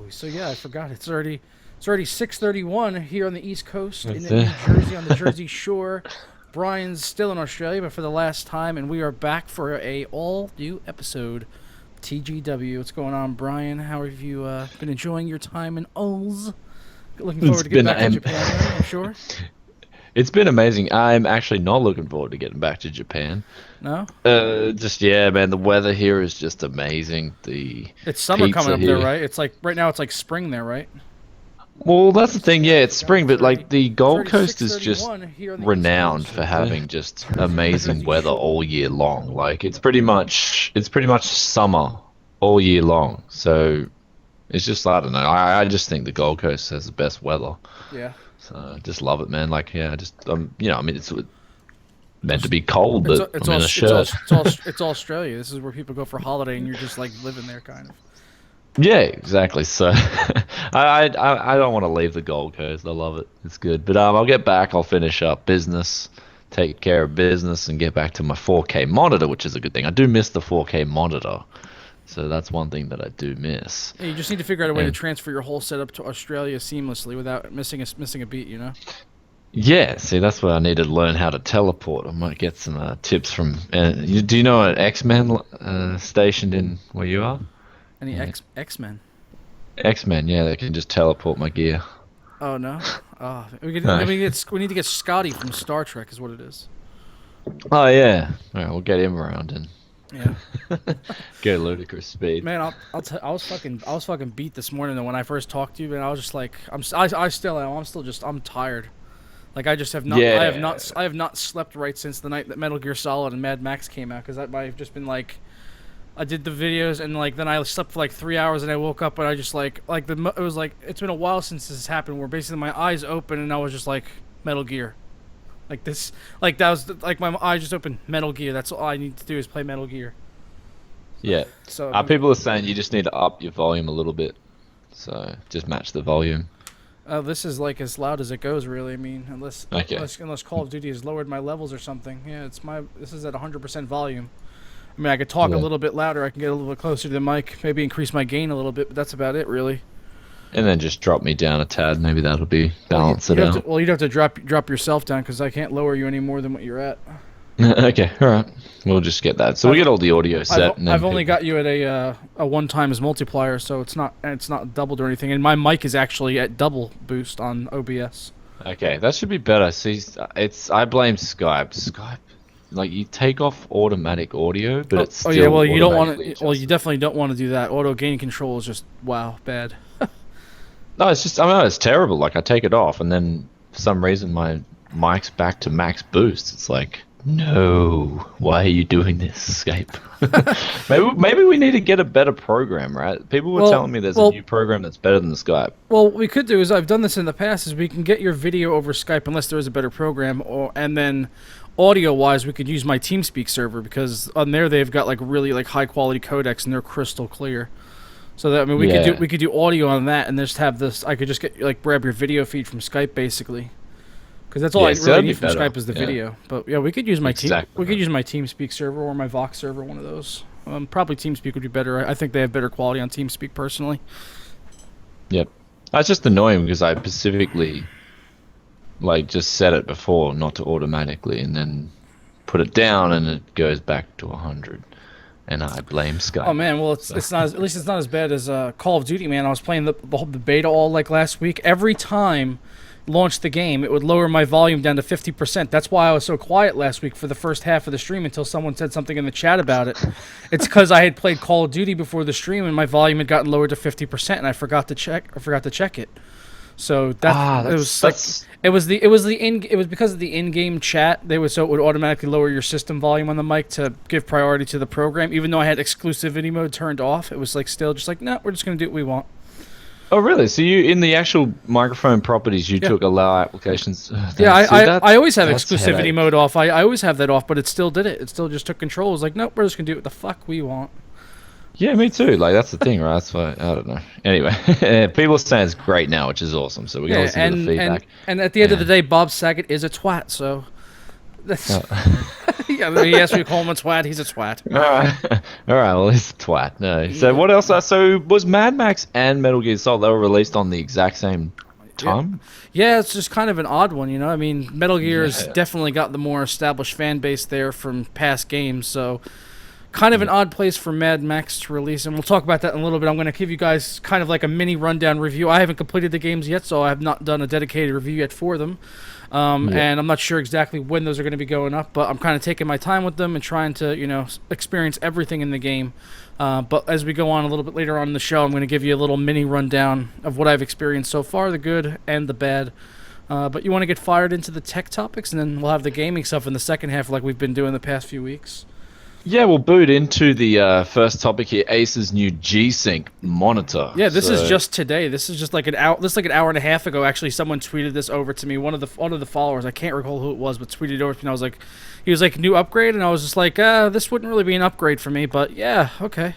So yeah, I forgot. It's already 6:31 here on the East Coast in That's New it. Jersey on the Jersey Shore. Brian's still in Australia, but for the last time, and we are back for a all new episode. TGW. What's going on, Brian? How have you been enjoying your time in Oz? Looking It's forward to get been back to Japan, right? I'm sure. it's been amazing. I'm actually not looking forward to getting back to Japan. No, Just yeah, man, the weather here is just amazing. The it's summer coming pizza up there, here. right? It's like right now. It's like spring there, right? Well, that's the thing. Yeah, it's spring, It's but already like the it's Gold already Coast is just 6:31 here on the East renowned Coast. for having just amazing Jersey weather Shore. all year long. Like it's pretty much summer all year long. So it's just I don't know. I just think the Gold Coast has the best weather. Yeah. So I just love it, man. Like yeah, just I mean it's meant to be cold, It's but it's I'm all in a it's all shirt. it's Australia. This is where people go for holiday, and you're just like living there, kind of. Yeah, exactly. So I don't want to leave the Gold Coast. I love it. It's good. But I'll get back. I'll finish up business, take care of business, and get back to my 4K monitor, which is a good thing. I do miss the 4K monitor, so that's one thing that I do miss. Yeah, you just need to figure out a way to And transfer your whole setup to Australia seamlessly without missing a beat. yeah, see, that's where I need to learn how to teleport. I might get some tips from. Do you know an X-Men stationed in where you are? Any Yeah. X-Men? X-Men, yeah, they can just teleport my gear. Oh no. Oh, No. we need to get Scotty from Star Trek, is what it is. Oh yeah. All right, we'll get him around and Yeah. go ludicrous speed. Man, I was fucking beat this morning though when I first talked to you, and I was just like, I still am. I'm tired. Like I just have not Yeah. I have not slept right since the night that Metal Gear Solid and Mad Max came out, because I've just been like, I did the videos, and like then I slept for like 3 hours, and I woke up, and I just it was like it's been a while since this happened, where basically my eyes open and I was just like Metal Gear, like this, like that was like my eyes just open, Metal Gear. That's all I need to do is play Metal Gear. Yeah. So People are saying you just need to up your volume a little bit. So just match the volume. this is like as loud as it goes, really. I mean, Okay. unless Call of Duty has lowered my levels or something. Yeah, this is at 100% volume. I mean, I could talk a Yeah. little bit louder. I can get a little bit closer to the mic. Maybe increase my gain a little bit, but that's about it, really. And then just drop me down a tad. Maybe that'll be balance it out. You'd have to drop yourself down, because I can't lower you any more than what you're at. Okay. All right. We'll just get that. So we get all the audio set. And then I've only people- got you at a one times multiplier, so it's not doubled or anything. And my mic is actually at double boost on OBS. Okay, that should be better. See, I blame Skype. Skype, like you take off automatic audio, but it's still Yeah, well you don't want automatically to. Well, you adjusted. definitely don't want to do that. Auto gain control is just wow bad. No, it's just I mean it's terrible. Like I take it off, and then for some reason my mic's back to max boost. It's like, no, why are you doing this, Skype? maybe we need to get a better program, right? People were telling me there's a new program that's better than the Skype. Well, what we could do is, I've done this in the past, is we can get your video over Skype unless there is a better program, and then audio-wise we could use my TeamSpeak server, because on there they've got like really like high-quality codecs and they're crystal clear. So that, I mean, Yeah. we could do audio on that, and just have this. I could just grab your video feed from Skype basically, because that's all Yeah, I so really that'd be need from better. Skype is the Yeah. video. But yeah, we could use Exactly. we could use my TeamSpeak server or my Vox server, one of those. Probably TeamSpeak would be better. I think they have better quality on TeamSpeak personally. Yep. That's just annoying because I specifically like just set it before not to automatically, and then put it down and it goes back to 100. And I blame Skype. Oh man, well it's not at least it's not as bad as Call of Duty, man. I was playing the beta all like last week. Every time launched the game, it would lower my volume down to 50%. That's why I was so quiet last week for the first half of the stream, until someone said something in the chat about it. It's because I had played Call of Duty before the stream and my volume had gotten lowered to 50%, and I forgot to check it. So it was because of the in-game chat. So it would automatically lower your system volume on the mic to give priority to the program, even though I had exclusivity mode turned off. It was like still just like, no, we're just gonna do what we want. Oh really? So you in the actual microphone properties you took allow applications? Yeah, I always have that's exclusivity headache. mode off. I always have that off, but it still did it. It still just took control. It was like, nope, we're just gonna do what the fuck we want. Yeah, me too. Like that's the thing, right? That's why I don't know. Anyway, people are saying it's great now, which is awesome. So we can listen to the feedback. And at the end of the day, Bob Saget is a twat. So That's, yeah, he asked me to call him a twat. He's a twat. All right. Well, he's a twat. No. So what else? So was Mad Max and Metal Gear Solid, they were released on the exact same time? Yeah, it's just kind of an odd one, you know. I mean, Metal Gear's definitely got the more established fan base there from past games, so kind of an odd place for Mad Max to release, and we'll talk about that in a little bit. I'm going to give you guys kind of like a mini rundown review. I haven't completed the games yet, so I have not done a dedicated review yet for them. And I'm not sure exactly when those are going to be going up, but I'm kind of taking my time with them and trying to, you know, experience everything in the game. But as we go on a little bit later on in the show, I'm going to give you a little mini rundown of what I've experienced so far, the good and the bad. But you want to get fired into the tech topics, and then we'll have the gaming stuff in the second half like we've been doing the past few weeks. Yeah, we'll boot into the first topic here, Acer's new G-Sync monitor. Yeah, this is just today. This is just like an hour. This is like an hour and a half ago. Actually, someone tweeted this over to me. One of the followers, I can't recall who it was, but tweeted it over to me. And I was like, he was like, new upgrade, and I was just like, this wouldn't really be an upgrade for me, but yeah, okay.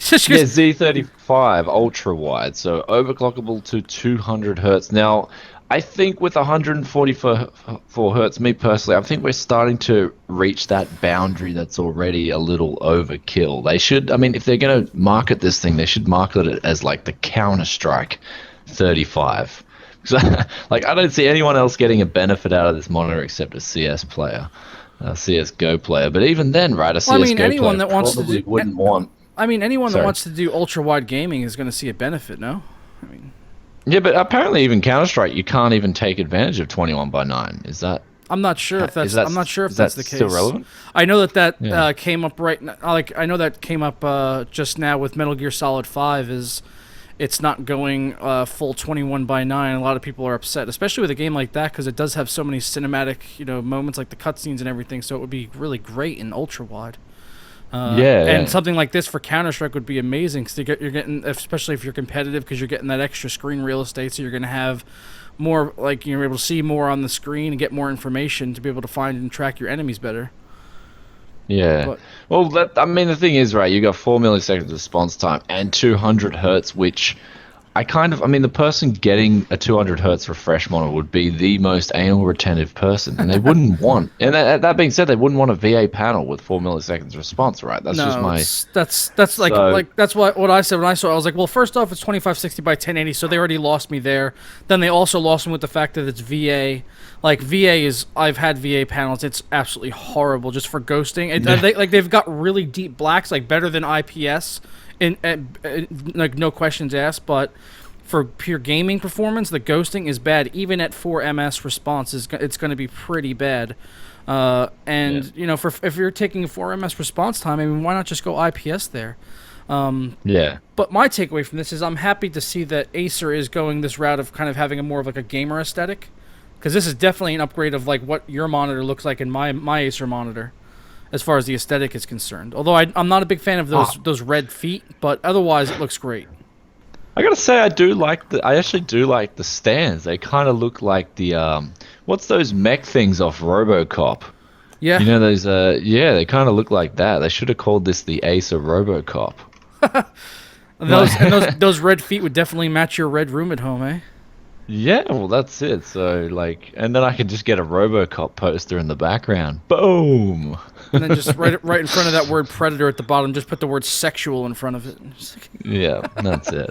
Yeah, Z35 ultra wide, so overclockable to 200 hertz. Now, I think with 144 hertz, me personally, I think we're starting to reach that boundary that's already a little overkill. They should, I mean, if they're going to market this thing, they should market it as like the Counter-Strike 35. So, like, I don't see anyone else getting a benefit out of this monitor except a CS player, a CSGO player. But even then, right, a CSGO anyone player that wants to probably do, wouldn't want... I mean, anyone that wants to do ultra-wide gaming is going to see a benefit, no? I mean... Yeah, but apparently even Counter-Strike, you can't even take advantage of 21:9. Is that? I'm not sure if that's. I'm not sure if that's the case. Still relevant? I know that came up right now. Like I know that came up just now with Metal Gear Solid 5. Is it's not going full 21:9. A lot of people are upset, especially with a game like that, because it does have so many cinematic, you know, moments like the cutscenes and everything. So it would be really great in ultra wide. And something like this for Counter-Strike would be amazing because you're getting, especially if you're competitive, because you're getting that extra screen real estate, so you're going to have more, like, you're able to see more on the screen and get more information to be able to find and track your enemies better. Yeah. But, well, I mean, the thing is, right, you got 4 milliseconds response time and 200 hertz, which I mean, the person getting a 200 hertz refresh monitor would be the most anal retentive person, and they wouldn't want. And that being said, they wouldn't want a VA panel with 4 milliseconds response, right? That's just my. That's like that's what I said when I saw it. I was like, well, first off, it's 2560 by 1080, so they already lost me there. Then they also lost me with the fact that it's VA. Like VA is, I've had VA panels. It's absolutely horrible just for ghosting. They've got really deep blacks, like better than IPS. Like no questions asked, but for pure gaming performance, the ghosting is bad. Even at 4 ms response, it's going to be pretty bad. You know, if you're taking a 4 ms response time, I mean, why not just go IPS there? But my takeaway from this is I'm happy to see that Acer is going this route of kind of having a more of like a gamer aesthetic, because this is definitely an upgrade of like what your monitor looks like in my Acer monitor, as far as the aesthetic is concerned. Although I'm not a big fan of those red feet, but otherwise it looks great. I gotta say, I actually do like the stands. They kind of look like the what's those mech things off RoboCop? Yeah. You know those? They kind of look like that. They should have called this the Acer RoboCop. Those red feet would definitely match your red room at home, eh? Yeah, well, that's it. So, like, and then I can just get a RoboCop poster in the background. Boom! And then just right in front of that word predator at the bottom, just put the word sexual in front of it. Yeah, that's it.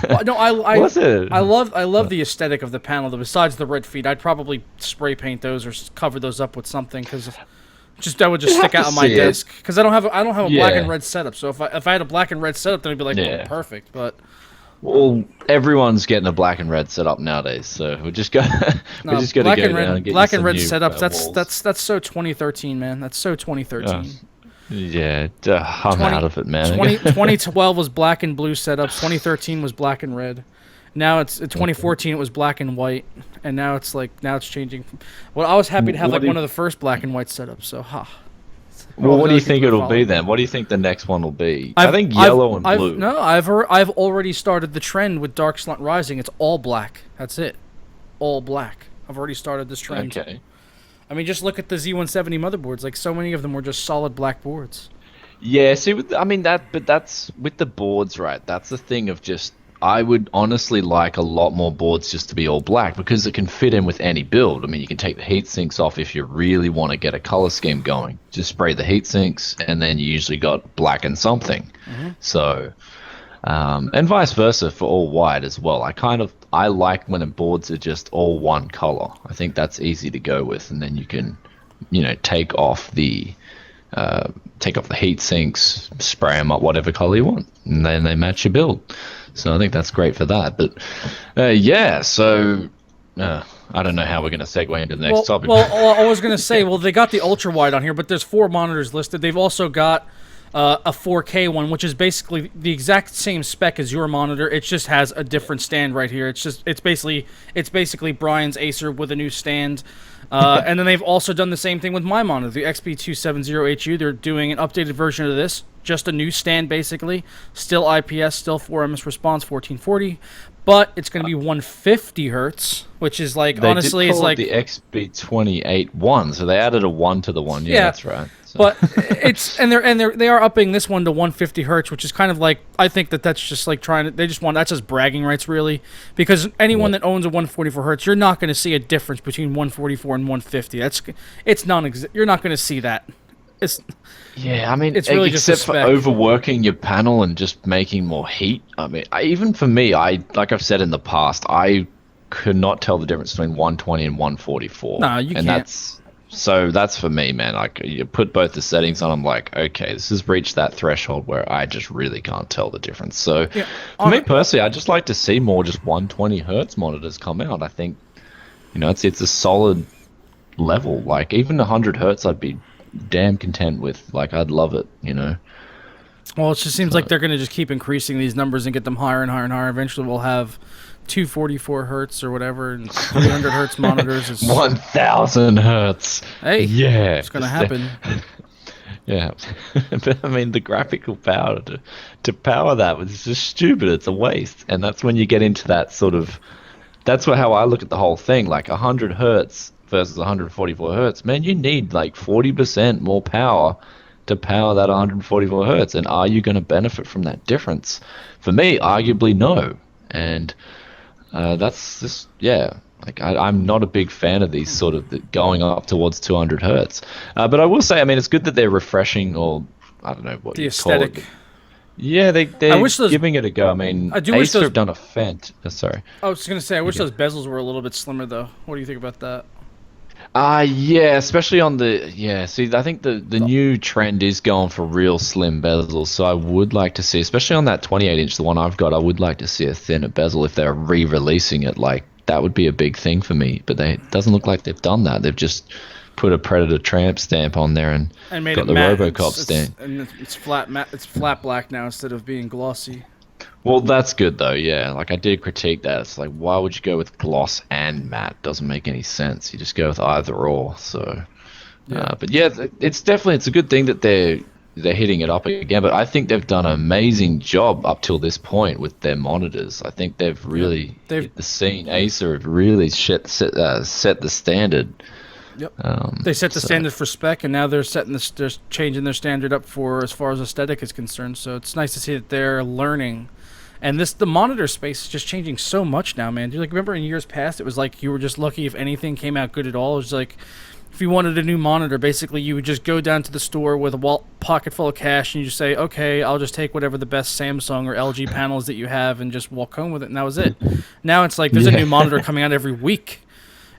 Well, no, I love the aesthetic of the panel. Besides the red feet, I'd probably spray paint those or cover those up with something, because that would just stick out on my desk. Because I don't have a black and red setup. So if I had a black and red setup, then it'd be like, oh, perfect. But well, everyone's getting a black and red setup nowadays, so we just got to go down and get black and red new, setups. walls. That's so 2013, man. That's so 2013. Yeah, I'm out of it, man. 2012 was black and blue setups. 2013 was black and red. Now it's 2014. It was black and white, and now it's changing. Well, I was happy to have one of the first black and white setups. So, Well, what do you think it'll be then? What do you think the next one will be? I think yellow and blue. I've already started the trend with Dark Slant Rising. It's all black. That's it. All black. I've already started this trend. Okay. I mean, just look at the Z170 motherboards. Like, so many of them were just solid black boards. Yeah, see, that's with the boards, right? That's the thing of just, I would honestly like a lot more boards just to be all black because it can fit in with any build. I mean, you can take the heat sinks off if you really want to get a color scheme going. Just spray the heat sinks, and then you usually got black and something. So, and vice versa for all white as well. I like when the boards are just all one color. I think that's easy to go with, and then you can, take off the heat sinks, spray them up whatever color you want, and then they match your build. So I think that's great for that. But yeah, so I don't know how we're going to segue into the next topic. Well, I was going to say, they got the ultra wide on here, but there's 4 monitors listed. They've also got a 4K one, which is basically the exact same spec as your monitor. It just has a different stand right here. It's basically Bryan's Acer with a new stand. And then they've also done the same thing with my monitor, the XP270HU. They're doing an updated version of this, just a new stand basically. Still IPS, still 4ms response, 1440, but it's going to be 150 hertz, which is like they honestly, did call it's like the XB28.1, so they added a 1 to the 1. Yeah, that's right. So. But they are upping this one to 150 hertz, which is kind of like, I think that's just like that's just bragging rights really, because anyone that owns a 144 hertz, you're not going to see a difference between 144 and 150. You're not going to see that. Yeah, I mean, it's really except for overworking your panel and just making more heat. I mean, even for me, like I've said in the past, I could not tell the difference between 120 and 144. No, you can't. That's for me, man. Like, you put both the settings on, I'm like, okay, this has reached that threshold where I just really can't tell the difference. So, yeah, for me personally, I just like to see more just 120 hertz monitors come out. I think, it's a solid level. Like, even 100 hertz, I'd be damn content with. Like, I'd love it, Well, it just seems like they're going to just keep increasing these numbers and get them higher and higher and higher. Eventually, we'll have 244 hertz or whatever, and 300 hertz monitors. 1,000 hertz. Hey, yeah, it's gonna happen. Yeah, but I mean, the graphical power to power that was just stupid. It's a waste, and that's when you get into that sort of. That's how I look at the whole thing. Like 100 hertz versus 144 hertz. Man, you need like 40% more power to power that 144 hertz, and are you going to benefit from that difference? For me, arguably no, and. That's just, yeah, like I'm not a big fan of these sort of going up towards 200 hertz. But I will say, I mean, it's good that they're refreshing, or I don't know what you call it. Yeah, they're giving it a go. I mean, Acer have done a sorry. I was going to say, I wish those bezels were a little bit slimmer, though. What do you think about that? Yeah, especially on see, I think the new trend is going for real slim bezels, so I would like to see, especially on that 28-inch, the one I've got, I would like to see a thinner bezel if they're re-releasing it. Like, that would be a big thing for me, but it doesn't look like they've done that. They've just put a Predator tramp stamp on there and made got the matte. RoboCop stamp. And it's flat matte. It's flat black now instead of being glossy. Well, that's good though, yeah. Like, I did critique that. It's like, why would you go with gloss and matte? Doesn't make any sense. You just go with either or. So, yeah. But yeah, it's a good thing that they're hitting it up again. But I think they've done an amazing job up till this point with their monitors. I think they've really hit the scene. Acer have really set the standard. Yep. They set the standard for spec, and now they're changing their standard up for as far as aesthetic is concerned. So it's nice to see that they're learning. And the monitor space is just changing so much now, man. Do you remember in years past, it was like you were just lucky if anything came out good at all. It was like if you wanted a new monitor, basically you would just go down to the store with a pocket full of cash and you just say, okay, I'll just take whatever the best Samsung or LG panels that you have and just walk home with it, and that was it. Now it's like there's a new monitor coming out every week.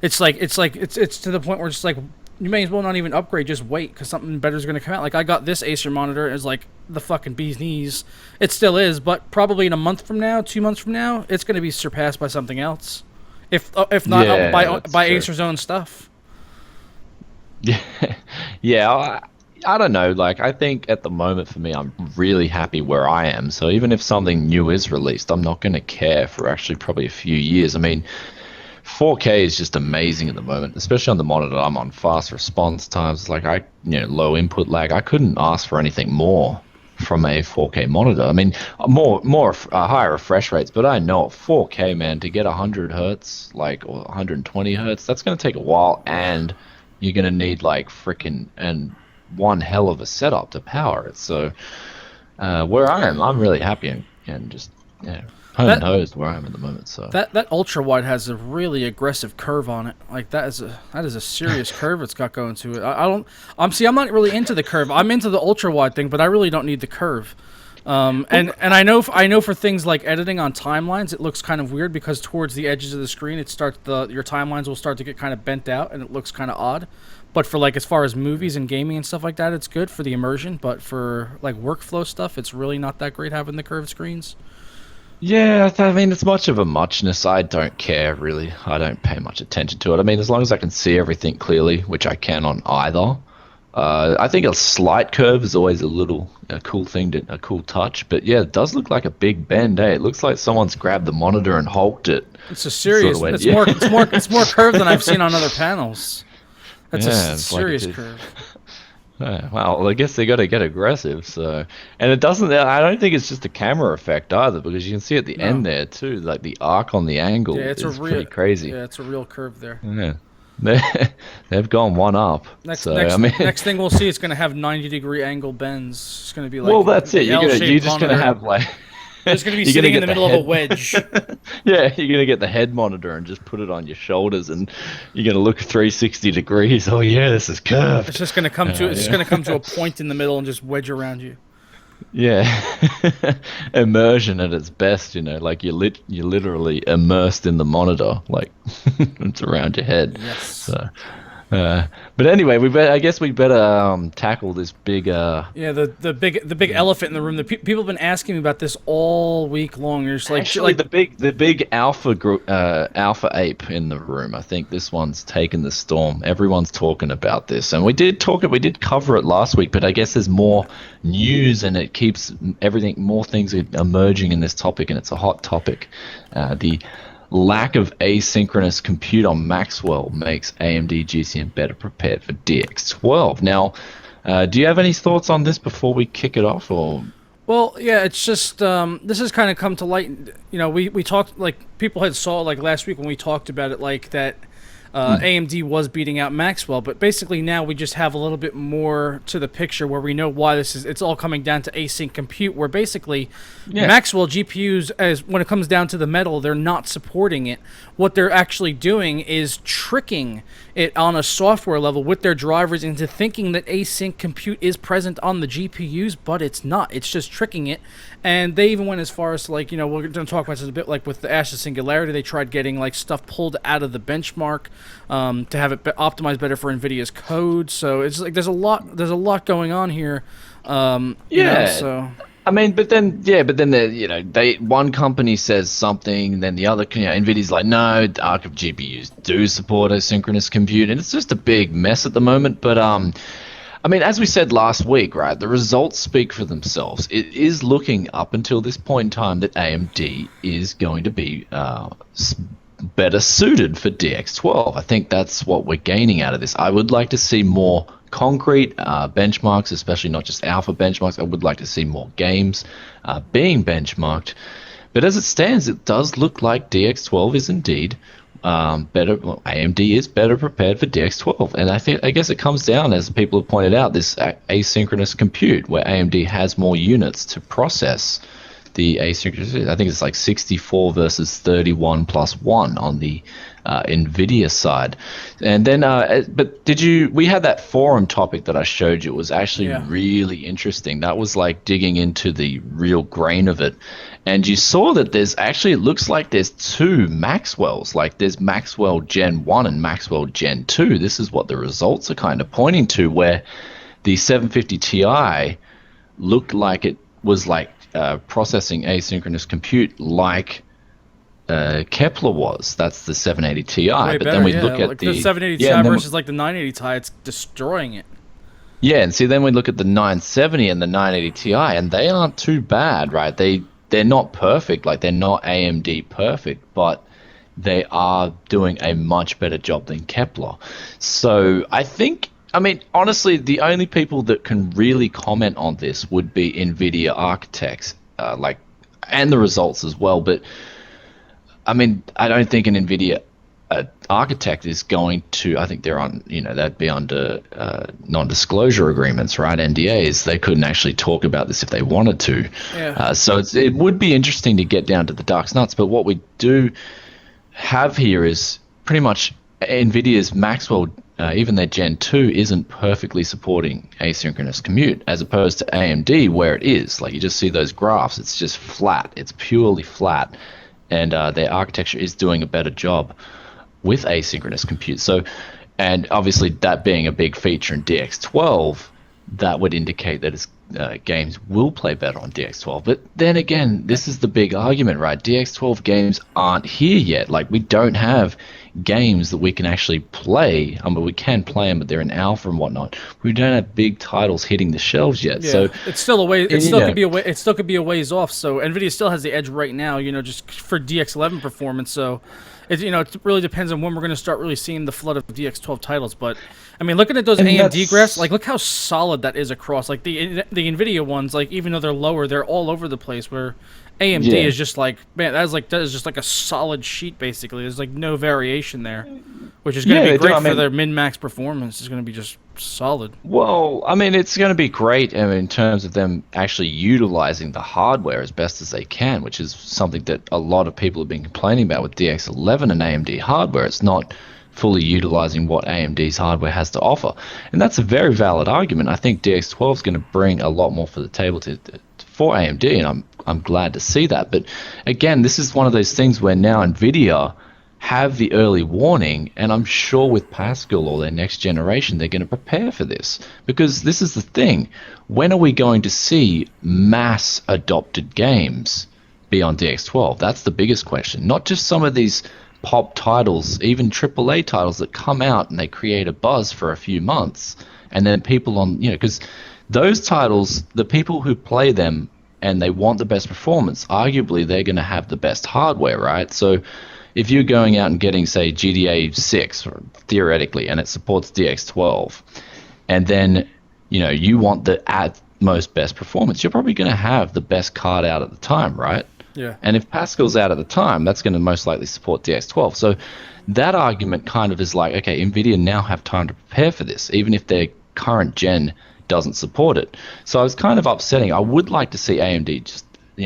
It's to the point where it's like you may as well not even upgrade, just wait, because something better is going to come out. Like, I got this Acer monitor, it's like the fucking bee's knees. It still is, but probably in a month from now, 2 months from now, it's going to be surpassed by something else. If not by Acer's own stuff. Yeah, I don't know. Like, I think at the moment for me, I'm really happy where I am. So even if something new is released, I'm not going to care for actually probably a few years. I mean, 4K is just amazing at the moment, especially on the monitor I'm on. Fast response times, like low input lag. I couldn't ask for anything more from a 4K monitor. I mean, higher refresh rates, but I know 4K, man, to get 100 hertz, or 120 hertz, that's going to take a while, and you're going to need and one hell of a setup to power it. So where I am, I'm really happy and just home and That hosed where I am at the moment. So that ultra wide has a really aggressive curve on it. Like that is a serious curve it's got going to it. I don't. I'm not really into the curve. I'm into the ultra wide thing, but I really don't need the curve. And I know for things like editing on timelines, it looks kind of weird because towards the edges of the screen, your timelines will start to get kind of bent out, and it looks kind of odd. But for like as far as movies and gaming and stuff like that, it's good for the immersion. But for like workflow stuff, it's really not that great having the curved screens. yeah, I mean, it's much of a muchness. I don't care really. I don't pay much attention to it. I mean, as long as I can see everything clearly, which I can on either. I think a slight curve is always a cool thing, a cool touch. But yeah, it does look like a big bend. Eh? It looks like someone's grabbed the monitor and hulked it. It's a serious. Sort of It's more. It's more curved than I've seen on other panels. That's Yeah, a it's like serious it's curve. well, I guess they got to get aggressive. So, and it doesn't. I don't think it's just a camera effect either, because you can see at the end there too, like the arc on the angle Yeah, it's is a real pretty crazy. Yeah, it's a real curve there. Yeah, they've gone one up. Next thing we'll see, it's going to have 90-degree angle bends. It's going to be like well, that's it. You're just gonna monitor. have like. It's going to be You're sitting gonna in the get middle of a head- wedge. Yeah, you're gonna get the head monitor and just put it on your shoulders, and you're gonna look 360 degrees. Oh yeah, this is curved. It's just going to come to. It's just going to come to a point in the middle and just wedge around you. Yeah, immersion at its best. Like you're literally immersed in the monitor, like it's around your head. Yes. So, but anyway, I guess we better tackle this big. Yeah, the big elephant in the room. People have been asking me about this all week long. There's like Actually, like the big alpha ape in the room. I think this one's taken the storm. Everyone's talking about this, and we did cover it last week. But I guess there's more news, and it keeps more things are emerging in this topic, and it's a hot topic. The lack of asynchronous compute on Maxwell makes AMD GCN better prepared for DX12. Now, do you have any thoughts on this before we kick it off, or? Well, yeah, it's just this has kind of come to light. We talked, like, people had saw like last week when we talked about it, like that AMD was beating out Maxwell, but basically now we just have a little bit more to the picture where we know why this is. It's all coming down to async compute, where basically Maxwell GPUs, as when it comes down to the metal, they're not supporting it. What they're actually doing is tricking it on a software level with their drivers into thinking that async compute is present on the GPUs, but it's not. It's just tricking it. And they even went as far as to, like, we're going to talk about this a bit, like with the Asher Singularity, they tried getting like stuff pulled out of the benchmark to have it optimized better for Nvidia's code. So it's like there's a lot going on here. So I mean, but then one company says something, then the other, Nvidia's like, no, the Arc of GPUs do support asynchronous compute, and it's just a big mess at the moment. But I mean, as we said last week, right, the results speak for themselves. It is looking up until this point in time that AMD is going to be better suited for DX12. I think that's what we're gaining out of this. I would like to see more concrete benchmarks, especially not just alpha benchmarks. I would like to see more games being benchmarked. But as it stands, it does look like DX12 is indeed better. Well, AMD is better prepared for DX12, and I guess it comes down, as people have pointed out, this asynchronous compute, where AMD has more units to process the asynchronous. I think it's like 64 versus 31 plus 1 on the Nvidia side. And then, but we had that forum topic that I showed you. It was actually really interesting. That was like digging into the real grain of it. And you saw that it looks like there's two Maxwells. Like there's Maxwell Gen 1 and Maxwell Gen 2. This is what the results are kind of pointing to, where the 750 Ti looked like it was like processing asynchronous compute like Kepler was. That's the 780 Ti. Way but better, then we yeah. look at like the 780 Ti versus like the 980 Ti, it's destroying it. Yeah, and see, then we look at the 970 and the 980 Ti, and they aren't too bad, right? They're not perfect, like they're not AMD perfect, but they are doing a much better job than Kepler. So I mean, honestly, the only people that can really comment on this would be Nvidia architects, and the results as well. But I mean, I don't think an Nvidia architect is going to, I think they're on, they'd be under non-disclosure agreements, right? NDAs. They couldn't actually talk about this if they wanted to. Yeah. So it would be interesting to get down to the dark nuts. But what we do have here is pretty much Nvidia's Maxwell, even their Gen 2 isn't perfectly supporting asynchronous commute, as opposed to AMD where it is. Like, you just see those graphs, it's just flat. It's purely flat. And their architecture is doing a better job with asynchronous compute. So, and obviously that being a big feature in DX12, that would indicate that its games will play better on DX12. But then again, this is the big argument, right? DX12 games aren't here yet. Like, we don't have games that we can actually play. I mean, we can play them, but they're in alpha and whatnot. We don't have big titles hitting the shelves yet. Yeah. So it's still a way. It still could be a way. It still could be a ways off. So Nvidia still has the edge right now. Just for DX11 performance. So it really depends on when we're going to start really seeing the flood of DX12 titles. But I mean, looking at those AMD graphs, like, look how solid that is across. Like the Nvidia ones, like, even though they're lower, they're all over the place. Where AMD is just like, man, that is just like a solid sheet basically. There's like no variation there, which is going to be great for their min-max performance. It's going to be just solid. Well, I mean, it's going to be great in terms of them actually utilizing the hardware as best as they can, which is something that a lot of people have been complaining about with DX11 and AMD hardware. It's not fully utilizing what AMD's hardware has to offer. And that's a very valid argument. I think DX12 is going to bring a lot more for the table for AMD, and I'm glad to see that. But again, this is one of those things where now Nvidia have the early warning, and I'm sure with Pascal or their next generation, they're going to prepare for this. Because this is the thing, when are we going to see mass adopted games be on DX12? That's the biggest question. Not just some of these pop titles, even AAA titles that come out and they create a buzz for a few months, and then people on, because those titles, the people who play them and they want the best performance, arguably they're going to have the best hardware, right? So if you're going out and getting, say, GTA 6, or theoretically, and it supports DX12, and then, you want the most best performance, you're probably going to have the best card out at the time, right? Yeah. And if Pascal's out at the time, that's going to most likely support DX12. So that argument kind of is like, okay, Nvidia now have time to prepare for this, even if their current gen doesn't support it. So it's kind of upsetting. I would like to see AMD just,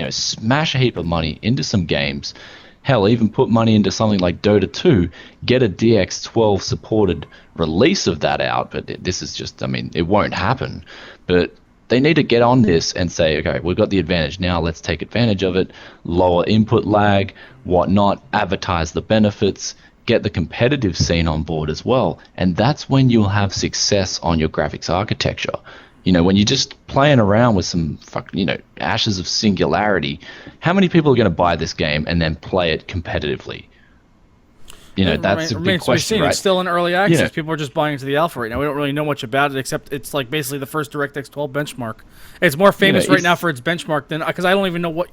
smash a heap of money into some games. Hell, even put money into something like Dota 2, get a DX12 supported release of that out. But this is just, I mean, it won't happen. But they need to get on this and say, okay, we've got the advantage now, let's take advantage of it, lower input lag, whatnot, advertise the benefits, get the competitive scene on board as well. And that's when you'll have success on your graphics architecture. When you're just playing around with some ashes of singularity, how many people are going to buy this game and then play it competitively? That's a big question, right? It's still in early access. People are just buying into the alpha right now. We don't really know much about it, except it's like basically the first DirectX 12 benchmark. It's more famous right now for its benchmark than, because I don't even know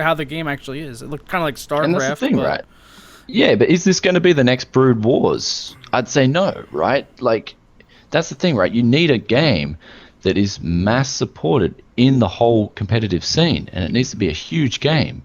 how the game actually is. It looked kind of like StarCraft. And that's the thing, right? Yeah, but is this going to be the next Brood Wars? I'd say no, right? Like, that's the thing, right? You need a game that is mass supported in the whole competitive scene, and it needs to be a huge game.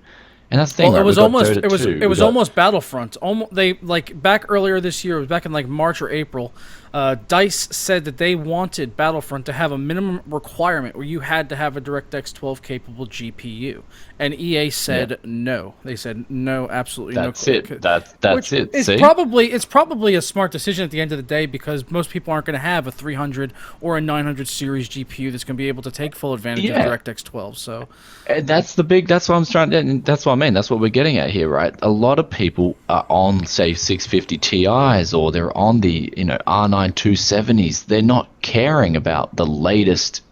And that's the thing. Well, right? it was almost Battlefront. They back earlier this year. It was back in like March or April. DICE said that they wanted Battlefront to have a minimum requirement where you had to have a DirectX 12 capable GPU, and EA said no. They said no, absolutely no. That's it. That's it. It's probably a smart decision at the end of the day, because most people aren't going to have a 300 or a 900 series GPU that's going to be able to take full advantage of DirectX 12. So, and that's what I'm trying to. And that's what I mean. That's what we're getting at here, right? A lot of people are on, say, 650 Ti's, or they're on the R9 270s. They're not caring about the latest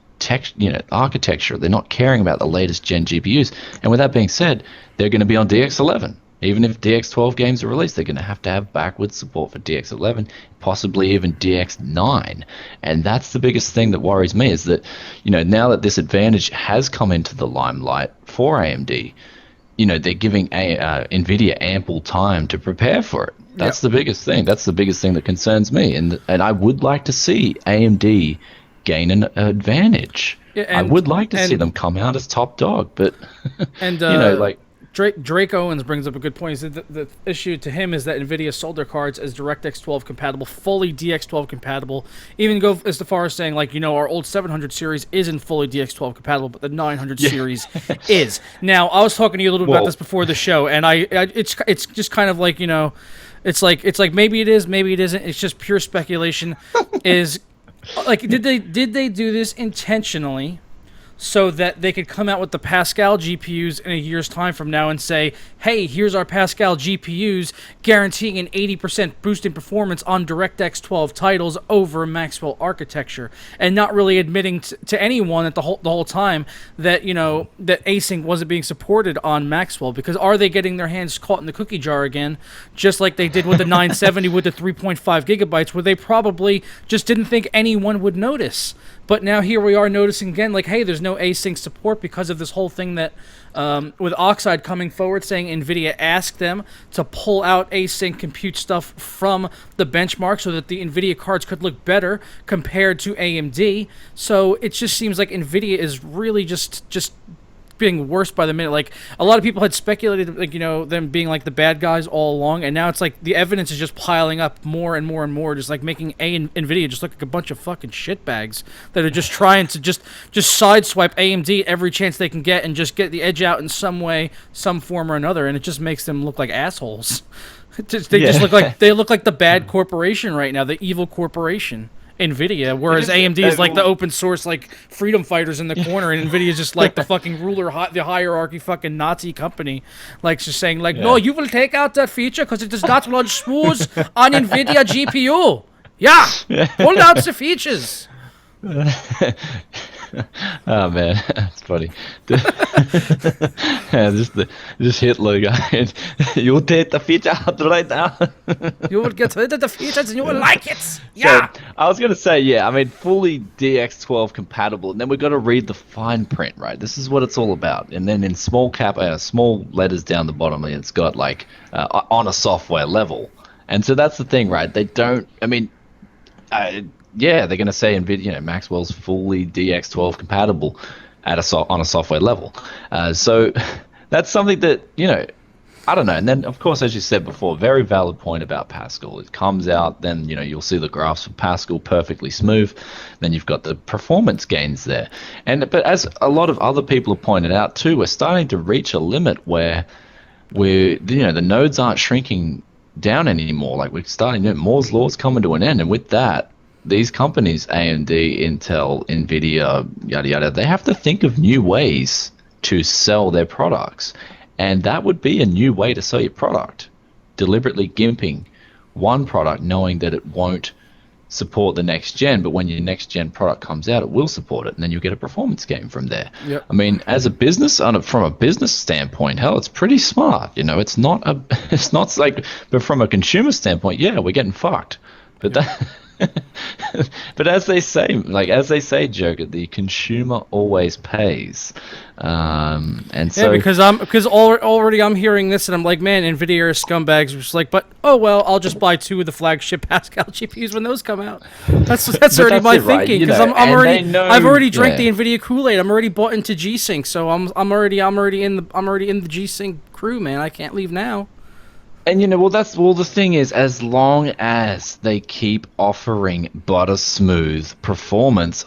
architecture. They're not caring about the latest gen GPUs. And with that being said, they're going to be on DX11. Even if DX12 games are released, they're going to have backwards support for DX11, possibly even DX9. And that's the biggest thing that worries me, is that, now that this advantage has come into the limelight for AMD, they're giving Nvidia ample time to prepare for it. That's the biggest thing. That's the biggest thing that concerns me. And I would like to see AMD gain an advantage. I would like to see them come out as top dog, but Drake Owens brings up a good point. He said the issue to him is that Nvidia sold their cards as DirectX 12 compatible, fully DX12 compatible. Even go as far as saying, like, our old 700 series isn't fully DX12 compatible, but the 900 series is. Now, I was talking to you a little bit about this before the show, and it's just kind of like, it's like maybe it is, maybe it isn't. It's just pure speculation. Is like, did they do this intentionally, so that they could come out with the Pascal GPUs in a year's time from now and say, hey, here's our Pascal GPUs guaranteeing an 80% boost in performance on DirectX 12 titles over Maxwell architecture, and not really admitting to anyone that the whole time that, that Async wasn't being supported on Maxwell, because are they getting their hands caught in the cookie jar again, just like they did with the 970 with the 3.5 gigabytes, where they probably just didn't think anyone would notice. But now here we are noticing again, like, hey, there's no async support because of this whole thing that, with Oxide coming forward saying Nvidia asked them to pull out async compute stuff from the benchmark so that the Nvidia cards could look better compared to AMD. So it just seems like Nvidia is really just being worse by the minute. Like, a lot of people had speculated, like, them being like the bad guys all along, and now it's like the evidence is just piling up more and more and more, just like making Nvidia just look like a bunch of fucking shitbags that are just trying to just sideswipe AMD every chance they can get and just get the edge out in some way, some form or another, and it just makes them look like assholes. They just look like the bad corporation right now, the evil corporation. Nvidia, whereas AMD is like the open source, like, freedom fighters in the corner, and Nvidia is just like the fucking ruler, the hierarchy, fucking Nazi company, like, just saying, like, no, you will take out that feature because it does not run smooth on Nvidia GPU. Yeah, pull out the features. Oh man, that's funny. Yeah, this Hitler guy. You take the feature out right now. You will get rid of the features and you will like it. Yeah. So, I was gonna say, yeah. I mean, fully DX12 compatible, and then we've got to read the fine print, right? This is what it's all about. And then in small letters down the bottom, it's got like on a software level. And so that's the thing, right? They don't. I mean. Yeah, they're going to say Nvidia, Maxwell's fully DX12 compatible on a software level. So that's something that, I don't know. And then, of course, as you said before, very valid point about Pascal. It comes out, then, you'll see the graphs for Pascal perfectly smooth. Then you've got the performance gains there. But as a lot of other people have pointed out too, we're starting to reach a limit where the nodes aren't shrinking down anymore. Like, we're starting Moore's law's coming to an end, and with that, these companies, AMD, Intel, Nvidia, yada yada, they have to think of new ways to sell their products, and that would be a new way to sell your product. Deliberately gimping one product, knowing that it won't support the next gen, but when your next gen product comes out, it will support it, and then you'll get a performance gain from there. Yep. I mean, as a business, from a business standpoint, hell, it's pretty smart. It's not like, but from a consumer standpoint, yeah, we're getting fucked. But that. But as they say, Joker, the consumer always pays, and so because already I'm hearing this and I'm like, man, Nvidia are scumbags. Just like, but oh well, I'll just buy 2 of the flagship Pascal GPUs when those come out. That's already my thinking, because I've already drank the Nvidia Kool-Aid. I'm already bought into G-Sync, so I'm already in the G-Sync crew, man. I can't leave now. And the thing is, as long as they keep offering butter smooth performance,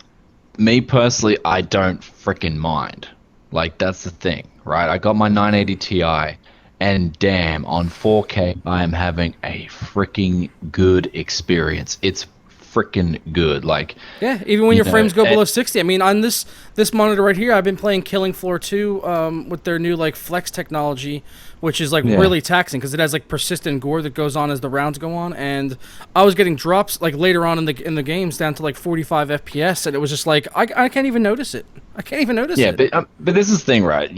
me personally, I don't freaking mind. Like, that's the thing, right? I got my 980 Ti, and damn, on 4K, I am having a freaking good experience. It's freaking good. Like, yeah, even when your frames go below 60. I mean, on this monitor right here, I've been playing Killing Floor 2 with their new like flex technology, which is like really taxing because it has like persistent gore that goes on as the rounds go on, and I was getting drops like later on in the games down to like 45 FPS, and it was just like I can't even notice it. I can't even notice it. Yeah, but this is the thing, right?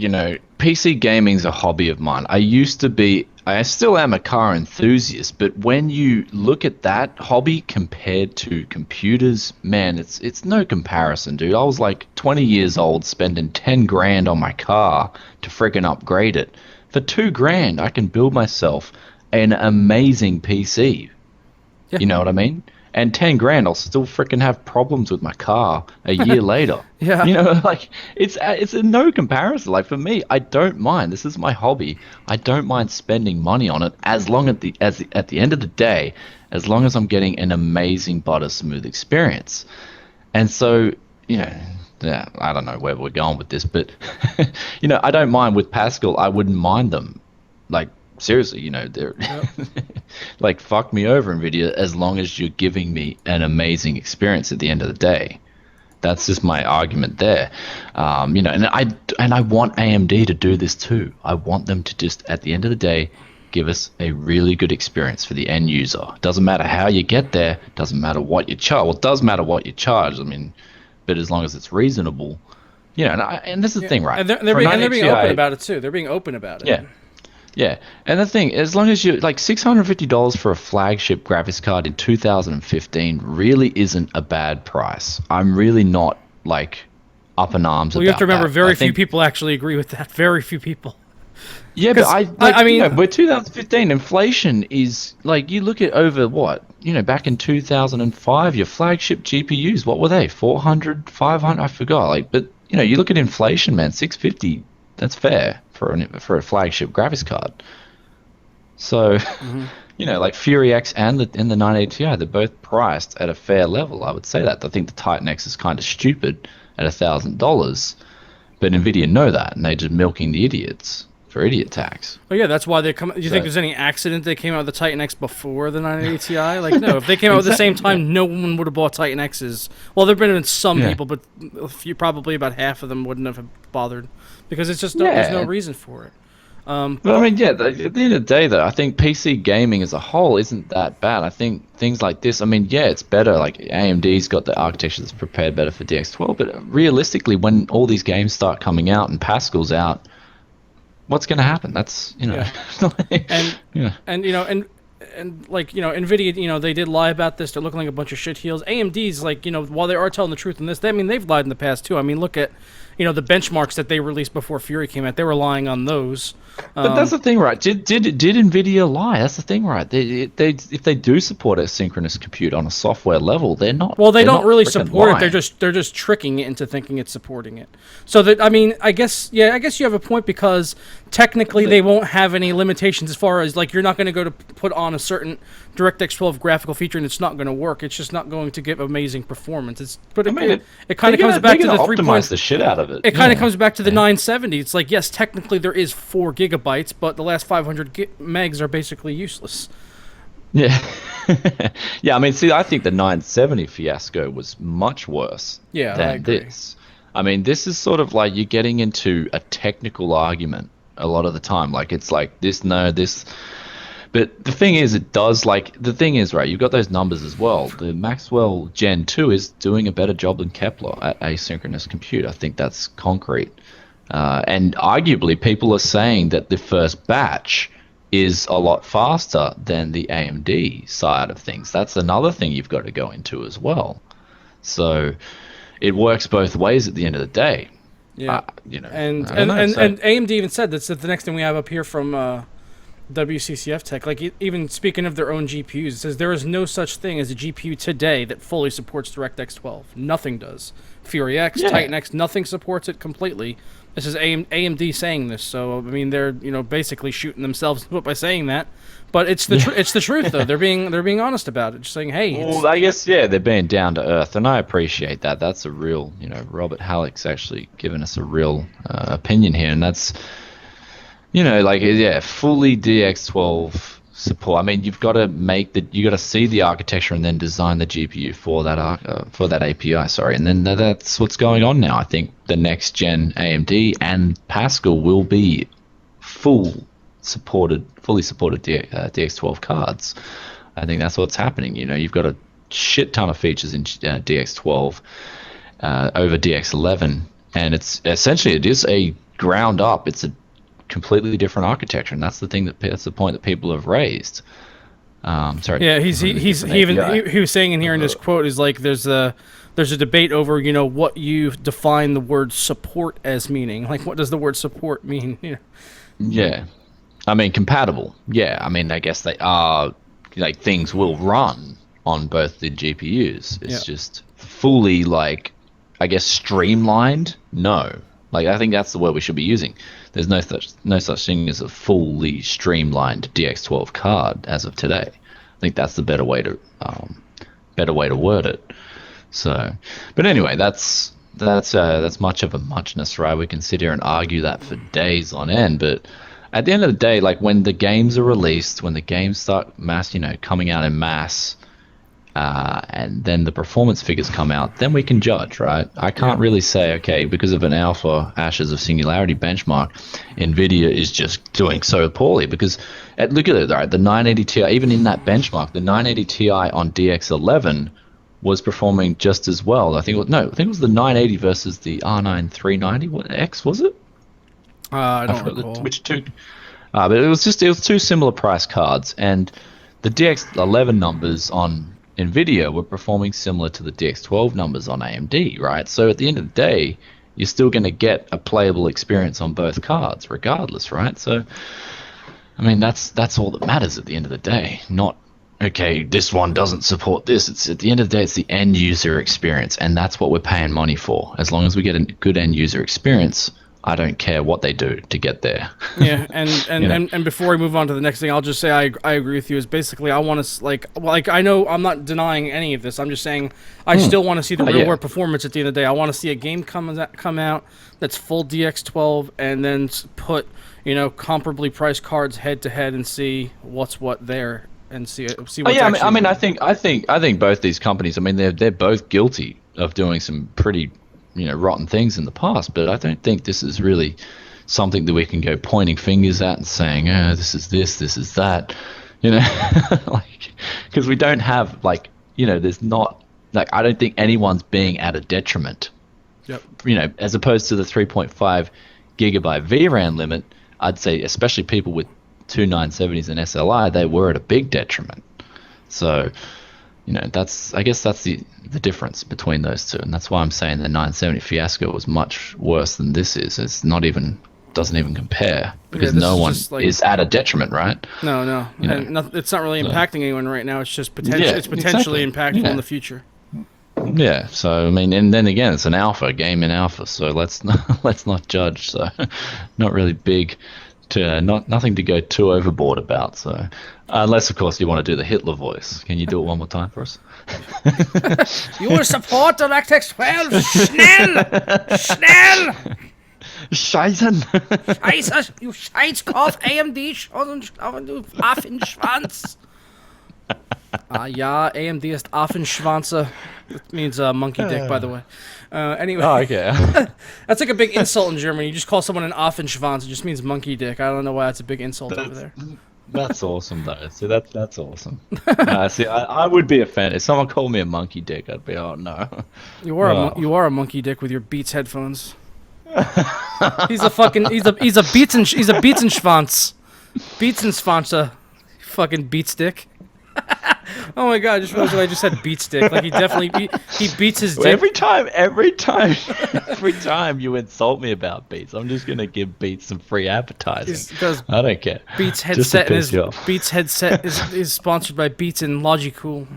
PC gaming's a hobby of mine. I still am a car enthusiast, but when you look at that hobby compared to computers, man, it's no comparison, dude. I was like 20 years old spending 10 grand on my car to friggin' upgrade it. For 2 grand, I can build myself an amazing PC. Yeah. You know what I mean? and 10 grand, I'll still freaking have problems with my car a year later. Yeah. You know, like it's a no comparison. Like for me, I don't mind. This is my hobby. I don't mind spending money on it as long at the end of the day, as long as I'm getting an amazing butter smooth experience. And so, you know, yeah, I don't know where we're going with this, but you know, I don't mind with Pascal. I wouldn't mind them. Like seriously, you know, they're like fuck me over, Nvidia, as long as you're giving me an amazing experience at the end of the day. That's just my argument there. You know, and I want AMD to do this too. I want them to just at the end of the day give us a really good experience for the end user. Doesn't matter how you get there. Doesn't matter what you charge. Well, it does matter what you charge. I mean, but as long as it's reasonable, you know. And this is the thing, right? And they're being open about it too. They're being open about it. Yeah. Yeah, and the thing, as long as you like $650 for a flagship graphics card in 2015 really isn't a bad price. I'm really not like up in arms about that. Well, you have to remember, very few people actually agree with that. Very few people. Yeah, but I mean, you know, with 2015, inflation is like, you look at over what, you know, back in 2005, your flagship GPUs, what were they? 400, 500, I forgot. Like, but you know, you look at inflation, man, 650, that's fair for a flagship graphics card. So, you know, like Fury X and the 980 Ti, they're both priced at a fair level. I would say that. I think the Titan X is kind of stupid at $1,000, but Nvidia know that, and they're just milking the idiots for idiot tax. Oh yeah, that's why they come. Do you think there's any accident they came out with the Titan X before the 980 Ti? Like, no, if they came out at the same time, no one would have bought Titan X's. Well, there've been some people, but probably about half of them wouldn't have bothered, because it's just there's no reason for it. But I mean, yeah, at the end of the day, though, I think PC gaming as a whole isn't that bad. I think things like this, I mean, yeah, it's better. Like AMD's got the architecture that's prepared better for DX12, but realistically, when all these games start coming out and Pascal's out, what's going to happen? That's, you know, and you know, and like, you know, Nvidia, you know, they did lie about this. They're looking like a bunch of shit heels. AMD's like, you know, while they are telling the truth in this, I mean, they've lied in the past too. I mean, look at, you know, the benchmarks that they released before Fury came out. They were lying on those. But that's the thing, right? Did Nvidia lie? That's the thing, right? They if they do support asynchronous compute on a software level, they're not. Well, they don't really support lying. it. They're just tricking it into thinking it's supporting it. So that, I mean, I guess you have a point, because technically they won't have any limitations as far as, like, you're not going to go to put on a certain DirectX 12 graphical feature and it's not going to work. It's just not going to give amazing performance. It kind of comes back to the 3 optimize the shit out of it. It kind of comes back to the 970. It's like, yes, technically there is 4 gigabytes, but the last 500 megs are basically useless. Yeah. Yeah, I mean, see, I think the 970 fiasco was much worse than this. I mean, this is sort of like you're getting into a technical argument a lot of the time. Like, it's like this, no, this. But the thing is, right, you've got those numbers as well. The Maxwell Gen 2 is doing a better job than Kepler at asynchronous compute. I think that's concrete. And arguably, people are saying that the first batch is a lot faster than the AMD side of things. That's another thing you've got to go into as well. So it works both ways at the end of the day. Yeah, you know, and AMD even said that's the next thing we have up here from WCCF Tech. Like, even speaking of their own GPUs, it says there is no such thing as a GPU today that fully supports DirectX 12. Nothing does. Fury X, Titan X, nothing supports it completely. This is AMD saying this, so I mean, they're, you know, basically shooting themselves in the foot by saying that. But it's the it's the truth, though. They're being honest about it, just saying, hey. Well, I guess they're being down to earth, and I appreciate that. That's a real, you know, Robert Halleck's actually given us a real opinion here, and that's, you know, like, fully DX12 support. I mean, you've got to see the architecture and then design the GPU for that API. Sorry, and then that's what's going on now. I think the next gen AMD and Pascal will be fully supported DX12 cards. I think that's what's happening. You know, you've got a shit ton of features in DX12 over DX11, and it's essentially, it is a ground up. It's a completely different architecture, and that's the point that people have raised. Sorry. Yeah, he was saying in here in this quote is like, there's a debate over, you know, what you define the word support as meaning. Like, what does the word support mean? You know? Yeah, I mean, compatible. Yeah, I mean, I guess they are, like, things will run on both the GPUs. It's Yeah. just fully, like, I guess, streamlined. No, like, I think that's the word we should be using. There's no such thing as a fully streamlined DX12 card as of today. I think that's the better way to word it. So, but anyway, that's much of a muchness, right? We can sit here and argue that for days on end, but at the end of the day, like, when the games are released, when the games start coming out in mass, and then the performance figures come out, then we can judge, right? I can't really say, okay, because of an alpha Ashes of Singularity benchmark, Nvidia is just doing so poorly, because look at it, right? The 980 Ti, even in that benchmark, the 980 Ti on DX11 was performing just as well. I think it was the 980 versus the R9 390. What X was it? I don't recall. Which two? But it was two similar price cards, and the DX11 numbers on Nvidia were performing similar to the DX12 numbers on AMD, right? So at the end of the day, you're still going to get a playable experience on both cards, regardless, right? So, I mean, that's all that matters at the end of the day. Not, okay, this one doesn't support this. It's at the end of the day, it's the end user experience, and that's what we're paying money for. As long as we get a good end user experience, I don't care what they do to get there. Yeah, and before we move on to the next thing, I'll just say I agree with you. Is basically I want to like I know I'm not denying any of this. I'm just saying I still want to see the real world performance at the end of the day. I want to see a game come out that's full DX12 and then put comparably priced cards head to head and see what's what there and see what's I think both these companies. I mean, they're both guilty of doing some pretty rotten things in the past, but I don't think this is really something that we can go pointing fingers at and saying, oh, this is that, like, because we don't have, there's not, I don't think anyone's being at a detriment. Yep. As opposed to the 3.5 gigabyte VRAM limit, I'd say especially people with two 970s and SLI, they were at a big detriment. So I guess that's the difference between those two, and that's why I'm saying the 970 Fiasco was much worse than this is. It's doesn't even compare, because no one is at a detriment, right? No, it's not really impacting anyone right now. It's just potentially impactful in the future. Yeah, so I mean, and then again, it's an alpha game in alpha, so let's not judge. So not really big. Nothing to go too overboard about. So, unless of course you want to do the Hitler voice. Can you do it one more time for us? You will support DirectX 12. Schnell. Scheißen. Scheiße, you Scheißkopf, AMD, du Affenschwanz. Ja, AMD ist Affenschwanze. It means monkey dick, by the way. Anyway. Oh, okay. That's like a big insult in Germany. You just call someone an Affenschwanz. It just means monkey dick. I don't know why that's a big insult over there. That's awesome, though. See, that's awesome. See, I would be offended. If someone called me a monkey dick, I'd be, oh, no. You are a monkey dick with your Beats headphones. He's a Beatsenschwanz. Beatsenschwanzer. Fucking Beats dick. Oh my god, I just realized I just said beat stick. Like, he beats his dick. Every time you insult me about Beats, I'm just gonna give Beats some free advertising. I don't care. Beats headset is sponsored by Beats and Logicool.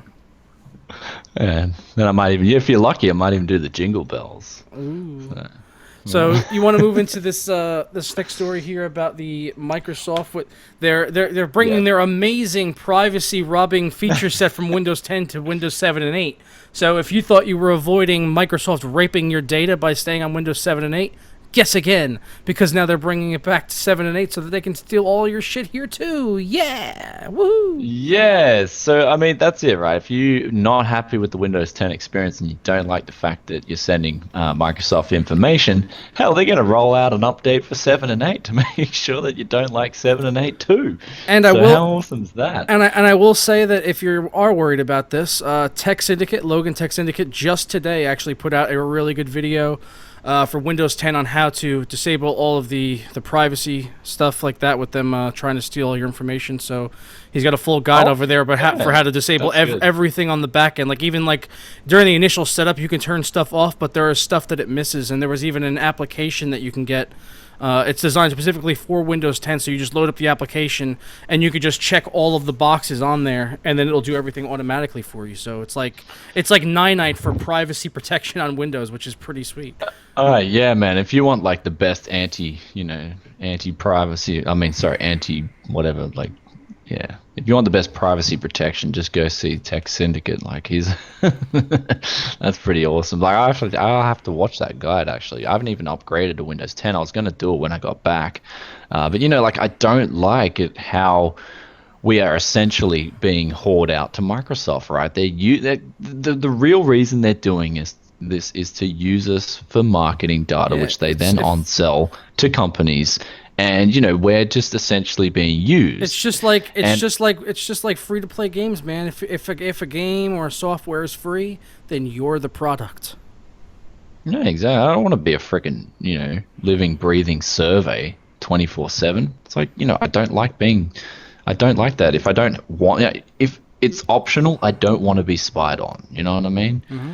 And then I might even, if you're lucky, I might even do the jingle bells. Ooh. So you want to move into this next story here about the Microsoft? They're bringing their amazing privacy robbing feature set from Windows 10 to Windows 7 and 8. So if you thought you were avoiding Microsoft raping your data by staying on Windows 7 and 8, guess again, because now they're bringing it back to 7 and 8 so that they can steal all your shit here too. Yeah, woohoo! Yeah, so I mean, that's it, right? If you're not happy with the Windows 10 experience and you don't like the fact that you're sending Microsoft information, hell, they're going to roll out an update for 7 and 8 to make sure that you don't like 7 and 8 too. And how awesome is that? And I will say that if you are worried about this, Tech Syndicate, Logan Tech Syndicate, just today actually put out a really good video for Windows 10 on how to disable all of the privacy stuff like that with them trying to steal all your information. So He's got a full guide Oh, over there, but for how to disable that's good. everything on the back end. Like even like during the initial setup, you can turn stuff off, but there is stuff that it misses. And there was even an application that you can get. It's designed specifically for Windows 10, so you just load up the application and you could just check all of the boxes on there, and then it'll do everything automatically for you. So it's like Ninite for privacy protection on Windows, which is pretty sweet. Yeah, man. If you want like the best anti-privacy, anti-whatever, like, yeah. If you want the best privacy protection, just go see Tech Syndicate. Like he's, that's pretty awesome. Like I'll have to watch that guide actually. I haven't even upgraded to Windows 10. I was gonna do it when I got back, but like I don't like it how we are essentially being whored out to Microsoft, right? The real reason they're doing this is to use us for marketing data, which they then on-sell to companies. And we're just essentially being used. It's just like free to play games, man. If a game or a software is free, then you're the product. No, exactly. I don't want to be a freaking living, breathing survey 24/7. It's like I don't like that. If it's optional, I don't want to be spied on. You know what I mean? Mm-hmm.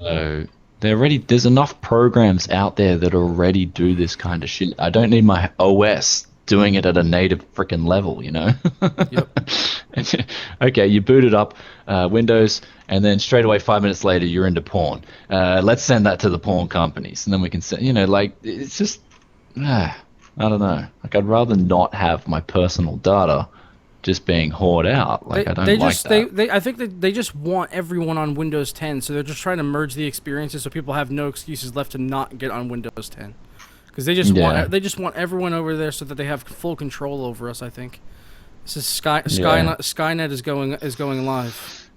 So. There's enough programs out there that already do this kind of shit. I don't need my OS doing it at a native freaking level, Yep. Okay, you boot it up, Windows, and then straight away 5 minutes later you're into porn. Let's send that to the porn companies, and then we can send. It's just, I don't know. Like I'd rather not have my personal data just being whored out. Like I don't like that. I think they just want everyone on Windows 10, so they're just trying to merge the experiences so people have no excuses left to not get on Windows 10. Because they just want everyone over there so that they have full control over us. I think this is Skynet is going live.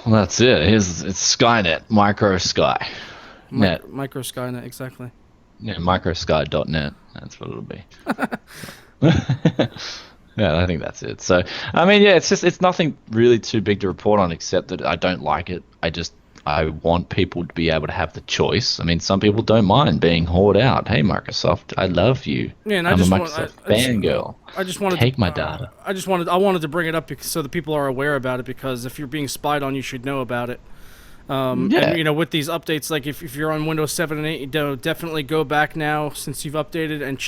Well, that's it. It's Skynet, Micro Sky, net, Micro Skynet, exactly. Yeah, microsky.net. That's what it'll be. Yeah, I think that's it. So, it's nothing really too big to report on, except that I don't like it. I want people to be able to have the choice. I mean, some people don't mind being whored out. Hey, Microsoft, I love you. Yeah, and I'm a Microsoft fangirl. I just wanted take my data. I wanted to bring it up so that people are aware about it, because if you're being spied on, you should know about it. And, with these updates, like if you're on Windows 7 and 8, definitely go back now since you've updated and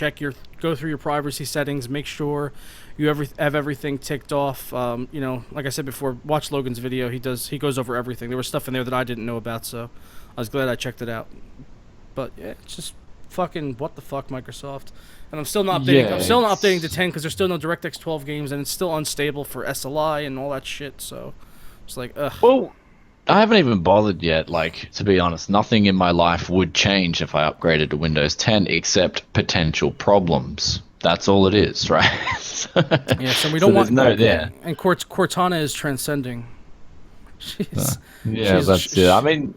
go through your privacy settings, make sure you have everything ticked off. Like I said before, watch Logan's video. He goes over everything. There was stuff in there that I didn't know about, so I was glad I checked it out. But yeah, it's just fucking what the fuck, Microsoft. And I'm still not updating. I'm still not updating to 10 because there's still no DirectX 12 games, and it's still unstable for SLI and all that shit. So it's like, ugh. Well, I haven't even bothered yet. Like, to be honest, nothing in my life would change if I upgraded to Windows 10 except potential problems. That's all it is, right? Yeah, so we don't want. And Cortana is transcending. That's it. I mean,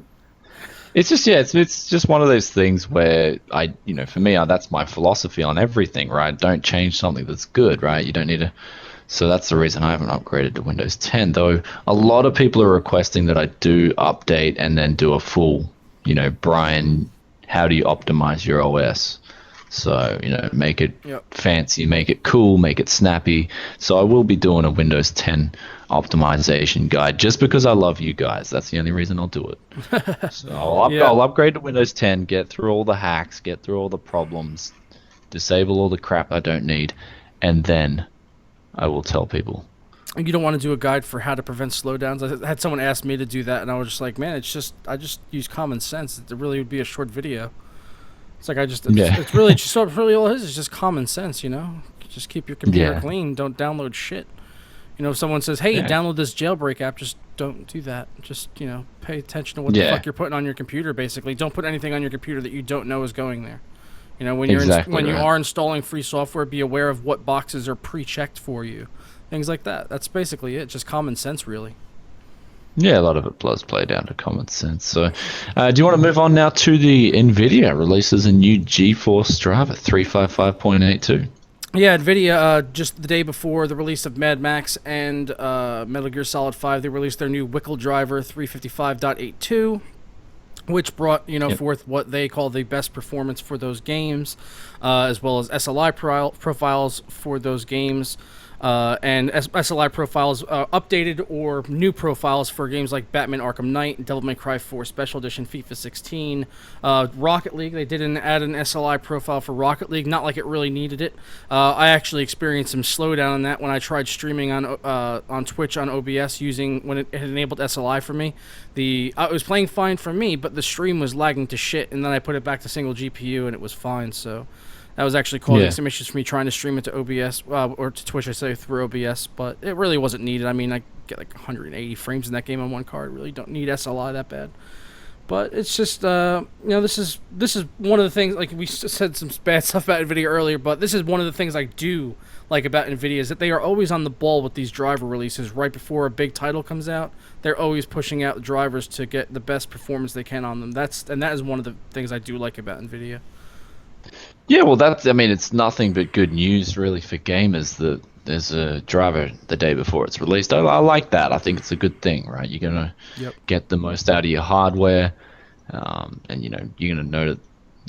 it's just it's just one of those things where for me, that's my philosophy on everything, right? Don't change something that's good, right? You don't need to. So that's the reason I haven't upgraded to Windows 10, though a lot of people are requesting that I do update and then do a full, Bryan, how do you optimize your OS? So, make it fancy, make it cool, make it snappy. So I will be doing a Windows 10 optimization guide just because I love you guys. That's the only reason I'll do it. So I'll upgrade to Windows 10, get through all the hacks, get through all the problems, disable all the crap I don't need, and then I will tell people. You don't want to do a guide for how to prevent slowdowns? I had someone ask me to do that, and I was just like, man, I just use common sense. It really would be a short video. It's like it's really just all it is. It's just common sense, Just keep your computer clean. Don't download shit. If someone says, hey, download this jailbreak app, just don't do that. Just pay attention to what the fuck you're putting on your computer. Basically, don't put anything on your computer that you don't know is going there. When you are installing free software, be aware of what boxes are pre-checked for you. Things like that. That's basically it. Just common sense, really. Yeah, a lot of it does play down to common sense. So, do you want to move on now to the Nvidia releases a new GeForce driver 355.82? Yeah, Nvidia, just the day before the release of Mad Max and Metal Gear Solid 5, they released their new WHQL driver 355.82. Which brought forth what they call the best performance for those games, as well as SLI profiles for those games. and SLI profiles, updated or new profiles for games like Batman Arkham Knight, Devil May Cry 4 Special Edition, FIFA 16, Rocket League. They didn't add an SLI profile for Rocket League, not like it really needed it. I actually experienced some slowdown on that when I tried streaming on Twitch on OBS when it had enabled SLI for me. It was playing fine for me, but the stream was lagging to shit, and then I put it back to single GPU and it was fine. So that was actually causing some issues for me trying to stream it to OBS, or to Twitch, I say, through OBS, but it really wasn't needed. I mean, I get like 180 frames in that game on one card. Really don't need SLI that bad. But it's just, this is one of the things, like we said some bad stuff about NVIDIA earlier, but this is one of the things I do like about NVIDIA is that they are always on the ball with these driver releases right before a big title comes out. They're always pushing out drivers to get the best performance they can on them. That is one of the things I do like about NVIDIA. Yeah, well, it's nothing but good news, really, for gamers that there's a driver the day before it's released. I like that. I think it's a good thing, right? You're going to get the most out of your hardware, and, you're going to know that,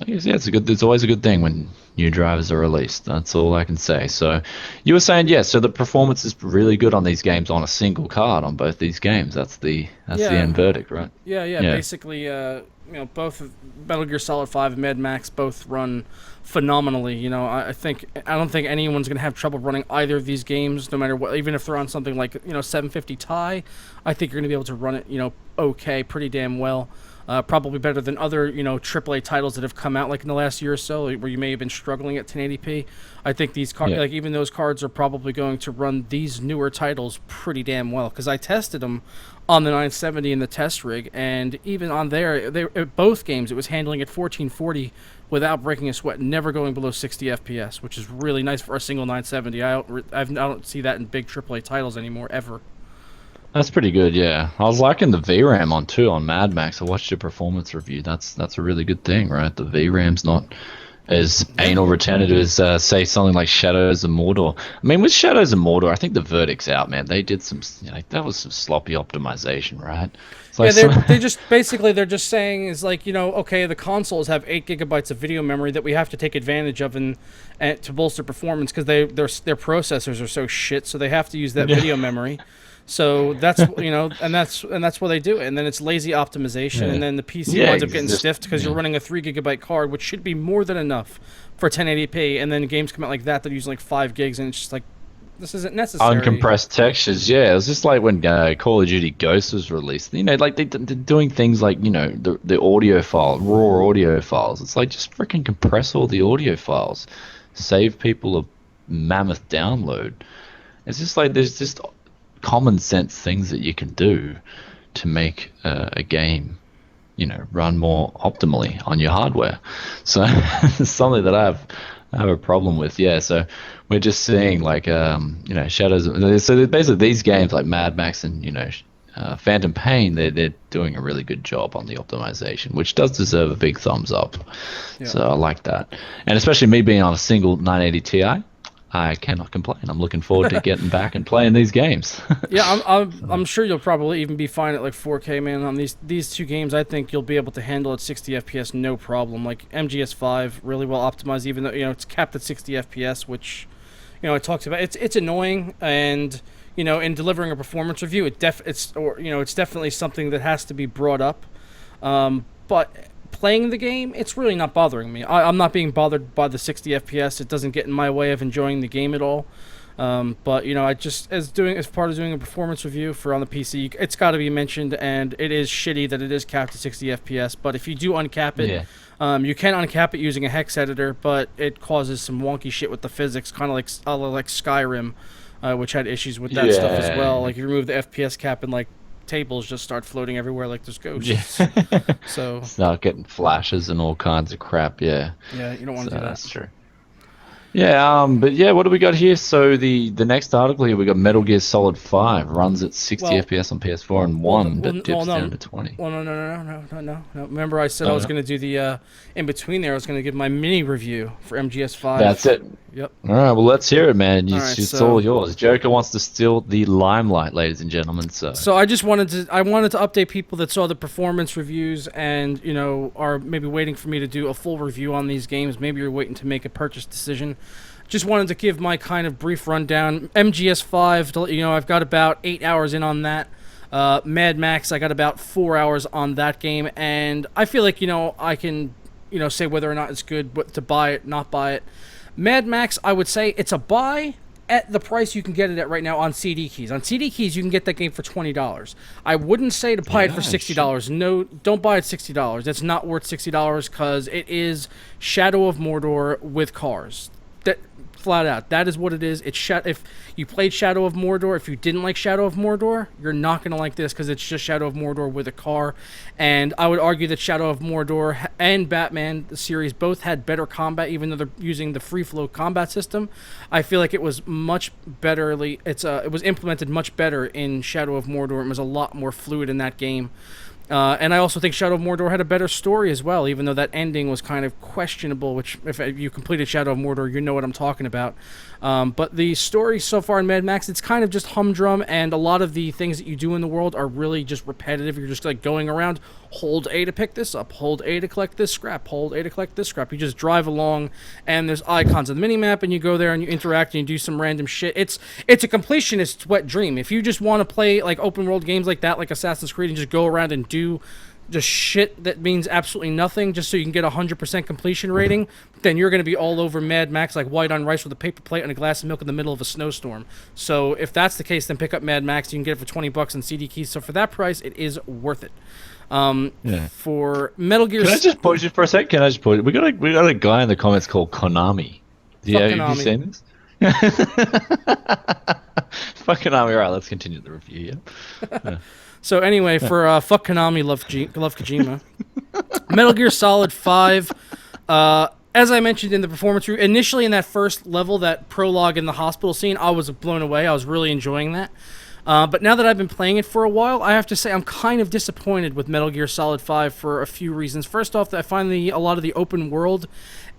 it's always a good thing when new drivers are released. That's all I can say. So you were saying, so the performance is really good on these games on a single card on both these games. That's the end verdict, right? Yeah. Basically, both Metal Gear Solid 5 and Mad Max both run phenomenally. I don't think anyone's going to have trouble running either of these games, no matter what. Even if they're on something like 750 Ti, I think you're going to be able to run it okay, pretty damn well. Probably better than other AAA titles that have come out like in the last year or so, where you may have been struggling at 1080p. I think these even those cards are probably going to run these newer titles pretty damn well, because I tested them on the 970 in the test rig, and even on both games it was handling at 1440 without breaking a sweat, never going below 60 FPS, which is really nice for a single 970. I don't see that in big AAA titles anymore ever. That's pretty good, yeah. I was liking the VRAM on Mad Max. I watched your performance review. That's a really good thing, right? The VRAM's not as anal retentive as, say, something like Shadows of Mordor. I mean, with Shadows of Mordor, I think the verdict's out, man. They did some, that was some sloppy optimization, right? It's like they're just saying is like, okay, the consoles have 8 gigabytes of video memory that we have to take advantage of and to bolster performance, because their processors are so shit, so they have to use that video memory. So that's and that's why they do it, and then it's lazy optimization, and then the PC winds up getting stiffed because you're running a 3 gigabyte card, which should be more than enough for 1080p, and then games come out like that using like 5 gigs, and it's just like, this isn't necessary. Uncompressed textures, it was just like when Call of Duty Ghosts was released. Like they're doing things like the audio file, raw audio files. It's like, just freaking compress all the audio files, save people a mammoth download. It's just like there's just common sense things that you can do to make a game run more optimally on your hardware. So it's something that I have a problem with. So we're just seeing like Shadows. So basically these games like Mad Max and Phantom Pain, they're doing a really good job on the optimization, which does deserve a big thumbs up. So I like that, and especially me being on a single 980 Ti, I cannot complain. I'm looking forward to getting back and playing these games. I'm sure you'll probably even be fine at like 4K, man. On these two games, I think you'll be able to handle at 60 FPS no problem. Like MGS 5, really well optimized, even though it's capped at 60 FPS, which it talks about. It's annoying, and in delivering a performance review, it's definitely something that has to be brought up. But playing the game, it's really not bothering me. I'm not being bothered by the 60 FPS. It doesn't get in my way of enjoying the game at all. But I just as part of doing a performance review for on the PC, it's got to be mentioned, and it is shitty that it is capped at 60 FPS. But if you do uncap it, you can uncap it using a hex editor, but it causes some wonky shit with the physics, kind of like Skyrim, which had issues with that stuff as well. Like, you remove the FPS cap and like tables just start floating everywhere like there's ghosts. So start getting flashes and all kinds of crap. You don't want to do that. That's true. But what do we got here? So the next article here, we got Metal Gear Solid 5 runs at 60 FPS on PS4 and 1, but dips down to 20. Well, no. Remember, I said I was going to do the in between there. I was going to give my mini review for MGS 5. That's it. Yep. All right. Well, let's hear it, man. It's all yours. Joker wants to steal the limelight, ladies and gentlemen. So I just wanted to update people that saw the performance reviews and are maybe waiting for me to do a full review on these games. Maybe you're waiting to make a purchase decision. just wanted to give my kind of brief rundown. MGS 5, I've got about 8 hours in on that. Mad Max, I got about 4 hours on that game, and I feel like, I can, say whether or not it's good, to buy it, not buy it. Mad Max, I would say it's a buy at the price you can get it at right now on CD keys. On CD keys, you can get that game for $20. I wouldn't say to buy it for $60. No, don't buy it $60. It's not worth $60 because it is Shadow of Mordor with cars. That flat out, that is what it is. If you played Shadow of Mordor, if you didn't like Shadow of Mordor, you're not going to like this because it's just Shadow of Mordor with a car. And I would argue that Shadow of Mordor and Batman, the series, both had better combat, even though they're using the free flow combat system. I feel like it was much betterly. It was implemented much better in Shadow of Mordor. It was a lot more fluid in that game. And I also think Shadow of Mordor had a better story as well, even though that ending was kind of questionable, which if you completed Shadow of Mordor, you know what I'm talking about. But the story so far in Mad Max, it's kind of just humdrum, and a lot of the things that you do in the world are really just repetitive. You're just like going around, hold A to pick this up, hold A to collect this scrap, hold A to collect this scrap. You just drive along, and there's icons on the minimap, and you go there and you interact and you do some random shit. It's a completionist's wet dream. If you just want to play like open world games like that, like Assassin's Creed, and just go around and do just shit that means absolutely nothing just so you can get a 100% completion rating, then you're going to be all over Mad Max like white on rice with a paper plate and a glass of milk in the middle of a snowstorm. So if that's the case, then pick up Mad Max. You can get it for $20 on CD keys. So for that price, it is worth it. For Metal Gear... Can I just pause you for a sec? We got a guy in the comments called Konami. Yeah, have you seen this? Fuck Konami. All right, let's continue the review. Yeah. So anyway, for fuck Konami, love Kojima. Metal Gear Solid 5, as I mentioned in the performance review, initially in that first level, that prologue in the hospital scene, I was blown away. I was really enjoying that. But now that I've been playing it for a while, I have to say I'm kind of disappointed with Metal Gear Solid 5 for a few reasons. First off, I find a lot of the open world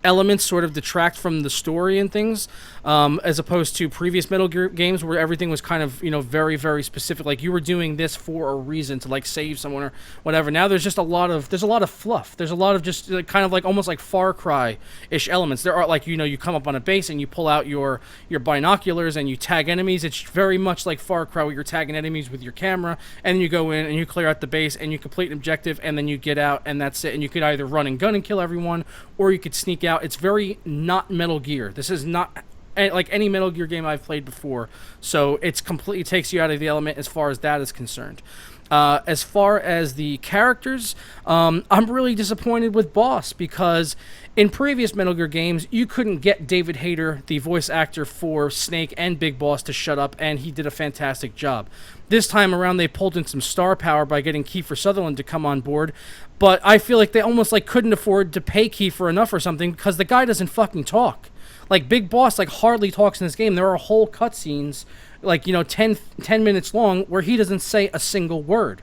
elements sort of detract from the story and things, as opposed to previous Metal Gear games where everything was kind of, very, very specific. Like you were doing this for a reason to like save someone or whatever. Now there's just a lot of fluff. There's a lot of just kind of like almost like Far Cry-ish elements. There are like, you come up on a base and you pull out your binoculars and you tag enemies. It's very much like Far Cry where you're tagging enemies with your camera, and then you go in and you clear out the base and you complete an objective and then you get out and that's it. And you could either run and gun and kill everyone, or you could sneak out. It's very not Metal Gear. This is not like any Metal Gear game I've played before, so it's completely takes you out of the element as far as that is concerned. As far as the characters, I'm really disappointed with Boss, because in previous Metal Gear games, you couldn't get David Hayter, the voice actor for Snake and Big Boss, to shut up, and he did a fantastic job. This time around, they pulled in some star power by getting Kiefer Sutherland to come on board, but I feel like they almost like couldn't afford to pay Kiefer enough or something, because the guy doesn't fucking talk. Like, Big Boss like hardly talks in this game. There are whole cutscenes, like, 10 minutes long, where he doesn't say a single word.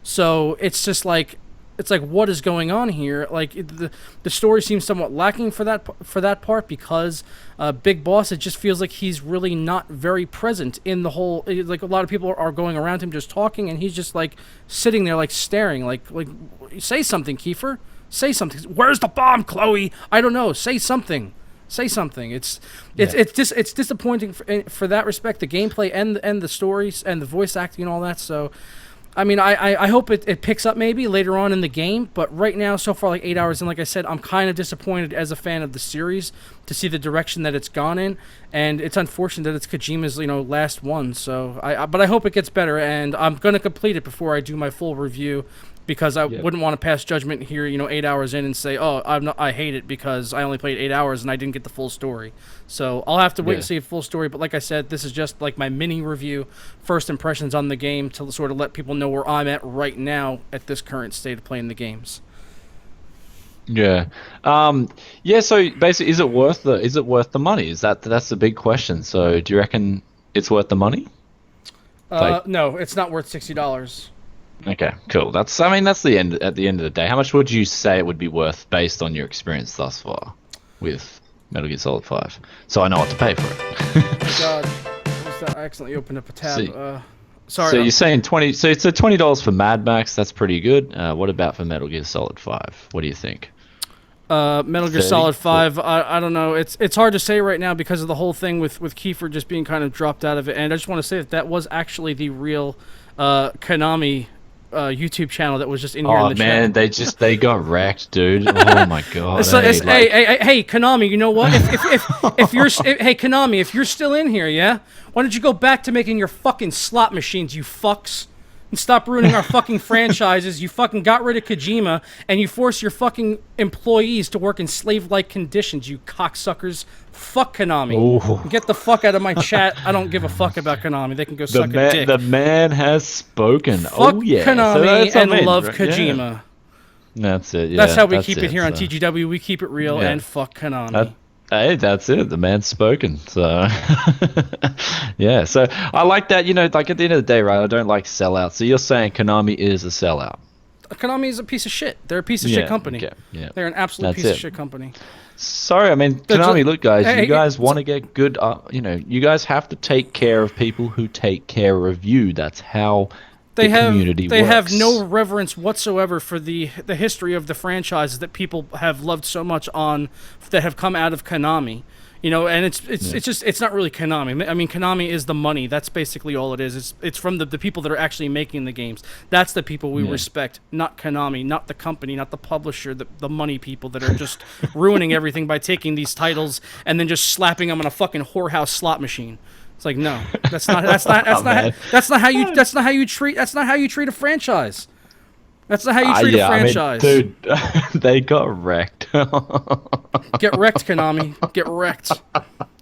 So it's just like, what is going on here? Like, the story seems somewhat lacking for that part, because Big Boss, it just feels like he's really not very present in the whole. Like, a lot of people are going around him just talking, and he's just like sitting there like staring, like say something, Kiefer, say something. Where's the bomb, Chloe? I don't know. Say something. Say something. It's disappointing for that respect, the gameplay and the stories and the voice acting and all that. So, I mean, I hope it picks up maybe later on in the game, but right now, so far, like 8 hours in, like I said, I'm kind of disappointed as a fan of the series to see the direction that it's gone in, and it's unfortunate that it's Kojima's last one. So, but I hope it gets better, and I'm gonna complete it before I do my full review, because I wouldn't want to pass judgment here, 8 hours in and say, oh, I hate it because I only played 8 hours and I didn't get the full story. So I'll have to wait and see a full story. But like I said, this is just like my mini review, first impressions on the game, to sort of let people know where I'm at right now at this current state of playing the games. Yeah. So basically, is it worth the money? That's the big question. So do you reckon it's worth the money? No, it's not worth $60. Okay, cool. That's the end. At the end of the day, how much would you say it would be worth based on your experience thus far with Metal Gear Solid 5? So I know what to pay for it. God, I accidentally opened up a tab. Sorry. So you're saying 20? So it's $20 for Mad Max. That's pretty good. What about for Metal Gear Solid 5? What do you think? Metal Gear 30? Solid 5. I don't know. It's hard to say right now because of the whole thing with Kiefer just being kind of dropped out of it. And I just want to say that was actually the real Konami YouTube channel that was just in here in the man, chat. they got wrecked, dude. Oh my god. So Hey, like, hey, Konami, you know what? If you're hey Konami, if you're still in here, yeah, why don't you go back to making your fucking slot machines, you fucks, and stop ruining our fucking franchises. You fucking got rid of Kojima, and you force your fucking employees to work in slave-like conditions, you cocksuckers. Fuck Konami. Ooh. Get the fuck out of my chat. I don't give a fuck about Konami. They can go suck a dick. The man has spoken. Fuck Oh yeah. Konami So and I mean, love right? Kojima. Yeah. That's it. Yeah, That's how we that's keep it here on so. TGW. We keep it real Yeah. and fuck Konami. Hey, that's it. The man's spoken. So, yeah. So I like that. You know, like at the end of the day, right? I don't like sellouts. So you're saying Konami is a sellout? Konami is a piece of shit. They're a piece of shit company. Okay, yeah. They're an absolute That's piece it. of shit company. Sorry, I mean, That's Konami, a- look, guys, hey, you guys want to get good, you know, you guys have to take care of people who take care of you. That's how the community They works. have no reverence whatsoever for the history of the franchises that people have loved so much on that have come out of Konami. You know, and it's not really Konami. I mean, Konami is the money. That's basically all it is. It's from the people that are actually making the games. That's the people we respect, not Konami, not the company, not the publisher, the money people that are just ruining everything by taking these titles and then just slapping them on a fucking whorehouse slot machine. It's like, no, that's not how you treat a franchise. That's not how you treat a franchise. I mean, dude, they got wrecked. Get wrecked, Konami. Get wrecked.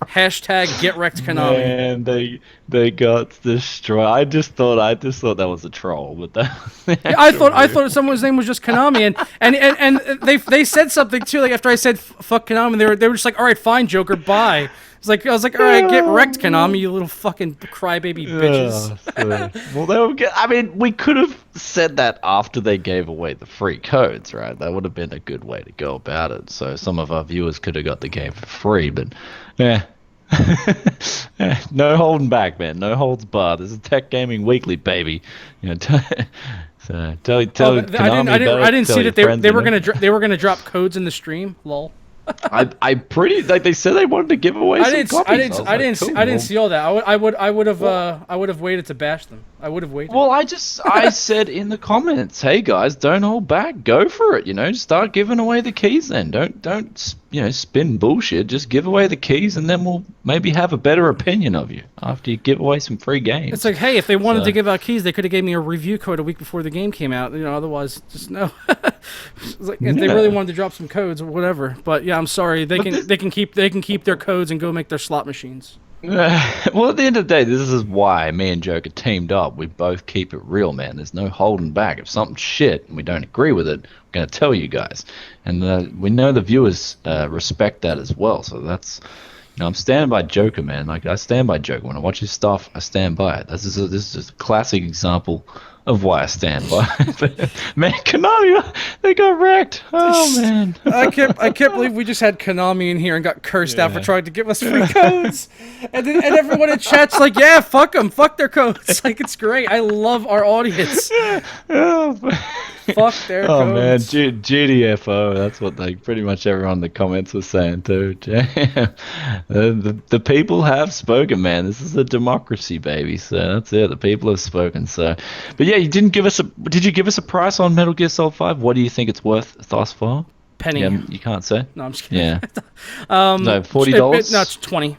Hashtag get wrecked, Konami. Man, they got destroyed. I just thought that was a troll, but that. Yeah, I thought someone's name was just Konami, and they said something too. Like after I said fuck Konami, they were just like, all right, fine, Joker, bye. I was like, all right, get wrecked, Konami, you little fucking crybaby bitches. Well, I mean, we could have said that after they gave away the free codes, right? That would have been a good way to go about it. So some of our viewers could have got the game for free, but yeah. No holding back, man. No holds barred. This is Tech Gaming Weekly, baby. You know, so tell Konami I didn't see that they were gonna. they were gonna drop codes in the stream. Lol. I pretty like they said they wanted to give away some copies. I didn't see all that. I would have waited to bash them. I would have waited. Well, I said in the comments, hey guys, don't hold back, go for it. You know, start giving away the keys. Then don't spin bullshit. Just give away the keys, and then we'll maybe have a better opinion of you after you give away some free games. It's like, hey, if they wanted to give out keys, they could have gave me a review code a week before the game came out. You know, otherwise, just no. It's like, if they really wanted to drop some codes or whatever. But yeah, I'm sorry. They can keep their codes and go make their slot machines. Well, at the end of the day, this is why me and Joker teamed up. We both keep it real, man. There's no holding back. If something's shit and we don't agree with it, I'm going to tell you guys. And we know the viewers respect that as well. So that's, I'm standing by Joker, man. Like, I stand by Joker. When I watch his stuff, I stand by it. This is just a classic example of why I stand by it. Man, Konami, they got wrecked. Oh, man. I can't believe we just had Konami in here and got cursed out for trying to give us free codes. And everyone in chat's like, yeah, fuck them. Fuck their codes. Like, it's great. I love our audience. Fuck their codes. Oh, man. GDFO. That's what pretty much everyone in the comments was saying, too. The people have spoken, man. This is a democracy, baby. So that's it. The people have spoken. So, but yeah, you didn't give us did you give us a price on Metal Gear Solid 5? What do you think it's worth thus far? Penny. Yeah, you can't say? No, I'm just kidding. Yeah. No, $40? No, it's 20.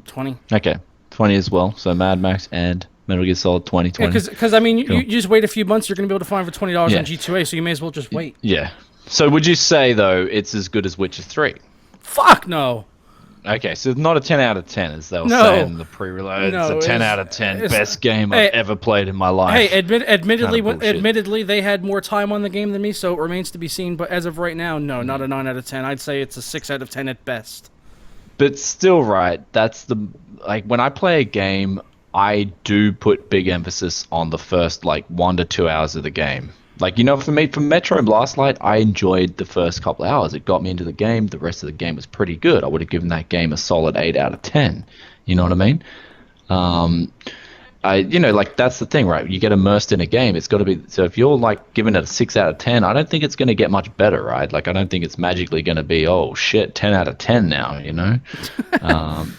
20. Okay. 20 as well. So Mad Max and Metal Gear Solid 2020. Because I mean, cool. you just wait a few months, you're going to be able to find for $20 on G2A, so you may as well just wait. Yeah. So would you say, though, it's as good as Witcher 3? Fuck no. Okay, so it's not a 10 out of 10, as they were saying in the pre-reload. No, it's a 10 out of 10. Best game I've ever played in my life. Hey, admittedly, they had more time on the game than me, so it remains to be seen. But as of right now, no, not a 9 out of 10. I'd say it's a 6 out of 10 at best. But still, right, that's when I play a game, I do put big emphasis on the first, 1 to 2 hours of the game. For me, from Metro and Last Light, I enjoyed the first couple of hours. It got me into the game. The rest of the game was pretty good. I would have given that game a solid 8 out of 10. You know what I mean? like that's the thing, right? You get immersed in a game. It's got to be, so if you're like giving it a 6 out of 10, I don't think it's going to get much better, right? Like, I don't think it's magically going to be, oh shit, 10 out of 10 now,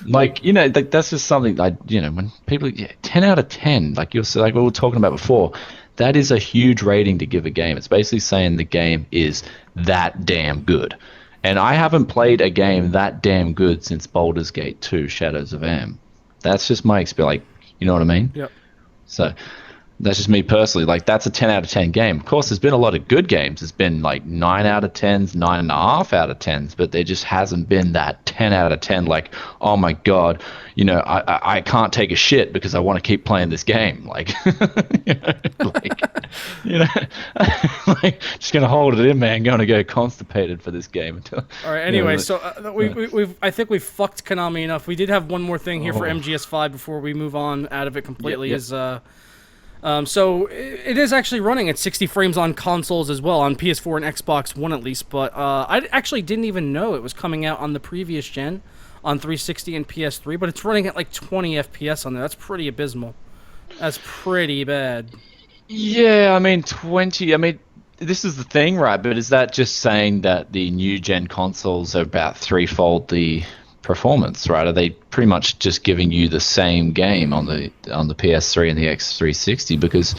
like, like that's just something like, when people, 10 out of 10, like like we were talking about before, that is a huge rating to give a game. It's basically saying the game is that damn good. And I haven't played a game that damn good since Baldur's Gate 2, Shadows of Am. That's just my experience. Like, you know what I mean? Yep. So that's just me personally. Like, that's a 10 out of 10 game. Of course, there's been a lot of good games. There's been like 9 out of 10s, 9.5 out of 10s, but there just hasn't been that 10 out of 10. Like, oh my God, I can't take a shit because I want to keep playing this game. Like, like just gonna hold it in, man. Going to go constipated for this game until. All right. Anyway, I think we've fucked Konami enough. We did have one more thing here for MGS5 before we move on out of it completely. Yep. So it is actually running at 60 frames on consoles as well, on PS4 and Xbox One at least. But I actually didn't even know it was coming out on the previous gen, on 360 and PS3. But it's running at like 20 FPS on there. That's pretty abysmal. That's pretty bad. Yeah, I mean 20. I mean, this is the thing, right? But is that just saying that the new gen consoles are about threefold the performance, right? Are they pretty much just giving you the same game on the PS3 and the X360 because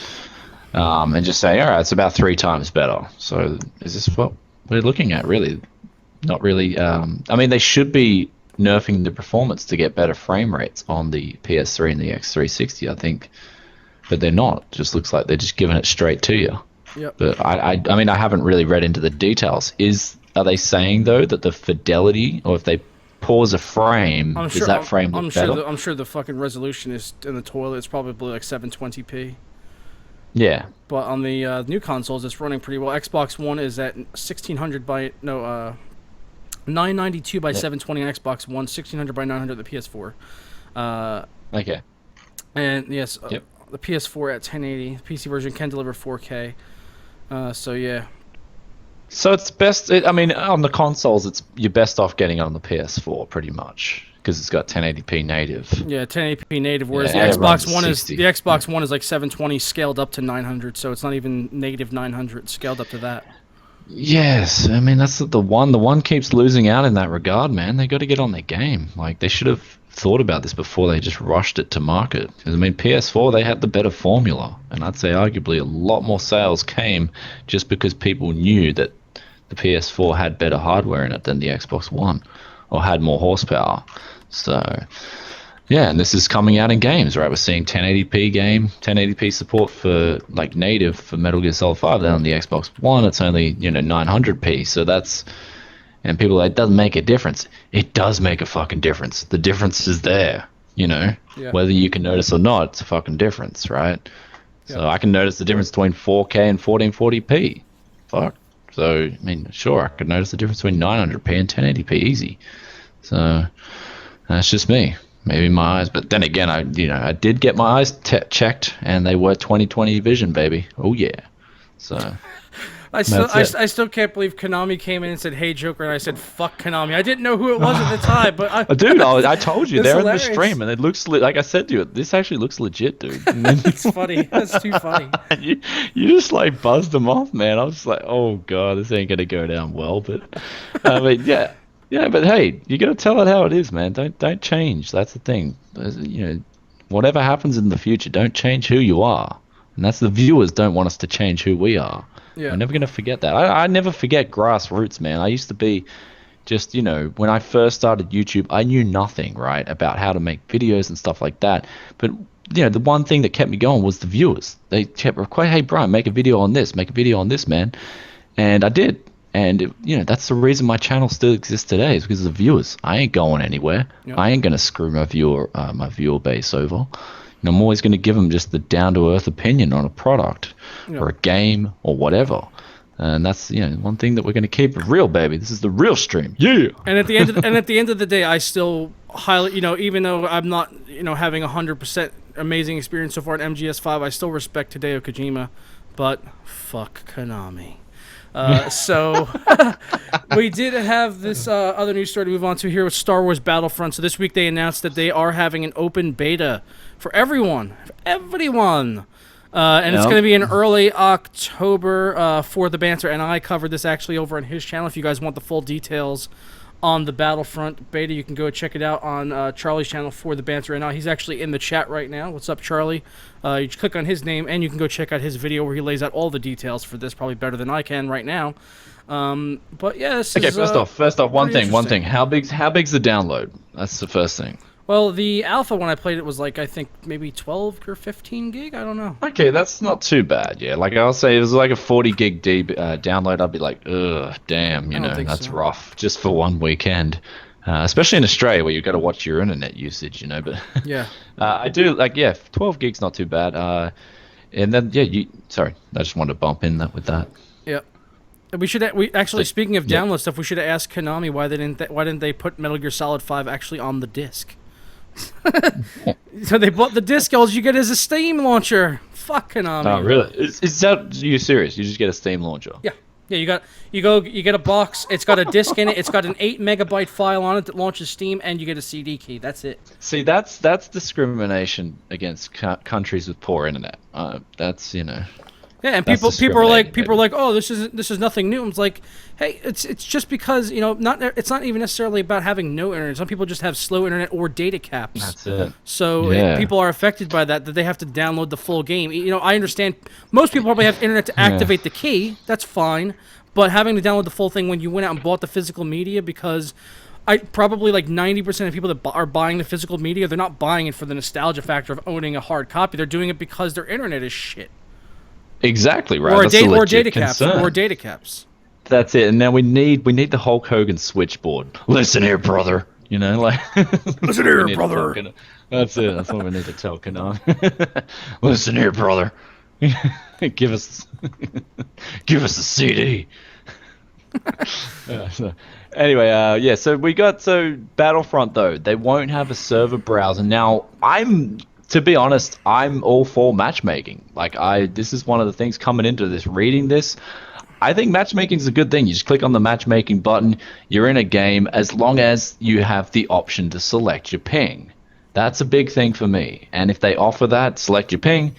and just say, all right, it's about 3 times better. So is this what we're looking at? Really? Not really. I mean, they should be nerfing the performance to get better frame rates on the PS3 and the X360, I think, but they're not. It just looks like they're just giving it straight to you. Yep. But I mean, I haven't really read into the details. Are they saying though that the fidelity, or if they pause a frame, does that frame look better? I'm sure the fucking resolution is in the toilet. It's probably like 720p. Yeah. But on the new consoles, it's running pretty well. Xbox One is at 992 by 720 on Xbox One, 1600 by 900 the PS4. Okay. And yes, the PS4 at 1080. The PC version can deliver 4K. So yeah. So it's best. I mean, on the consoles, you're best off getting it on the PS4 pretty much because it's got 1080p native. Yeah, 1080p native. Whereas the Xbox One is like 720 scaled up to 900, so it's not even native 900 scaled up to that. Yes, I mean that's the one. The one keeps losing out in that regard, man. They got to get on their game. Like they should have thought about this before they just rushed it to market. Because I mean, PS4 they had the better formula, and I'd say arguably a lot more sales came just because people knew that the PS4 had better hardware in it than the Xbox One, or had more horsepower. So, yeah, and this is coming out in games, right? We're seeing 1080p game, 1080p support for like native for Metal Gear Solid 5. Then on the Xbox One, it's only 900p. So that's, and people are like, it doesn't make a difference. It does make a fucking difference. The difference is there, Yeah. Whether you can notice or not, it's a fucking difference, right? Yeah. So I can notice the difference between 4K and 1440p. Fuck. So, I mean, sure, I could notice the difference between 900p and 1080p easy. So, that's just me. Maybe my eyes. But then again, I did get my eyes checked, and they were 20/20 vision, baby. Oh, yeah. So... I still can't believe Konami came in and said, "Hey, Joker," and I said, "Fuck Konami." I didn't know who it was at the time, but dude, I told you they're hilarious. In the stream, and it looks like I said to you, this actually looks legit, dude. It's funny. That's too funny. you just like buzzed them off, man. I was just like, oh god, this ain't gonna go down well. But yeah. But hey, you gotta tell it how it is, man. Don't change. That's the thing. Whatever happens in the future, don't change who you are, and that's the viewers don't want us to change who we are. Yeah. I'm never going to forget that. I never forget grassroots, man. I used to be just, when I first started YouTube, I knew nothing, right, about how to make videos and stuff like that. But, the one thing that kept me going was the viewers. They kept requesting, "Hey, Brian, make a video on this, man." And I did. And, that's the reason my channel still exists today is because of the viewers. I ain't going anywhere. Yep. I ain't going to screw my viewer base over. I'm always going to give them just the down-to-earth opinion on a product or a game or whatever. And that's one thing that we're going to keep real, baby. This is the real stream. Yeah. And at the end of the day, I still highly, even though I'm not, having 100% amazing experience so far in MGS5, I still respect Hideo Kojima, but fuck Konami. So we did have this other news story to move on to here with Star Wars Battlefront. So this week they announced that they are having an open beta for everyone. And it's going to be in early October for the Banter. And I covered this actually over on his channel. If you guys want the full details on the Battlefront beta, you can go check it out on Charlie's channel for the Banter. And he's actually in the chat right now. What's up, Charlie? You just click on his name, and you can go check out his video where he lays out all the details for this, probably better than I can right now. But yeah, this is, first off, one thing. How big's the download? That's the first thing. Well, the alpha when I played it was like, I think maybe 12 or 15 gig. I don't know. Okay, that's not too bad. Yeah, like I'll say, it was like a 40 gig download. I'd be like, ugh, damn, that's rough just for one weekend. Especially in Australia where you've got to watch your internet usage, But yeah, I do 12 gigs not too bad. And then sorry, I just wanted to bump in with that. Yeah. Speaking of download stuff, we should have asked Konami why didn't they put Metal Gear Solid 5 actually on the disc? So they bought the disc. All you get is a Steam launcher. Fuck Konami. Oh, really? Is that you serious? You just get a Steam launcher? Yeah. Yeah, you get a box. It's got a disc in it. It's got an 8 megabyte file on it that launches Steam, and you get a CD key. That's it. See, that's discrimination against countries with poor internet. That's Yeah, and people are like, oh, this is nothing new. It's like, hey, it's just because it's not even necessarily about having no internet. Some people just have slow internet or data caps. That's it. So people are affected by that they have to download the full game. I understand most people probably have internet to activate the key. That's fine, but having to download the full thing when you went out and bought the physical media, because probably like 90% of people that are buying the physical media, they're not buying it for the nostalgia factor of owning a hard copy. They're doing it because their internet is shit. Exactly right. Or data caps. That's it. And now we need the Hulk Hogan switchboard. Listen here, brother. Listen here, brother. That's it. That's what we need to tell Konami. Listen here, brother. give us a CD. Anyway, so we got Battlefront though. They won't have a server browser now. To be honest, I'm all for matchmaking. This is one of the things coming into this, reading this. I think matchmaking is a good thing. You just click on the matchmaking button, you're in a game, as long as you have the option to select your ping. That's a big thing for me. And if they offer that, select your ping,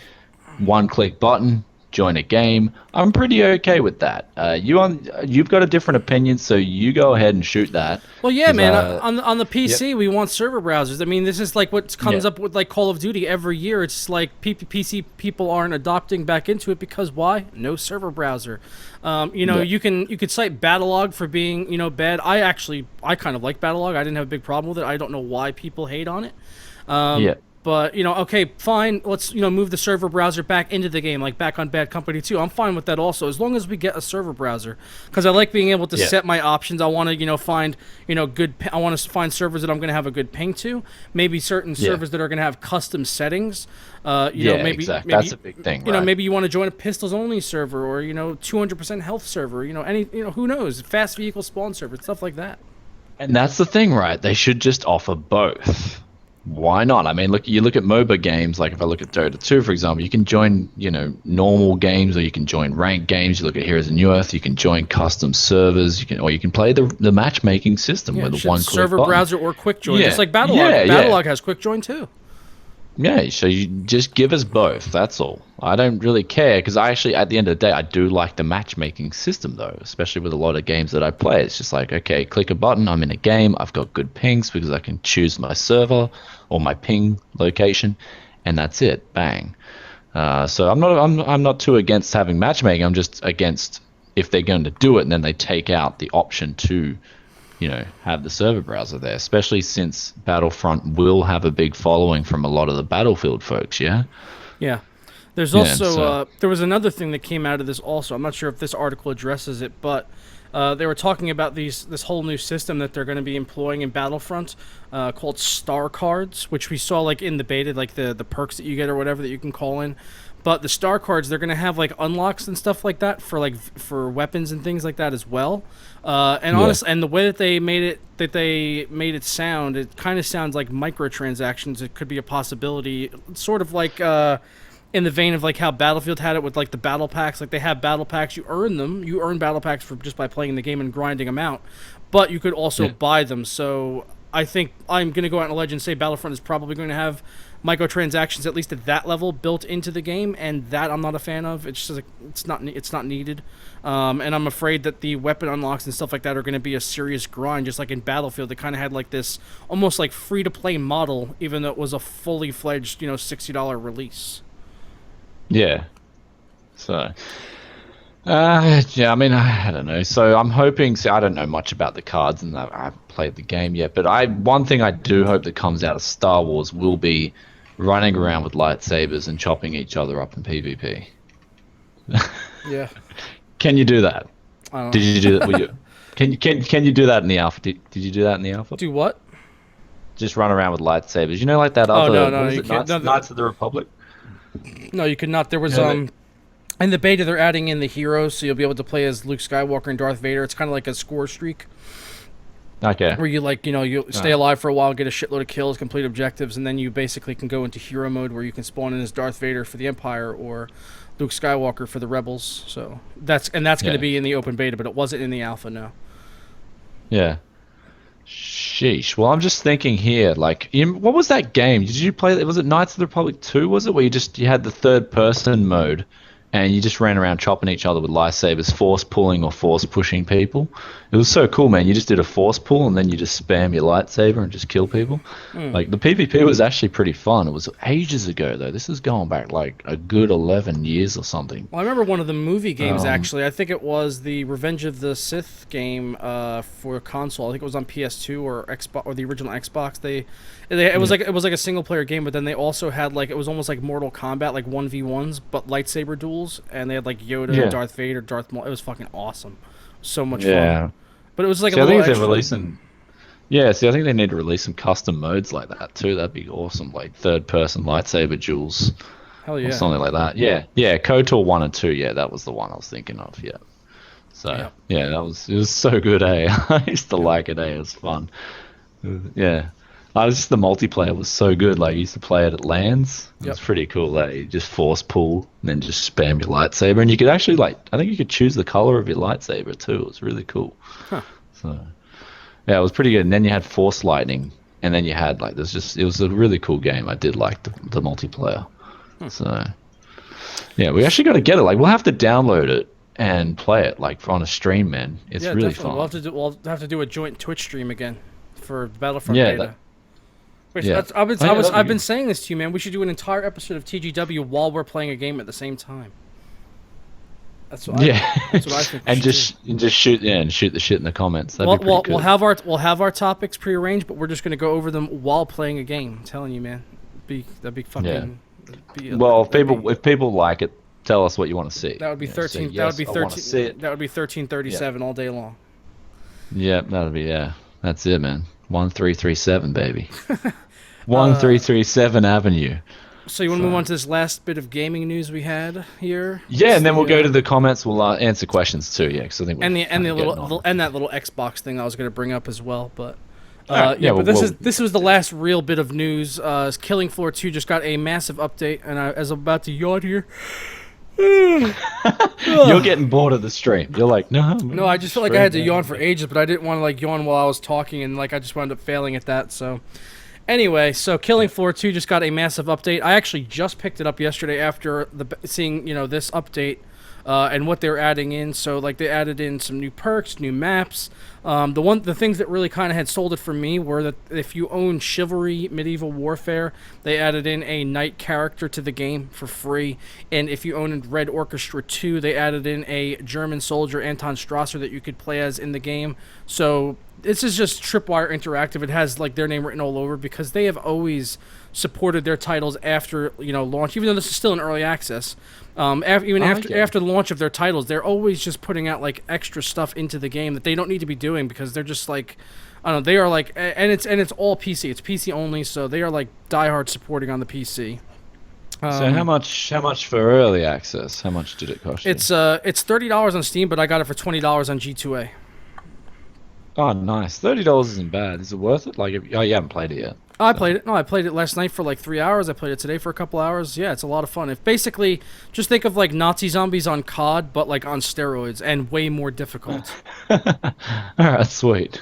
one-click button, join a game, I'm pretty okay with that. You've got a different opinion, so you go ahead and shoot that. Well, yeah, man. On the PC, we want server browsers. I mean, this is like what comes up with like Call of Duty every year. It's like PC people aren't adopting back into it because why? No server browser. You could cite Battlelog for being bad. I kind of like Battlelog. I didn't have a big problem with it. I don't know why people hate on it. But, okay, fine, let's, move the server browser back into the game, like back on Bad Company 2. I'm fine with that also, as long as we get a server browser. Because I like being able to set my options. I want to, find, I want to find servers that I'm going to have a good ping to. Maybe certain servers that are going to have custom settings. Maybe that's a big thing, right? Maybe you want to join a pistols-only server or, 200% health server, who knows? Fast vehicle spawn server, stuff like that. And that's the thing, right? They should just offer both. Why not? I mean, you look at MOBA games, like if I look at Dota 2, for example, you can join, normal games, or you can join ranked games. You look at Heroes of New Earth, you can join custom servers, you can play the matchmaking system with a one-click server button. Browser or quick join, just like Battlelog. Battlelog has quick join too. Yeah, so you just give us both. That's all. I don't really care because at the end of the day, I do like the matchmaking system though, especially with a lot of games that I play. It's just like, okay, click a button, I'm in a game, I've got good pings because I can choose my server or my ping location, and that's it. Bang. So I'm not too against having matchmaking. I'm just against if they're going to do it and then they take out the option to have the server browser there, especially since Battlefront will have a big following from a lot of the Battlefield folks, yeah? Yeah. There's also, there was another thing that came out of this also. I'm not sure if this article addresses it, but they were talking about this whole new system that they're going to be employing in Battlefront called Star Cards, which we saw like in the beta, like the perks that you get or whatever that you can call in. But the Star Cards, they're going to have like unlocks and stuff like that for weapons and things like that as well. Honestly, and the way that they made it sound, it kind of sounds like microtransactions. It could be a possibility, sort of like in the vein of like how Battlefield had it with like the battle packs. Like they have battle packs, you earn them. You earn battle packs for just by playing the game and grinding them out. But you could also buy them. So I think I'm going to go out on a ledge and say Battlefront is probably going to have microtransactions at least at that level built into the game, and that I'm not a fan of. It's just like, it's not needed, and I'm afraid that the weapon unlocks and stuff like that are going to be a serious grind, just like in Battlefield. They kind of had like this almost like free to play model, even though it was a fully fledged $60 release. Yeah. So. Yeah, I mean, I don't know. So I'm hoping. See, I don't know much about the cards, and I haven't played the game yet. But one thing I do hope that comes out of Star Wars will be running around with lightsabers and chopping each other up in PvP. Yeah. Can you do that? I don't know. Did you do that? Can you do that in the alpha? Did you do that in the alpha? Do what? Just run around with lightsabers. You know, like that other. No, what was you it, can't. Knights of the Republic. No, you could not. There was Yeah, in the beta they're adding in the heroes, so you'll be able to play as Luke Skywalker and Darth Vader. It's kind of like a score streak. Okay. Where you you stay alive for a while, get a shitload of kills, complete objectives, and then you basically can go into hero mode where you can spawn in as Darth Vader for the Empire or Luke Skywalker for the Rebels. So that's going to be in the open beta, but it wasn't in the alpha. No. Yeah. Sheesh. Well, I'm just thinking here, like, what was that game? Did you play? Was it Knights of the Republic 2? Was it where you had the third person mode, and you just ran around chopping each other with lightsabers, force pulling or force pushing people? It was so cool, man. You just did a force pull, and then you just spam your lightsaber and just kill people. Like, the PvP was actually pretty fun. It was ages ago, though. This is going back, like, a good 11 years or something. Well, I remember one of the movie games, actually. I think it was the Revenge of the Sith game for console. I think it was on PS2 or Xbox, or the original Xbox. It was like a single player game, but then they also had like, it was almost like Mortal Kombat, like 1v1s, but lightsaber duels, and they had like Yoda, Darth Vader, Darth Maul. It was fucking awesome. So much fun. But it was like a little extra. They're releasing. Yeah, see, I think they need to release some custom modes like that too. That'd be awesome, like third-person lightsaber duels. Hell yeah. Or something like that. Yeah, KOTOR 1 and 2. Yeah, that was the one I was thinking of. Yeah. So it was so good. I used to like it. It was fun. Yeah. Just the multiplayer was so good. Like, you used to play it at LANs. It was pretty cool. Like, you just force pull and then just spam your lightsaber, and you could actually I think you could choose the color of your lightsaber too. It was really cool. Huh. So, yeah, it was pretty good. And then you had force lightning, and then you had it was a really cool game. I did like the multiplayer. So, yeah, we actually got to get it. Like, we'll have to download it and play it like on a stream, man. It's really definitely. fun. We'll have to do a joint Twitch stream again for Battlefront beta. Yeah. I've been saying this to you, man. We should do an entire episode of TGW while we're playing a game at the same time. That's what I think. And just shoot the shit in the comments. That'd be pretty good. We'll have our topics prearranged, but we're just gonna go over them while playing a game. I'm telling you, man. That'd be fucking. Well, if people like it, tell us what you want to see. That would be 13. That would be 13. That would be 1337 all day long. Yeah, that'd be That's it, man. 1337, baby. 1337 Avenue. So you want to move on to this last bit of gaming news we had here? Yeah, and then we'll go to the comments. We'll answer questions too. Yeah, because I think that little Xbox thing I was going to bring up as well. But this was the last real bit of news. Killing Floor 2 just got a massive update, and as I'm about to yawn here. You're getting bored of the stream. You're like, no, I just felt like I had to yawn for ages, but I didn't want to yawn while I was talking, and I just wound up failing at that. So anyway, Killing Floor 2 just got a massive update. I actually just picked it up yesterday after seeing this update and what they're adding in. So they added in some new perks, new maps. The things that really kind of had sold it for me were that if you own Chivalry Medieval Warfare, they added in a knight character to the game for free. And if you own Red Orchestra 2, they added in a German soldier, Anton Strasser, that you could play as in the game. So this is just Tripwire Interactive. It has their name written all over because they have always supported their titles after launch, even though this is still in early access. After the launch of their titles, they're always just putting out extra stuff into the game that they don't need to be doing because they're just I don't know. They are and it's all PC. It's PC only, so they are diehard supporting on the PC. So how much for early access? How much did it cost you? It's $30 on Steam, but I got it for $20 on G2A. Oh, nice. $30 isn't bad. Is it worth it? You haven't played it yet. I played it. No, I played it last night for like 3 hours. I played it today for a couple hours. Yeah, it's a lot of fun. If basically, just think of like Nazi zombies on COD, but like on steroids and way more difficult. All right, sweet.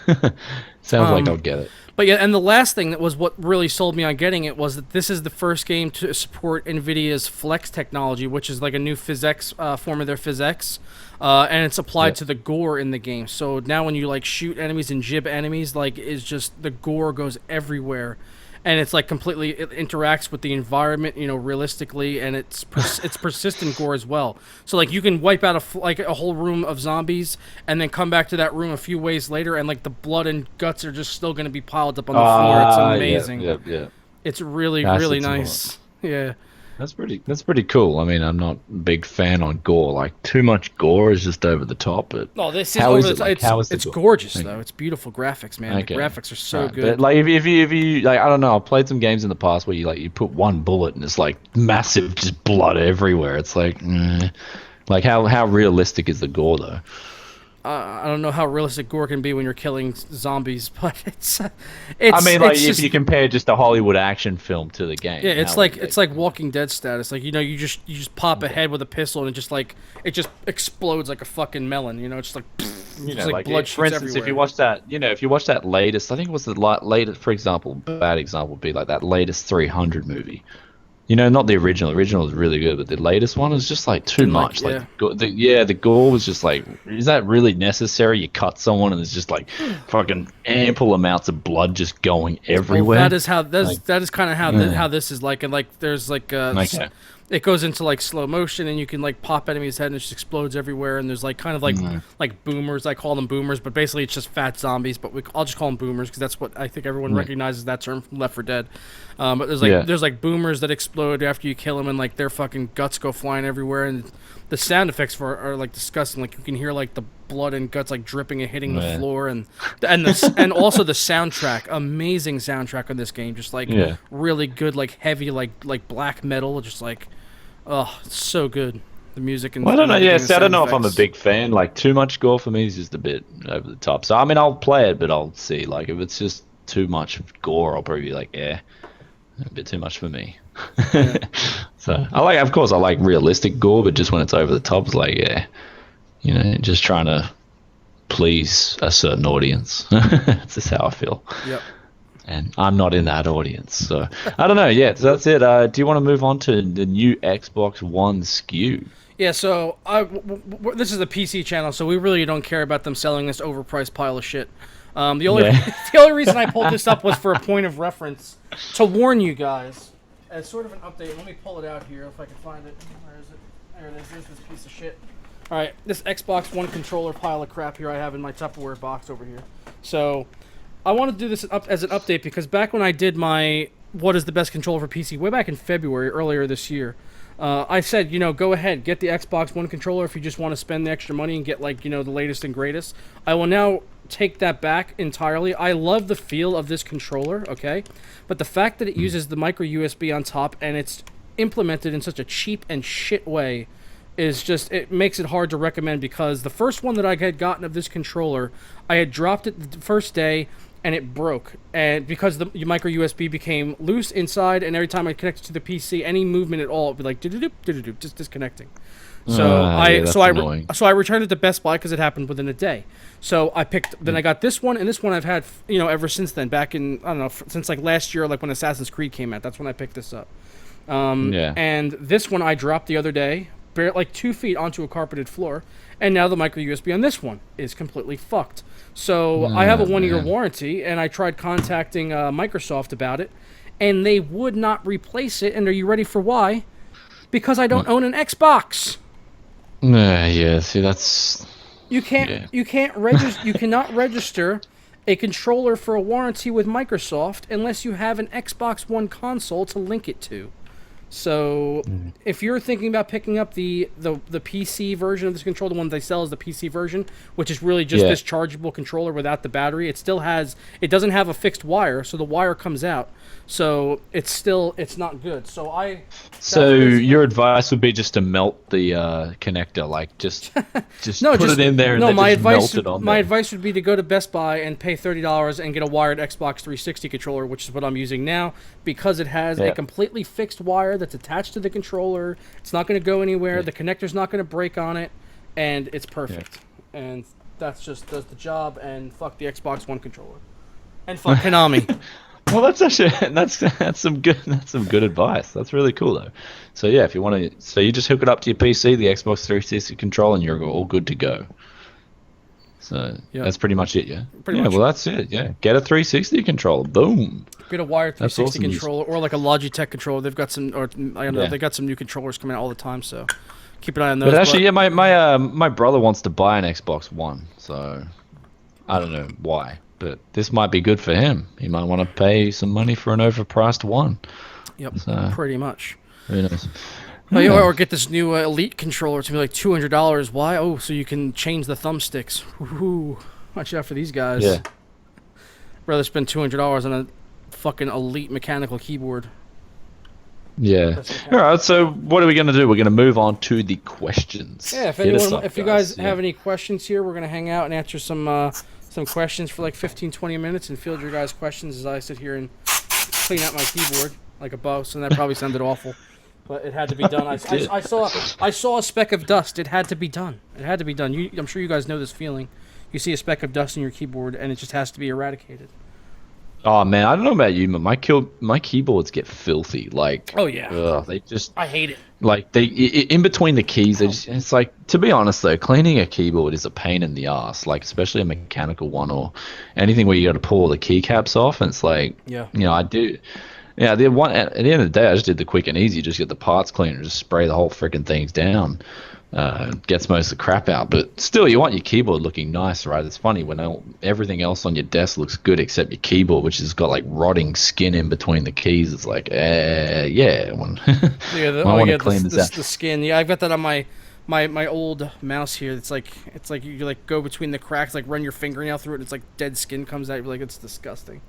Sounds like I'll get it. But yeah, and the last thing that was what really sold me on getting it was that this is the first game to support Nvidia's Flex technology, which is like a new PhysX form of their PhysX, and it's applied to the gore in the game. So now when you like shoot enemies and jib enemies, like it's just the gore goes everywhere, and it's like completely it interacts with the environment, you know, realistically, and it's persistent gore as well. So like you can wipe out a whole room of zombies and then come back to that room a few ways later, and like the blood and guts are just still going to be piled up on the floor. It's amazing. Yeah. It's really nice. Yeah. That's pretty cool. I mean, I'm not a big fan on gore. Like too much gore is just over the top. But no, this is over the top. It's gorgeous though. It's beautiful graphics, man. Okay. The graphics are so good. But like if you like, I don't know. I've played some games in the past where you put one bullet and it's like massive, just blood everywhere. It's like, like how realistic is the gore though? I don't know how realistic gore can be when you're killing zombies, but it's. I mean, like if you compare just a Hollywood action film to the game. Yeah, it's like Walking Dead status. Like you just pop a head with a pistol and it just explodes like a fucking melon. You know, it's just like. Like blood for instance, everywhere. if you watch that latest, I think it was the latest. For example, bad example would be like that latest 300 movie. You know, not the original. The original was really good, but the latest one was just like too much. The gore was just like, is that really necessary? You cut someone and there's just like fucking ample amounts of blood just going everywhere. Well, that is kind of how this is like, and like there's like it goes into like slow motion, and you can like pop enemies' head and it just explodes everywhere. And there's like kind of like boomers. I call them boomers, but basically it's just fat zombies. But I'll just call them boomers because that's what I think everyone recognizes that term from Left 4 Dead. But there's like boomers that explode after you kill them, and like their fucking guts go flying everywhere. And the sound effects are like disgusting. Like you can hear like the blood and guts like dripping and hitting the floor, and also the soundtrack, amazing soundtrack on this game, just like really good, like heavy, like black metal, just like it's so good. The music and I don't know. Yeah, I don't know if I'm a effects. big fan. Like too much gore for me is just a bit over the top. So I mean, I'll play it, but I'll see. Like if it's just too much gore, I'll probably be like, a bit too much for me. So I like realistic gore, but just when it's over the top, it's like just trying to please a certain audience. That's just how I feel. Yep. And I'm not in that audience, so I don't know. Yeah, so that's it. Do you want to move on to the new Xbox One SKU? Yeah, so this is a PC channel, so we really don't care about them selling this overpriced pile of shit. The only reason I pulled this up was for a point of reference to warn you guys. As sort of an update, let me pull it out here if I can find it. Where is it? There it is. There's this piece of shit. All right, this Xbox One controller pile of crap here I have in my Tupperware box over here. So I want to do this as an update because back when I did my what is the best controller for PC way back in February, earlier this year, I said, go ahead, get the Xbox One controller if you just want to spend the extra money and get the latest and greatest. I will now take that back entirely. I love the feel of this controller, okay? But the fact that it uses the micro USB on top and it's implemented in such a cheap and shit way is just, it makes it hard to recommend because the first one that I had gotten of this controller, I had dropped it the first day and it broke. And because the micro USB became loose inside and every time I connected to the PC, any movement at all, it would be like, do-do-do, just disconnecting. So I returned it to Best Buy because it happened within a day. So I picked. Then I got this one, and this one I've had ever since then. Back in since like last year, like when Assassin's Creed came out. That's when I picked this up. And this one I dropped the other day, like 2 feet onto a carpeted floor, and now the micro USB on this one is completely fucked. So I have a 1-year warranty, and I tried contacting Microsoft about it, and they would not replace it. And are you ready for why? Because I don't own an Xbox. See, that's you cannot register a controller for a warranty with Microsoft unless you have an Xbox One console to link it to. So if you're thinking about picking up the PC version of this controller, the one they sell is the PC version, which is really just this chargeable controller without the battery. It doesn't have a fixed wire, so the wire comes out. So it's not good. So your advice would be just to melt the connector, like just put it in there and then just melt it on there. My advice would be to go to Best Buy and pay $30 and get a wired Xbox 360 controller, which is what I'm using now, because it has a completely fixed wire that's attached to the controller. It's not going to go anywhere. The connector's not going to break on it, and it's perfect. And that's just does the job. And fuck the Xbox One controller, and fuck Konami. Well, that's actually that's some good advice. That's really cool though. So yeah, if you want to, so you just hook it up to your PC, the Xbox 360 controller, and you're all good to go. So that's pretty much it, yeah. Pretty much. Well, that's it. Yeah, get a 360 controller. Boom. Get a wired 360 controller or like a Logitech controller. They've got some, or I don't know, they got some new controllers coming out all the time. So keep an eye on those. But actually, my brother wants to buy an Xbox One, so I don't know why. But this might be good for him. He might want to pay some money for an overpriced one. Yep, so, pretty much. Who knows? Or get this new Elite controller. It's going to be like $200. Why? Oh, so you can change the thumbsticks. Woohoo. Watch out for these guys. Yeah. Rather spend $200 on a fucking Elite mechanical keyboard. Yeah. All right, so what are we going to do? We're going to move on to the questions. Yeah, if you guys have any questions here, we're going to hang out and answer some questions for like 15-20 minutes and field your guys' questions as I sit here and clean out my keyboard like a boss, and that probably sounded awful, but it had to be done. I saw a speck of dust. It had to be done. It had to be done. I'm sure you guys know this feeling. You see a speck of dust in your keyboard, and it just has to be eradicated. Oh man, I don't know about you, but my keyboards get filthy. Like, oh yeah, they just. I hate it. Like in between the keys, it's like, to be honest though, cleaning a keyboard is a pain in the ass. Like especially a mechanical one or anything where you got to pull the keycaps off, and it's like, I do. Yeah, at the end of the day, I just did the quick and easy. Just get the parts cleaner, just spray the whole freaking things down. Gets most of the crap out, but still, you want your keyboard looking nice, right? It's funny when everything else on your desk looks good except your keyboard, which has got like rotting skin in between the keys. It's like, I want to clean this out. The skin. Yeah, I've got that on my old mouse here. It's like you like go between the cracks, like run your fingernail through it. And it's like dead skin comes out. You're like, it's disgusting.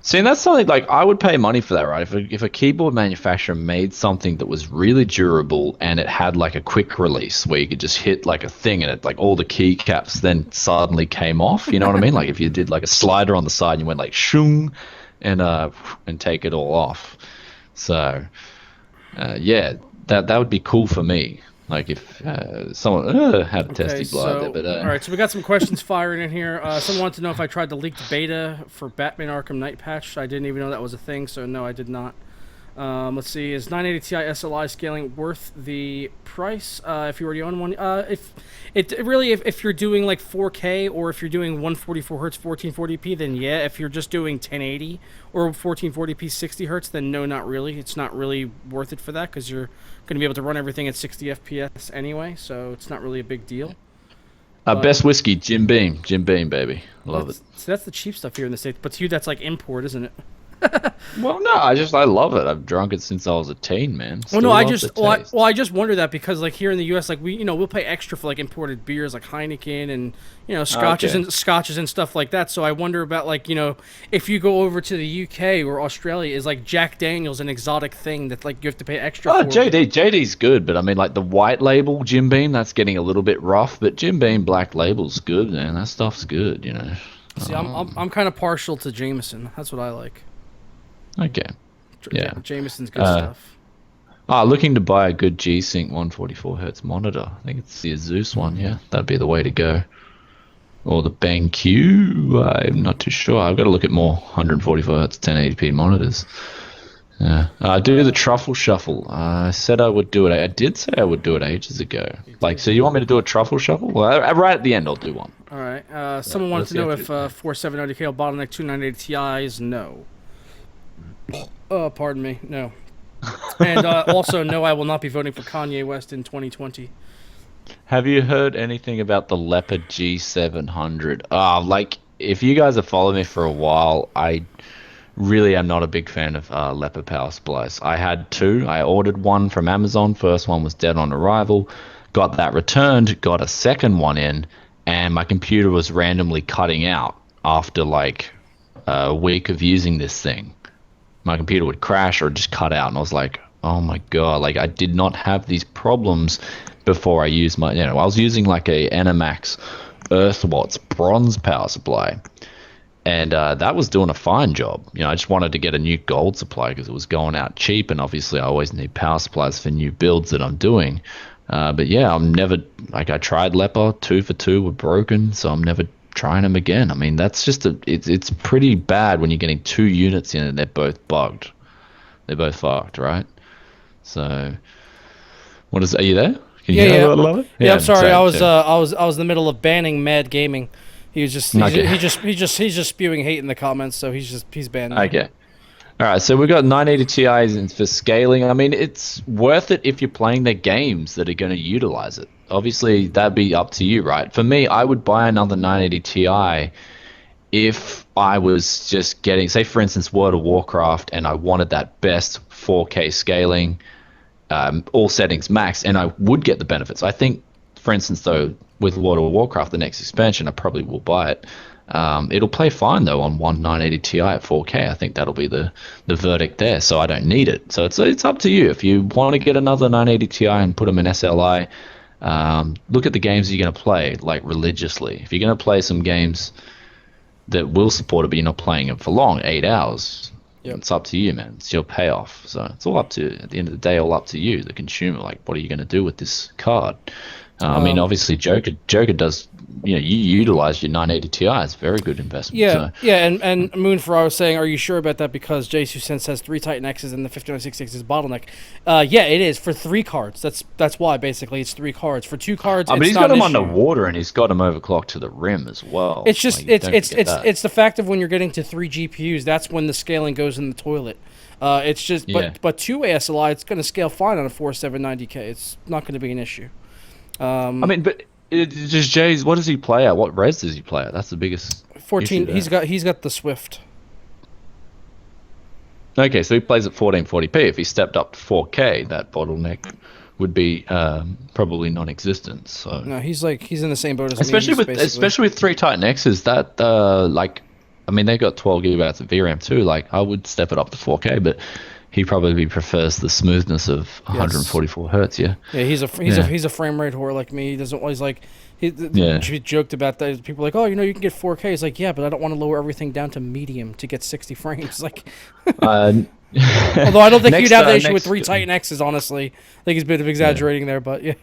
See, and that's something like I would pay money for that, right? If a keyboard manufacturer made something that was really durable and it had like a quick release where you could just hit like a thing and it like all the keycaps then suddenly came off, you know what I mean? Like if you did like a slider on the side and you went like shung and take it all off. So that would be cool for me. Like if someone had a testy blood there, but all right, so we got some questions firing in here. Someone wanted to know if I tried the leaked beta for Batman Arkham Knight patch. I didn't even know that was a thing, so no, I did not. Let's see, is 980 Ti SLI scaling worth the price if you already own one? If you're doing like 4K or if you're doing 144 hertz 1440p, then yeah. If you're just doing 1080 or 1440p 60 hertz, then no, not really. It's not really worth it for that because you're going to be able to run everything at 60 FPS anyway, so it's not really a big deal. Best whiskey, Jim Beam, baby, love it. So that's the cheap stuff here in the States, but to you that's like import, isn't it? Well, no, I love it. I've drunk it since I was a teen, man. Well, no, I just wonder that because like here in the U.S., like we'll pay extra for like imported beers like Heineken and scotches and stuff like that. So I wonder about like if you go over to the U.K. or Australia, is like Jack Daniel's an exotic thing that like you have to pay extra for? JD's good, but I mean like the white label Jim Beam, that's getting a little bit rough. But Jim Beam Black Label's good, man. That stuff's good, See, I'm kind of partial to Jameson. That's what I like. Okay. Yeah. Jameson's good stuff. Looking to buy a good G-Sync 144 hertz monitor. I think it's the Asus one. Yeah, that'd be the way to go. Or the BenQ. I'm not too sure. I've got to look at more 144 hertz 1080p monitors. Yeah. Do the truffle shuffle. I said I would do it. I did say I would do it ages ago. Like, so you want me to do a truffle shuffle? Well, right at the end, I'll do one. All right. Someone wanted to know if 4790K will bottleneck 298 Ti's. No. Pardon me. No. And also, no, I will not be voting for Kanye West in 2020. Have you heard anything about the Leopard G700? Like, if you guys have followed me for a while, I really am not a big fan of Leopard power supplies. I had two. I ordered one from Amazon. First one was dead on arrival. Got that returned. Got a second one in, and my computer was randomly cutting out after like a week of using this thing. My computer would crash or just cut out, and I was like, oh my god, like I did not have these problems before I used my, I was using like a Animax Earthwatts bronze power supply, and that was doing a fine job. I just wanted to get a new gold supply because it was going out cheap, and obviously I always need power supplies for new builds that I'm doing. But yeah, I'm never, like I tried Leper, 2 for 2 were broken, so I'm never trying them again. I mean, that's just it's pretty bad when you're getting 2 units in and they're both bugged. They're both fucked, right? So, are you there? Can you hear what I love it? Yeah, I'm sorry. I was in the middle of banning Mad Gaming. He's just spewing hate in the comments, so he's banned. Okay. All right, so we've got 980 Ti's for scaling. I mean, it's worth it if you're playing the games that are going to utilize it. Obviously, that'd be up to you, right? For me, I would buy another 980 Ti if I was just getting, say, for instance, World of Warcraft, and I wanted that best 4K scaling, all settings max, and I would get the benefits. I think, for instance, though, with World of Warcraft, the next expansion, I probably will buy it. It'll play fine though on one 980 Ti at 4K. I think that'll be the verdict there. So I don't need it. So it's up to you. If you want to get another 980 Ti and put them in SLI, look at the games you're going to play like religiously. If you're going to play some games that will support it, but you're not playing it for long, 8 hours, it's up to you, man. It's your payoff. So it's all up to, at the end of the day, all up to you, the consumer. Like, what are you going to do with this card? I mean, obviously, Joker does. You utilize your 980 Ti. It's a very good investment. Yeah, so. Yeah, and Moonfrog was saying, are you sure about that? Because J2 says 3 Titan X's and the 5966 is bottleneck. Yeah, it is for 3 cards. That's why basically it's 3 cards. For 2 cards, but he's got them underwater and he's got them overclocked to the rim as well. It's just it's the fact of when you're getting to 3 GPUs, that's when the scaling goes in the toilet. It's just but 2 ASLI, it's going to scale fine on a 4790K. It's not going to be an issue. I mean, but just Jay's. What does he play at? What res does he play at? That's the biggest. 14. He's got the Swift. Okay, so he plays at 1440p. If he stepped up to 4K, that bottleneck would be probably non-existent. So no, he's in the same boat as especially with 3 Titan X's. That I mean, they got 12 gigabytes of VRAM too. Like, I would step it up to 4K, but he probably prefers the smoothness of 144 hertz. Yeah. Yeah, he's a frame rate whore like me. He doesn't. He's like, he joked about that. People are like, oh, you can get 4K. He's like, yeah, but I don't want to lower everything down to medium to get 60 frames. Like, although I don't think you'd have the issue with 3 Titan X's. Honestly, I think he's a bit of exaggerating there, but yeah.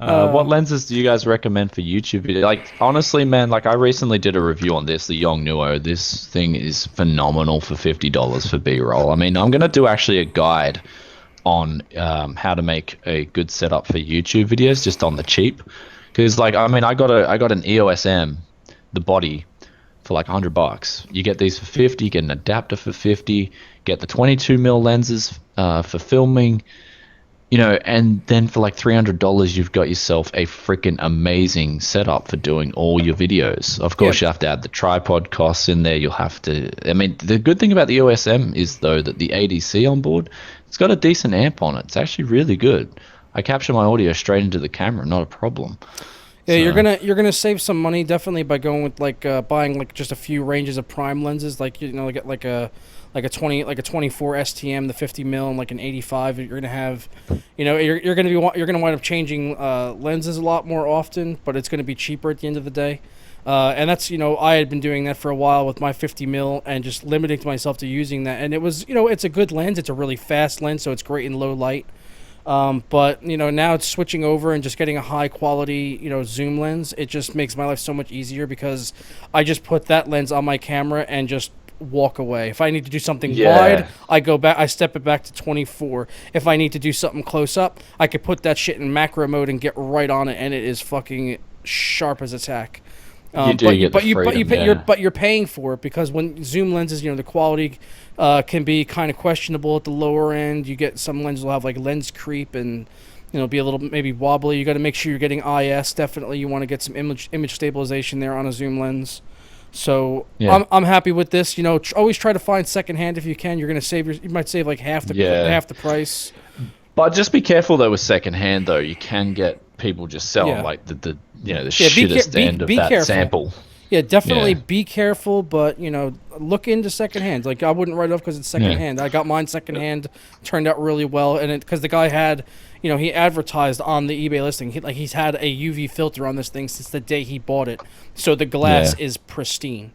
What lenses do you guys recommend for YouTube video? Like, honestly, man, like I recently did a review on this, the Yongnuo. This thing is phenomenal for $50 for B-roll. I mean, I'm gonna do actually a guide on how to make a good setup for YouTube videos, just on the cheap. Because, like, I mean, I got an EOS M, the body, for like $100. You get these for 50. You get an adapter for 50. Get the 22mm lenses for filming. And then for like $300, you've got yourself a freaking amazing setup for doing all your videos. Of course, you have to add the tripod costs in there. You'll have to. I mean, the good thing about the OSM is though that the ADC on board, it's got a decent amp on it. It's actually really good. I capture my audio straight into the camera, not a problem. Yeah, you're gonna save some money definitely by going with buying like just a few ranges of prime lenses, like like a 24 STM, the 50mm, and like an 85. You're gonna have, you're gonna wind up changing lenses a lot more often, but it's gonna be cheaper at the end of the day. And that's I had been doing that for a while with my 50mm and just limiting myself to using that, and it was it's a good lens. It's a really fast lens, so it's great in low light. But now it's switching over and just getting a high quality zoom lens. It just makes my life so much easier because I just put that lens on my camera and just walk away. If I need to do something wide, I go back, I step it back to 24. If I need to do something close up, I could put that shit in macro mode and get right on it, and it is fucking sharp as a tack. But you're paying for it because when zoom lenses, the quality can be kind of questionable at the lower end. You get some lenses will have like lens creep and be a little maybe wobbly. You got to make sure you're getting IS. Definitely, you want to get some image stabilization there on a zoom lens. So Yeah. I'm happy with this. You know, always try to find secondhand if you can. You're gonna you might save like half the price. But just be careful though with secondhand though. You can get people just selling Yeah. like the you know the Yeah, shittest end of be that careful. sample. Yeah, definitely Yeah. be careful, but you know, look into secondhand. Like I wouldn't write it off because it's secondhand. I got mine secondhand, turned out really well, and because the guy had, you know, he advertised on the eBay listing, he's had a UV filter on this thing since the day he bought it, so the glass is pristine.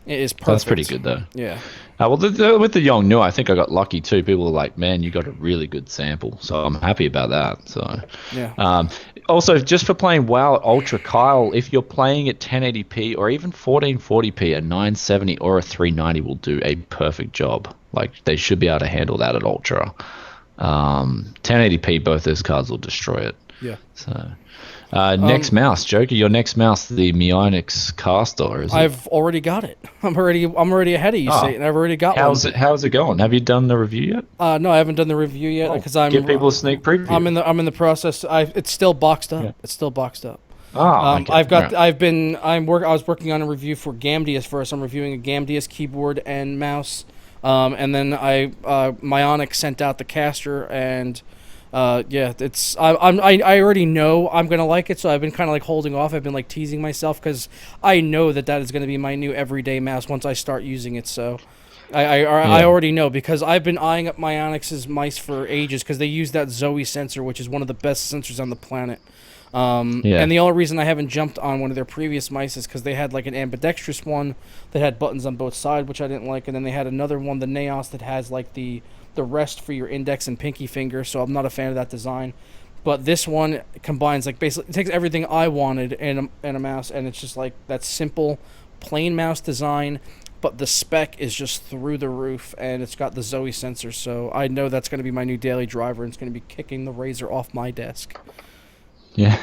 It is perfect. That's pretty good though. Yeah. Well, with the Yongnuo, I think I got lucky too. People were like, "Man, you got a really good sample," so I'm happy about that. So, yeah. Also, just for playing WoW at Ultra, Kyle, if you're playing at 1080p or even 1440p, a 970 or a 390 will do a perfect job. Like they should be able to handle that at Ultra. 1080p, both those cards will destroy it. Yeah. So. Next mouse, Joker. Your next mouse, the Mionix Caster, is it? I've already got it. I'm already ahead of you, Satan. I've already got one. How's it going? Have you done the review yet? No, I haven't done the review yet because give people a sneak preview. I'm in the process. It's still boxed up. Yeah. It's still boxed up. Okay. I was working on a review for Gamdius first. I'm reviewing a Gamdius keyboard and mouse. And then Mionix sent out the caster and. It's I already know I'm gonna like it, so I've been kind of like holding off. I've been like teasing myself because I know that is gonna be my new everyday mouse once I start using it. So I already know because I've been eyeing up Mionix's mice for ages because they use that Zoe sensor, which is one of the best sensors on the planet. And the only reason I haven't jumped on one of their previous mice is because they had like an ambidextrous one that had buttons on both sides, which I didn't like, and then they had another one, the Naos, that has like the rest for your index and pinky finger, so I'm not a fan of that design. But this one combines, like, basically, it takes everything I wanted in a mouse, and it's just like that simple, plain mouse design, but the spec is just through the roof, and it's got the Zoe sensor, so I know that's going to be my new daily driver, and it's going to be kicking the Razer off my desk. Yeah.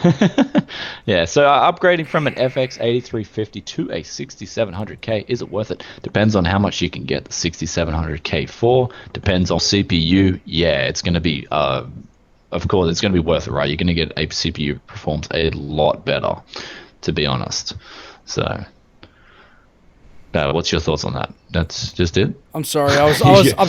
Yeah, so upgrading from an FX 8350 to a 6700K, is it worth it? Depends on how much you can get the 6700K for. Depends on CPU. Yeah, it's going to be, of course, it's going to be worth it, right? You're going to get a CPU that performs a lot better, to be honest. So, what's your thoughts on that? That's just it? I'm sorry. I'm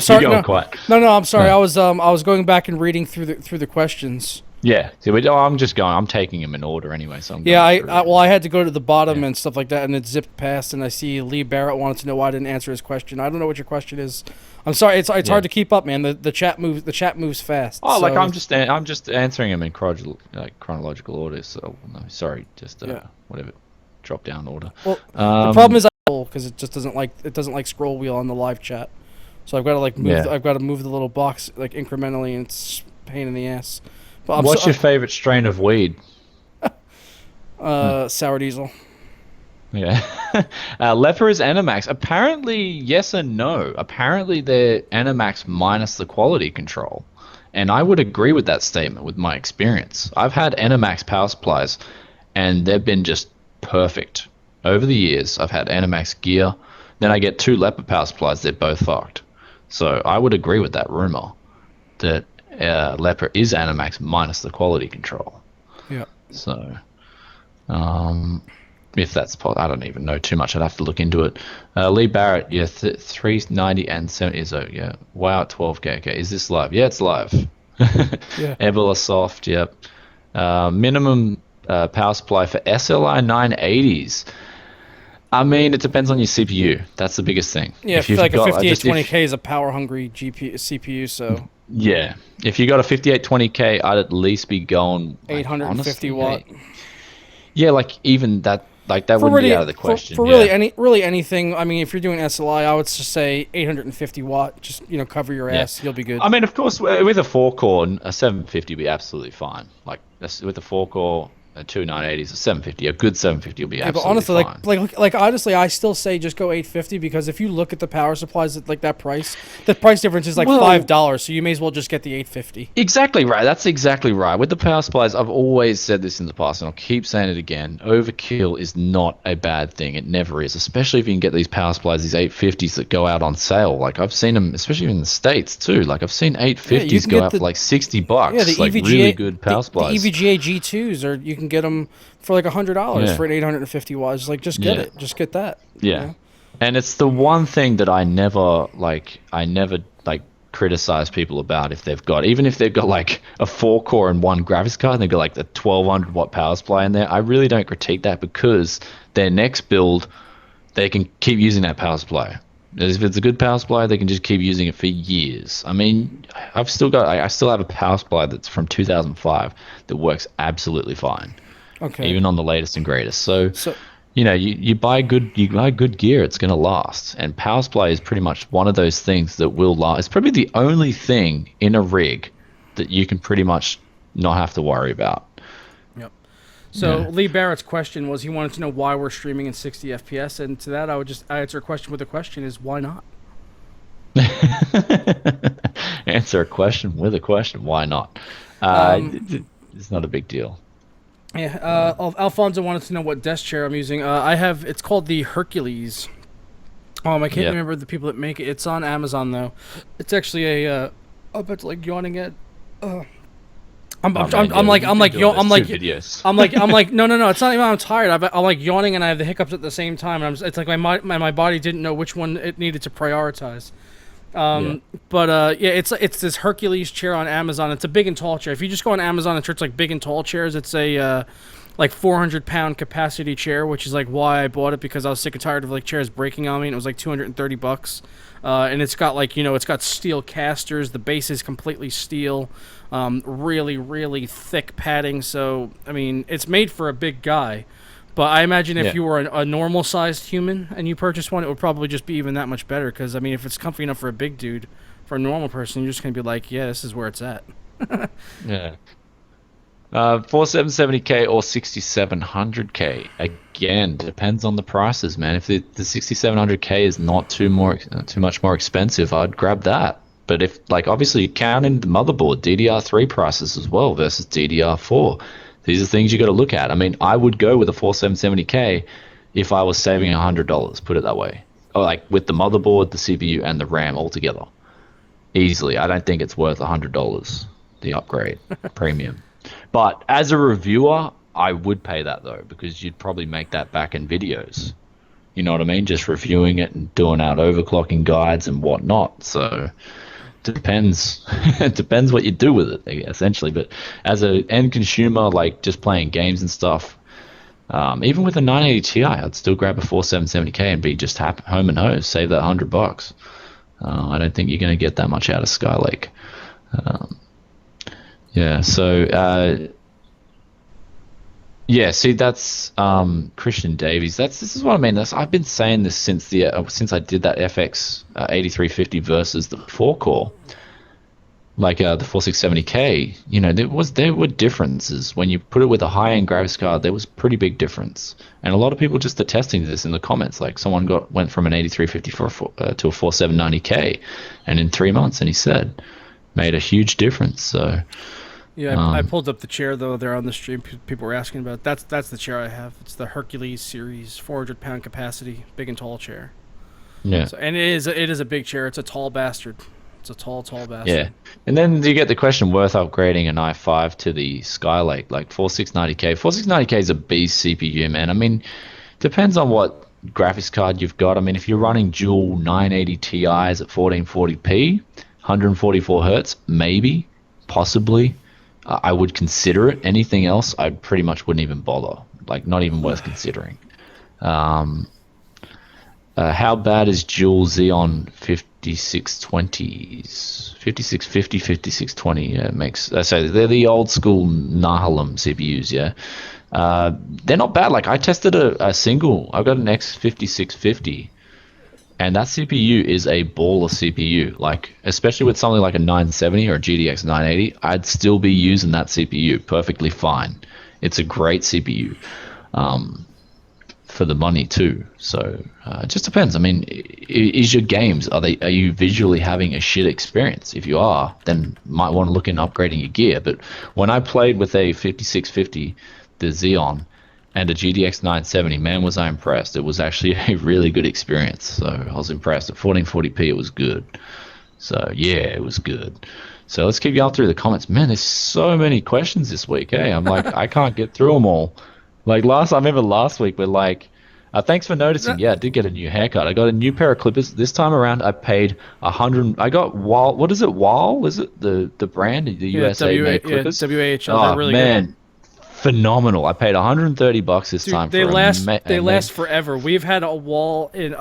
sorry. You're going quiet. No, I'm sorry. No. I was going back and reading through the questions. Yeah, I'm taking them in order anyway. So I had to go to the bottom and stuff like that, and it zipped past. And I see Lee Barrett wanted to know why I didn't answer his question. I don't know what your question is. I'm sorry, it's hard to keep up, man. The chat moves fast. Oh, so. Like I'm just answering them in chronological order. So no, sorry, just whatever, drop down order. Well, the problem is because it just doesn't like scroll wheel on the live chat. So I've got to like move. I've got to move the little box like incrementally, and it's a pain in the ass. What's your favorite strain of weed? Sour diesel. Yeah. Leper is Animax. Apparently, yes and no. Apparently, they're Animax minus the quality control. And I would agree with that statement with my experience. I've had Animax power supplies, and they've been just perfect. Over the years, I've had Animax gear. Then I get 2 Leper power supplies. They're both fucked. So I would agree with that rumor that Leper is Animax minus the quality control. Yeah. So, if that's I don't even know too much. I'd have to look into it. Lee Barrett, 390 and 70 is yeah. Wow, 12K. Okay, is this live? Yeah, it's live. Yeah. Ebola soft. Yep. Minimum power supply for SLI 980s. I mean, it depends on your CPU. That's the biggest thing. Yeah, if like a 5820K is a power-hungry CPU, so... Yeah. If you got a 5820K, I'd at least be going... 850 watt. Yeah, like, even that... Like, that wouldn't be out of the question. For really anything, I mean, if you're doing SLI, I would just say 850 watt. Just, cover your ass. You'll be good. I mean, of course, with a 4-core, a 750 would be absolutely fine. Like, with a 4-core... A 2980s, a 750, a good 750 will be absolutely but honestly, fine. Like honestly, I still say just go 850 because if you look at the power supplies at like that price, the price difference is like $5, so you may as well just get the 850. Exactly right. That's exactly right. With the power supplies, I've always said this in the past, and I'll keep saying it again. Overkill is not a bad thing. It never is, especially if you can get these power supplies, these 850s that go out on sale. Like I've seen them, especially in the States too. Like I've seen 850s go out for like $60. Yeah, the like EVGA, really good power supplies. The EVGA G2s, or you can can get them for like $100 Yeah. for an 850 watts. Like, just get Yeah. it. Just get that. Yeah. You know? And it's the one thing that I never criticize people about if they've got, even if they've got like a 4-core and one graphics card and they've got like the 1200 watt power supply in there. I really don't critique that because their next build, they can keep using that power supply. If it's a good power supply, they can just keep using it for years. I mean, I still have a power supply that's from 2005 that works absolutely fine, Okay. even on the latest and greatest. So So you buy good gear, it's going to last. And power supply is pretty much one of those things that will last. It's probably the only thing in a rig that you can pretty much not have to worry about. Yep. So Yeah. Lee Barrett's question was he wanted to know why we're streaming in 60 FPS, and to that I answer a question with a question: is why not? Answer a question with a question. Why not? It's not a big deal. Yeah. Alfonso wanted to know what desk chair I'm using. It's called the Hercules. I can't Yep. remember the people that make it. It's on Amazon though. It's actually a. Oh, but like yawning at. I'm like Videos. I'm like no, it's not even I'm tired. I'm like yawning and I have the hiccups at the same time, and it's like my body didn't know which one it needed to prioritize. It's this Hercules chair on Amazon. It's a big and tall chair. If you just go on Amazon and search like big and tall chairs, it's a like 400-pound capacity chair, which is like why I bought it, because I was sick and tired of like chairs breaking on me, and it was like $230. And it's got like, it's got steel casters. The base is completely steel. Really, really thick padding. So, I mean, it's made for a big guy. But I imagine if you were a normal-sized human and you purchased one, it would probably just be even that much better. Because, I mean, if it's comfy enough for a big dude, for a normal person, you're just going to be like, yeah, this is where it's at. Yeah. 4770K or 6700K. Again, depends on the prices, man. If the 6700K is not too much more expensive, I'd grab that. But if, like, obviously count in the motherboard, DDR3 prices as well versus DDR4. These are things you got to look at. I mean, I would go with a 4770K if I was saving $100, put it that way. Or like with the motherboard, the CPU, and the RAM all together. Easily. I don't think it's worth $100, the upgrade premium. But as a reviewer, I would pay that though, because you'd probably make that back in videos. You know what I mean? Just reviewing it and doing out overclocking guides and whatnot. So depends. It depends what you do with it, essentially. But as an end consumer, like just playing games and stuff, even with a 980 Ti, I'd still grab a 4770K and be just home and hose, save that $100. I don't think you're going to get that much out of Skylake. See, that's Christian Davies. This is what I mean. I've been saying this since I did that FX 8350 versus the 4-core, like the 4670K. There were differences when you put it with a high-end graphics card. There was a pretty big difference, and a lot of people just are testing this in the comments. Like someone went from an 8350 to a 4790K, and in 3 months, and he said made a huge difference. So. Yeah, I pulled up the chair though. There on the stream, people were asking about it. That's the chair I have. It's the Hercules series, 400-pound capacity, big and tall chair. Yeah. So, and it is a big chair. It's a tall bastard. It's a tall bastard. Yeah. And then you get the question, worth upgrading an i5 to the Skylake, like 4690K. 4690K is a beast CPU, man. I mean, depends on what graphics card you've got. I mean, if you're running dual 980 Ti's at 1440p, 144 hertz, maybe, possibly. I would consider it. Anything else, I pretty much wouldn't even bother. Like, not even worth considering. How bad is dual Xeon 5620s? 5650, 5620. Yeah, so they're the old school Nahalem CPUs. Yeah, they're not bad. Like I tested a single. I've got an X5650. And that CPU is a baller CPU. Like, especially with something like a 970 or a GTX 980, I'd still be using that CPU perfectly fine. It's a great CPU for the money too. So it just depends. I mean, is your games, are you visually having a shit experience? If you are, then might want to look in upgrading your gear. But when I played with a 5650, the Xeon, and a GTX 970, man, was I impressed. It was actually a really good experience. So I was impressed. At 1440p, it was good. So yeah, it was good. So let's keep going through the comments. Man, there's so many questions this week. Hey, I'm like, I can't get through them all. Like I remember last week we're like, thanks for noticing. Yeah, I did get a new haircut. I got a new pair of clippers. This time around, I paid 100. I got Wall. What is it? Wall? Is it the brand? The USA made clippers. Yeah, WHL. Oh They're really man, good. phenomenal. I paid $130 this Dude, time. they for last forever. We've had a Wall in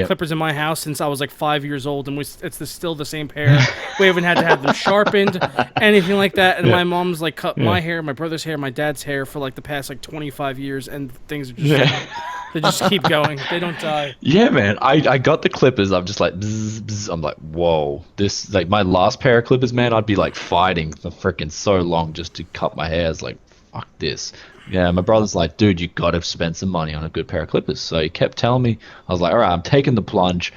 clippers in my house since I was like 5 years old, and it's still the same pair. We haven't had to have them sharpened, anything like that. And my mom's like cut my hair, my brother's hair, my dad's hair for like the past like 25 years, and things are just they just keep going. They don't die. Yeah, man. I got the clippers. I'm just like, bzz, bzz. I'm like, whoa. This like my last pair of clippers, man. I'd be like fighting for freaking so long just to cut my hair. It's like, fuck this. Yeah, my brother's like, dude, you gotta spend some money on a good pair of clippers. So he kept telling me. I was like, all right, I'm taking the plunge.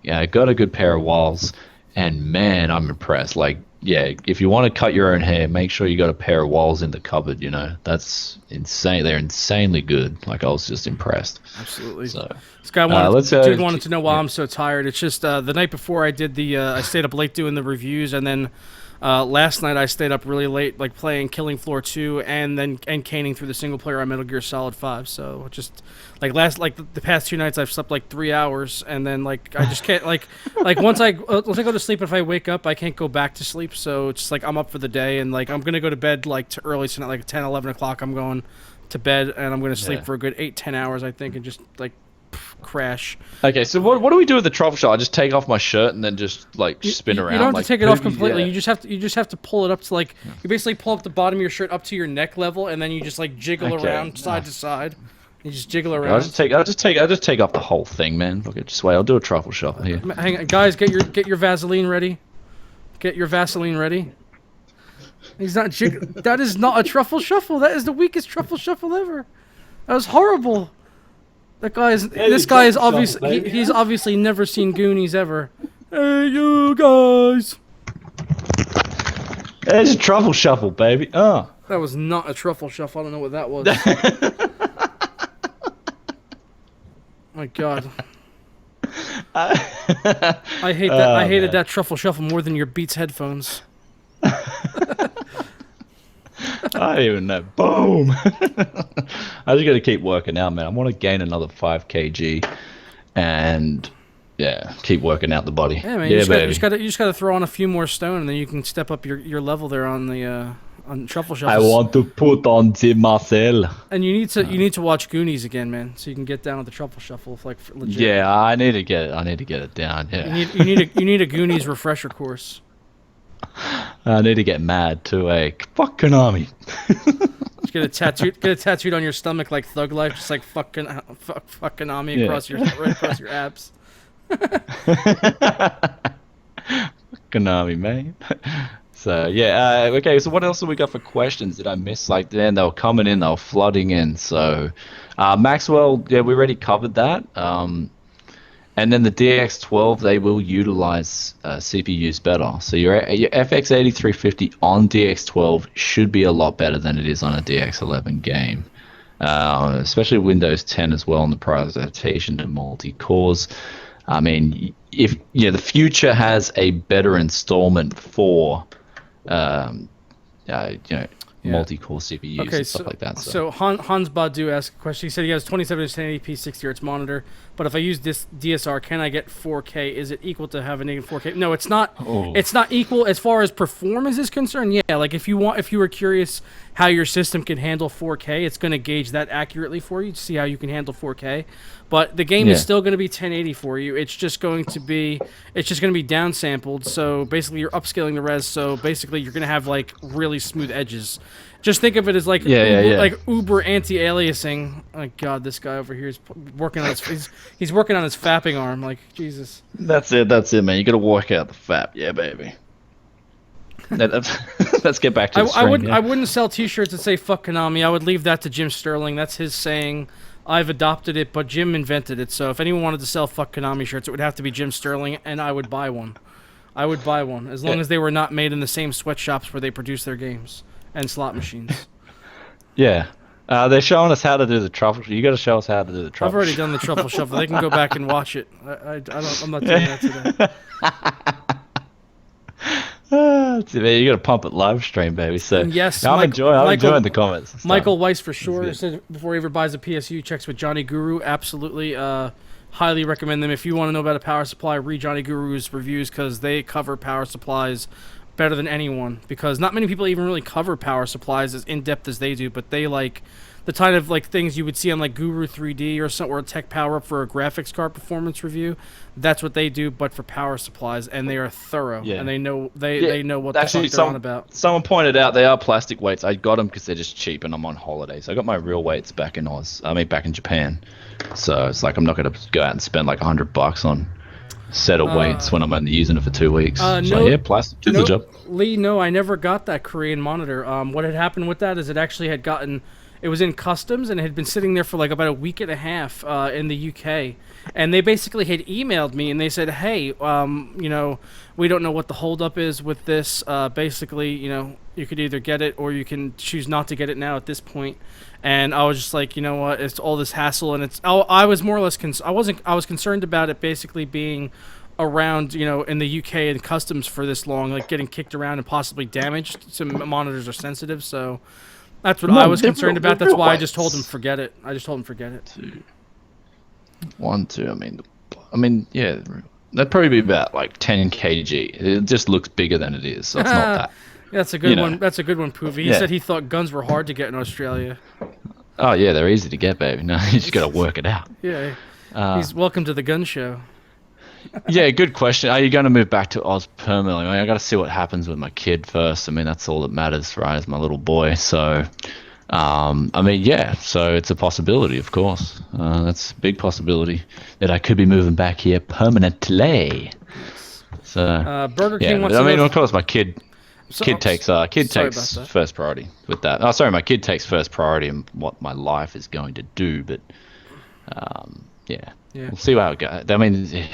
Yeah, I got a good pair of walls, and man, I'm impressed. Like, yeah, if you want to cut your own hair, make sure you got a pair of walls in the cupboard. You know, that's insane. They're insanely good. Like, I was just impressed. Absolutely. So, this guy wanted to know why I'm so tired. It's just the night before I did I stayed up late doing the reviews, and then last night I stayed up really late, like playing Killing Floor 2 and caning through the single player on Metal Gear Solid 5. So just like the past 2 nights I've slept like 3 hours, and then like I just can't like once I go to sleep, if I wake up I can't go back to sleep. So it's just like I'm up for the day, and like I'm gonna go to bed like early tonight, like 10, 11 o'clock. I'm going to bed, and I'm gonna sleep for a good 8-10 hours, I think, and just like crash. Okay, so what do we do with the truffle shot? I just take off my shirt and then just like spin around. You don't have like, to take it off completely. Yeah. You just have to pull it up to like you basically pull up the bottom of your shirt up to your neck level, and then you just like jiggle around side to side. You just jiggle around. I'll just take off the whole thing, man. Look, just wait. I'll do a truffle shot here. Hang on, guys, get your Vaseline ready. Get your Vaseline ready. He's not that is not a truffle shuffle. That is the weakest truffle shuffle ever. That was horrible. This guy is obviously he's obviously never seen Goonies ever. Hey, you guys. It's a truffle shuffle, baby. Oh. That was not a truffle shuffle. I don't know what that was. My God. I hate that. I hated that truffle shuffle more than your Beats headphones. I don't even know. Boom! I just got to keep working out, man. I want to gain another 5 kg, and yeah, keep working out the body. Yeah, man. You just got to throw on a few more stone, and then you can step up your level there on the on truffle shuffles. I want to put on the muscle. And you need to watch Goonies again, man, so you can get down with the truffle shuffle, like legit. Yeah, I need to get it down. Yeah. You need a Goonies refresher course. I need to get mad too, fuck Konami. Just get a tattooed on your stomach like Thug Life, just like fuck Konami across your abs. Konami, man. So yeah, okay. So what else have we got for questions? Did I miss? Like then they were coming in, they were flooding in. So Maxwell, yeah, we already covered that. And then the DX12, they will utilize CPUs better. So your FX 8350 on DX12 should be a lot better than it is on a DX11 game, especially Windows 10 as well, and the prioritization to multi-cores. I mean, the future has a better installment for, multi-core CPUs and stuff like that. So Hans Badu asked a question. He said he has 27 1080p 60 Hz monitor, but if I use this DSR, can I get 4K? Is it equal to having a 4K? No, it's not. Oh. It's not equal as far as performance is concerned. Yeah, like if you were curious how your system can handle 4K, it's going to gauge that accurately for you to see how you can handle 4K. But the game is still going to be 1080 for you. It's just going to be downsampled. So basically, you're upscaling the res. So basically, you're going to have like really smooth edges. Just think of it as like like Uber anti-aliasing. Oh God, this guy over here is working on he's working on his fapping arm. Like Jesus. That's it, man. You got to work out the fap, yeah, baby. Let's get back to the string, I wouldn't sell T-shirts that say "fuck Konami." I would leave that to Jim Sterling. That's his saying. I've adopted it, but Jim invented it. So if anyone wanted to sell "fuck Konami" shirts, it would have to be Jim Sterling, and I would buy one. I would buy one as long as they were not made in the same sweatshops where they produce their games and slot machines. Yeah. They're showing us how to do the truffle. You got to show us how to do the truffle. I've already done the truffle shuffle. They can go back and watch it. I'm not doing that today. You got to pump it live stream, baby. So And yes, I'm enjoying the comments. and stuff. Michael Weiss for sure good. said before he ever buys a PSU, checks with Johnny Guru. Absolutely, highly recommend them. If you want to know about a power supply, read Johnny Guru's reviews because they cover power supplies better than anyone. Because not many people even really cover power supplies as in depth as they do, but they like the kind of like things you would see on like Guru 3D or something, or Tech Power Up for a graphics card performance review. That's what they do, but for power supplies, and they are thorough, Yeah. and they know they know what the Actually, fuck they're on about. someone pointed out they are plastic weights. I got them because they're just cheap, and I'm on holiday. So I got my real weights back in back in Japan. So it's like I'm not gonna go out and spend like $100 on a set of weights when I'm only using it for 2 weeks. So yeah, plastic does the job. Lee, no, I never got that Korean monitor. What had happened with that is it actually had gotten. It was in customs and it had been sitting there for like about a week and a half in the UK. And they basically had emailed me and they said, hey, you know, we don't know what the holdup is with this. Basically, you know, you could either get it or you can choose not to get it now at this point. And I was just like, you know what, it's all this hassle. And I was more or less, I was concerned about it basically being around, you know, in the UK and customs for this long, like getting kicked around and possibly damaged. Some monitors are sensitive, so... That's what I was concerned about. That's why I just told him forget it. I just told him forget it. 1, 2. I mean, yeah, that'd probably be about like 10 kg. It just looks bigger than it is, so it's not that. That's a good one. That's a good one, Poovy. He said he thought guns were hard to get in Australia. Oh yeah, they're easy to get, baby. No, you just got to work it out. Yeah, he's welcome to the gun show. Yeah, good question. Are you going to move back to Oz permanently? I got to see what happens with my kid first. I mean, that's all that matters, right? Is my little boy. So, I mean, yeah. So it's a possibility, of course. That's a big possibility that I could be moving back here permanently. So, Burger King yeah. wants I to mean, know of course, my kid takes that. first priority with that. Oh, sorry, my kid takes first priority in what my life is going to do. But, yeah. We'll see how it goes. I mean,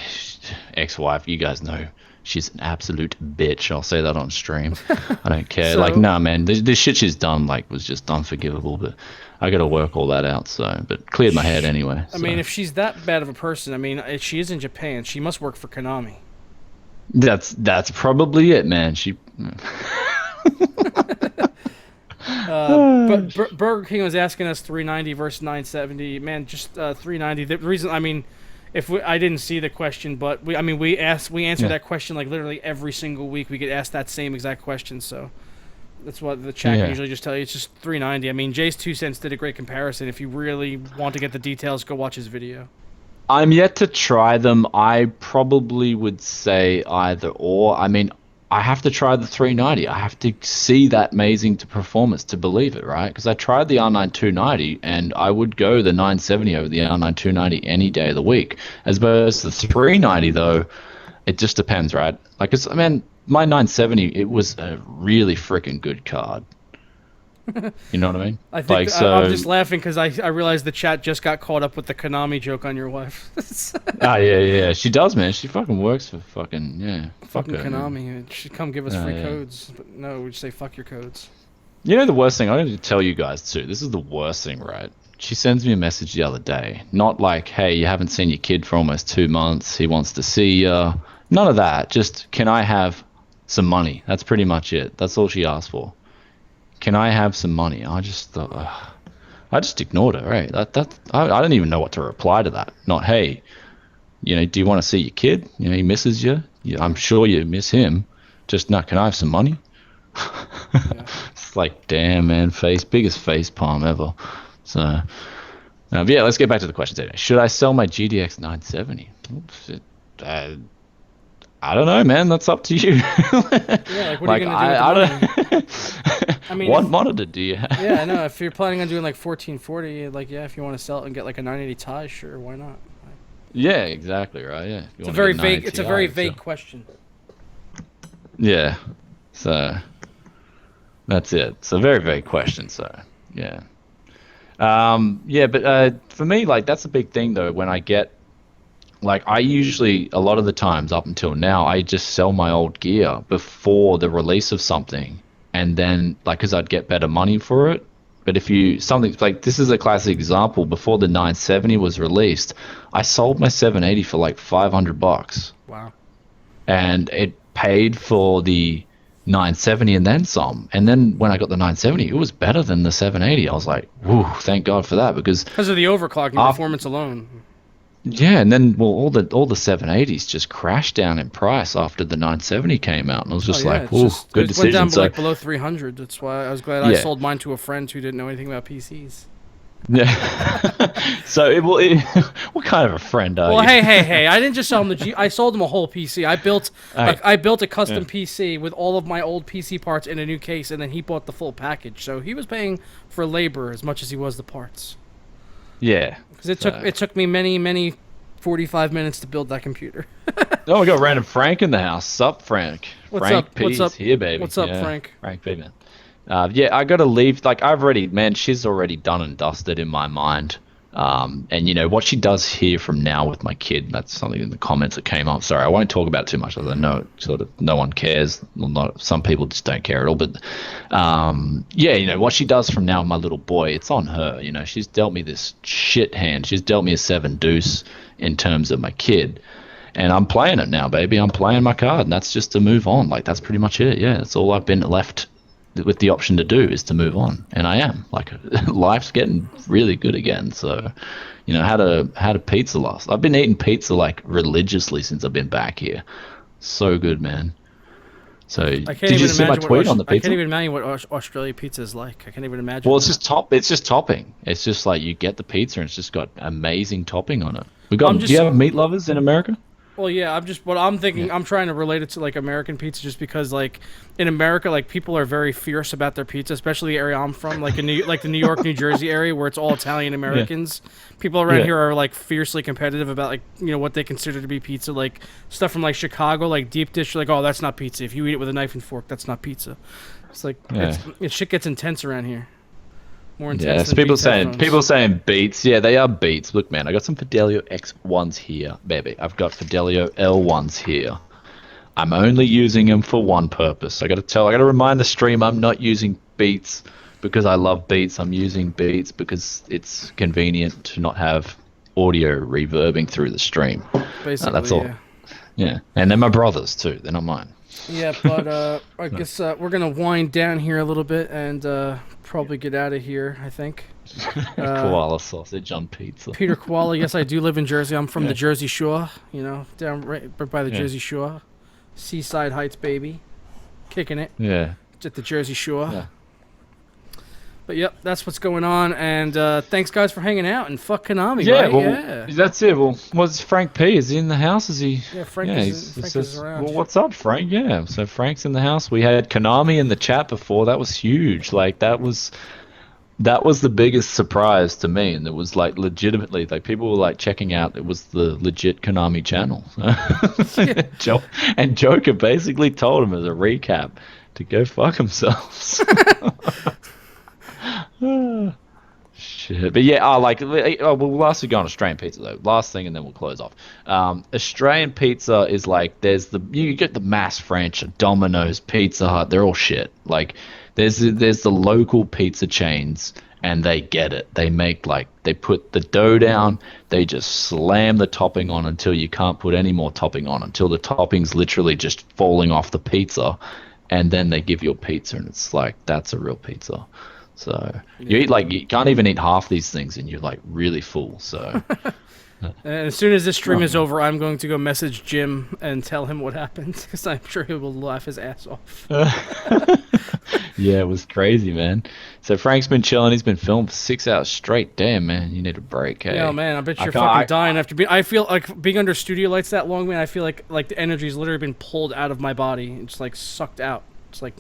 ex-wife, you guys know she's an absolute bitch. I'll say that on stream. I don't care. So, like, nah, man, this shit she's done like was just unforgivable. But I got to work all that out. So, but cleared my head anyway. I mean, if she's that bad of a person, I mean, if she is in Japan, she must work for Konami. That's probably it, man. She. But Burger King was asking us 390 versus 970. Man, just 390. The reason, I mean, I didn't see the question, but we answer that question like literally every single week. We get asked that same exact question, so that's what the chat can usually just tell you. It's just 390. I mean, Jay's 2 cents did a great comparison. If you really want to get the details, go watch his video. I'm yet to try them. I probably would say either or. I mean, I have to try the 390. I have to see that amazing performance to believe it, right? Because I tried the R9 290 and I would go the 970 over the R9 290 any day of the week. As opposed to the 390, though, it just depends, right? Like, I mean, my 970, it was a really freaking good card. You know what I mean? I think I'm just laughing because I realized the chat just got caught up with the Konami joke on your wife. yeah. She does, man. She fucking works for fucking, Fucking Konami. She'd come give us free codes. But no, we'd say fuck your codes. You know the worst thing? I need to tell you guys, too. This is the worst thing, right? She sends me a message the other day. Not like, hey, you haven't seen your kid for almost 2 months. He wants to see you. None of that. Just, can I have some money? That's pretty much it. That's all she asked for. Can I have some money? I just thought, I just ignored her, right? I don't even know what to reply to that. Not, hey, you know, do you want to see your kid? You know, he misses you. I'm sure you miss him. Just, no, can I have some money? It's like, damn, man, biggest face palm ever. So, yeah, let's get back to the question today. Should I sell my GDX 970? Oops, I don't know, man. That's up to you. Yeah, like what are you gonna do with the money? I mean, what monitor do you have? Yeah, I know. If you're planning on doing like 1440, like if you want to sell it and get like a 980 Ti, sure, why not? Yeah, exactly right. Yeah, it's a very vague. It's a very vague question. Yeah, so that's it. It's a very vague question. So yeah, but for me, like that's a big thing though. When I get like I usually a lot of the times up until now, I just sell my old gear before the release of something. And then, like, because I'd get better money for it. But if something like this is a classic example. Before the 970 was released, I sold my 780 for like $500. Wow. And it paid for the 970 and then some. And then when I got the 970, it was better than the 780. I was like, whoo, thank God for that, because of the overclocking performance alone. yeah, and then well, all the 780s just crashed down in price after the 970 came out, and I was just like, "Whoa, good decision." It went down so, like below 300. That's why I was glad I sold mine to a friend who didn't know anything about PCs. Yeah. So what kind of a friend are you? Well, hey! I didn't just sell him the G. I sold him a whole PC. I built a custom PC with all of my old PC parts in a new case, and then he bought the full package. So he was paying for labor as much as he was the parts. Yeah. Because it took me many 45 minutes to build that computer. Oh, we got random Frank in the house. Sup, Frank? What's Frank up? P's What's up? here, baby. What's up, Frank? Frank P, man. Yeah, I gotta leave. Like, she's already done and dusted in my mind. And you know what she does here from now with my kid. That's something in the comments that came up. Sorry, I won't talk about it too much. Although no one cares. Well, not some people just don't care at all. But yeah, you know what she does from now with my little boy. It's on her. You know, she's dealt me this shit hand. She's dealt me a 7 deuce in terms of my kid. And I'm playing it now, baby. I'm playing my card, and that's just to move on. Like, that's pretty much it. Yeah, that's all I've been left with the option to do is to move on, and I am. Like, life's getting really good again. So, you know, had a pizza last. I've been eating pizza like religiously since I've been back here. So good, man. So, did you see my tweet on the pizza? I can't even imagine what Australia pizza is like. I can't even imagine. Well, it's just topping. It's just like you get the pizza and it's just got amazing topping on it. Do you have meat lovers in America? Well, yeah, I'm thinking. I'm trying to relate it to like American pizza, just because like in America, like people are very fierce about their pizza, especially the area I'm from, like the New York, New Jersey area where it's all Italian Americans. Yeah. People around here are like fiercely competitive about like, you know, what they consider to be pizza. Like stuff from like Chicago, like deep dish, like, oh, that's not pizza. If you eat it with a knife and fork, that's not pizza. It's like shit gets intense around here. More intense. Yeah, people saying beats. Yeah, they are beats. Look, man, I got some Fidelio X1s here, baby. I've got Fidelio L1s here. I'm only using them for one purpose. I got to remind the stream I'm not using beats because I love beats. I'm using beats because it's convenient to not have audio reverbing through the stream. Basically, that's all. Yeah, and they're my brothers too. They're not mine. Yeah, but I guess we're gonna wind down here a little bit and probably get out of here. I think. Koala sausage on pizza. Peter Koala. Yes, I do live in Jersey. I'm from the Jersey Shore. You know, down right by the Jersey Shore, Seaside Heights, baby, kicking it. Yeah. At the Jersey Shore. Yeah. But yep, that's what's going on, and thanks guys for hanging out, and fuck Konami, yeah, right? Well, yeah, that's it. Well, what's Frank P? Is he in the house? Is he? Yeah, Frank is around. Well, what's up, Frank? Yeah, so Frank's in the house. We had Konami in the chat before. That was huge. Like that was the biggest surprise to me, and it was like legitimately like people were like checking out. It was the legit Konami channel. And Joker basically told him as a recap to go fuck themselves. Shit. But yeah, we'll lastly go on Australian pizza though. Last thing, and then we'll close off. Australian pizza is like you get the mass French, Domino's, Pizza Hut. They're all shit. Like there's the local pizza chains, and they get it. They make they put the dough down. They just slam the topping on until you can't put any more topping on, until the topping's literally just falling off the pizza, and then they give you a pizza, and it's like that's a real pizza. So you eat you can't even eat half these things, and you're like really full. So and as soon as this stream is over, I'm going to go message Jim and tell him what happened, because I'm sure he will laugh his ass off. Yeah, it was crazy, man. So Frank's been chilling. He's been filming for 6 hours straight. Damn, man, you need a break. Hey? Yeah, man, I bet you're fucking dying after being. I feel like being under studio lights that long, man. I feel like the energy's literally been pulled out of my body. It's like sucked out. It's like.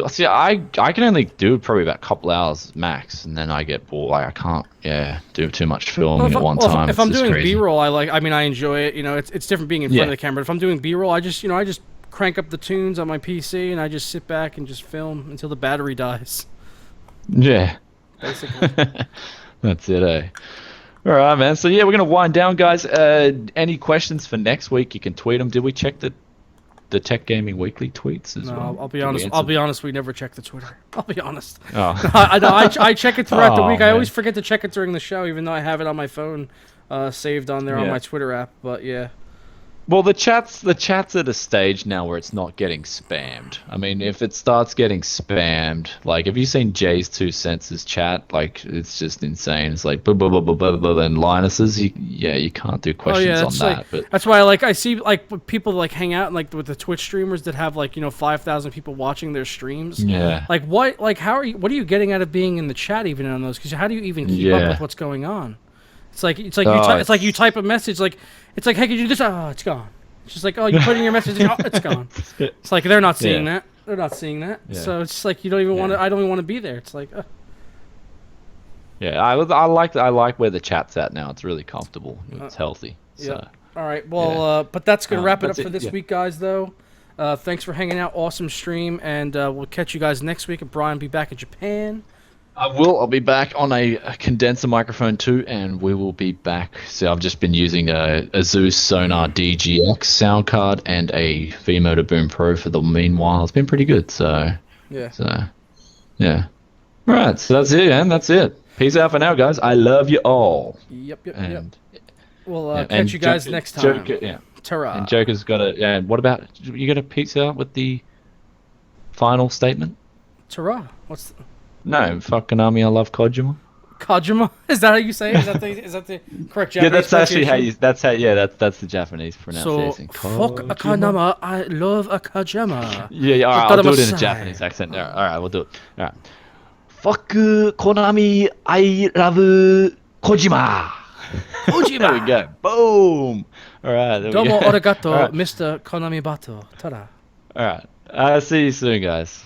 See, I can only do probably about a couple hours max, and then I get bored. Like I can't, do too much filming at one time. If I'm doing B-roll, I enjoy it. You know, it's different being in front of the camera. But if I'm doing B-roll, I just crank up the tunes on my PC and I just sit back and just film until the battery dies. Yeah, basically. That's it, eh? All right, man. So yeah, we're gonna wind down, guys. Any questions for next week? You can tweet them. Did we check the Tech Gaming Weekly tweets as well? I'll be honest. We never check the Twitter. I'll be honest. Oh. I check it throughout the week. Man. I always forget to check it during the show, even though I have it on my phone, saved on there on my Twitter app. But yeah. Well, the chat's at a stage now where it's not getting spammed. I mean, if it starts getting spammed, like, have you seen Jay's 2 cents' chat? Like, it's just insane. It's like blah blah blah blah blah blah. And Linus's, you can't do questions on that's that. like But that's why I see like people like hang out like with the Twitch streamers that have like 5,000 people watching their streams. yeah, Like what what are you getting out of being in the chat even on those? Because how do you even keep up with what's going on? It's like you type a message like it's like, hey, could you do this? Oh, it's gone. It's just like, oh, you put in your message, oh, it's gone. It's like they're not seeing that. They're not seeing that. Yeah. So it's just like you don't even want to. I don't even want to be there. It's like. yeah. I like where the chat's at now. It's really comfortable. It's healthy. So. Yep. All right. Well, but that's gonna wrap it up that's for it, this yeah. week, guys. Though, thanks for hanging out. Awesome stream, and we'll catch you guys next week. And Brian will be back in Japan. I'll be back on a condenser microphone too, and we will be back. So I've just been using a Zeus Sonar DGX sound card and a V-Motor Boom Pro for the meanwhile. It's been pretty good, so yeah. Alright, so that's it, man. That's it. Peace out for now, guys. I love you all. Yep. And, We'll catch you guys next time. Joker, Ta-ra. And Joker's got a... Yeah, what about... You got to peace out with the final statement? Ta-ra. What's... No, fuck Konami, I love Kojima. Kojima? Is that how you say it? Is that the correct Japanese that's actually how pronunciation? you... That's the Japanese So, pronunciation. fuck a Konami, I love a Kojima. Yeah, alright, I'll do it in a Masai. Japanese accent. Alright, we'll do it. Alright. Fuck Konami, I love Kojima. Kojima! There we go. Boom! Alright, there we Domo go. arigato, Alright. Mr. Konami Bato. Ta-da. Alright. I'll see you soon, guys.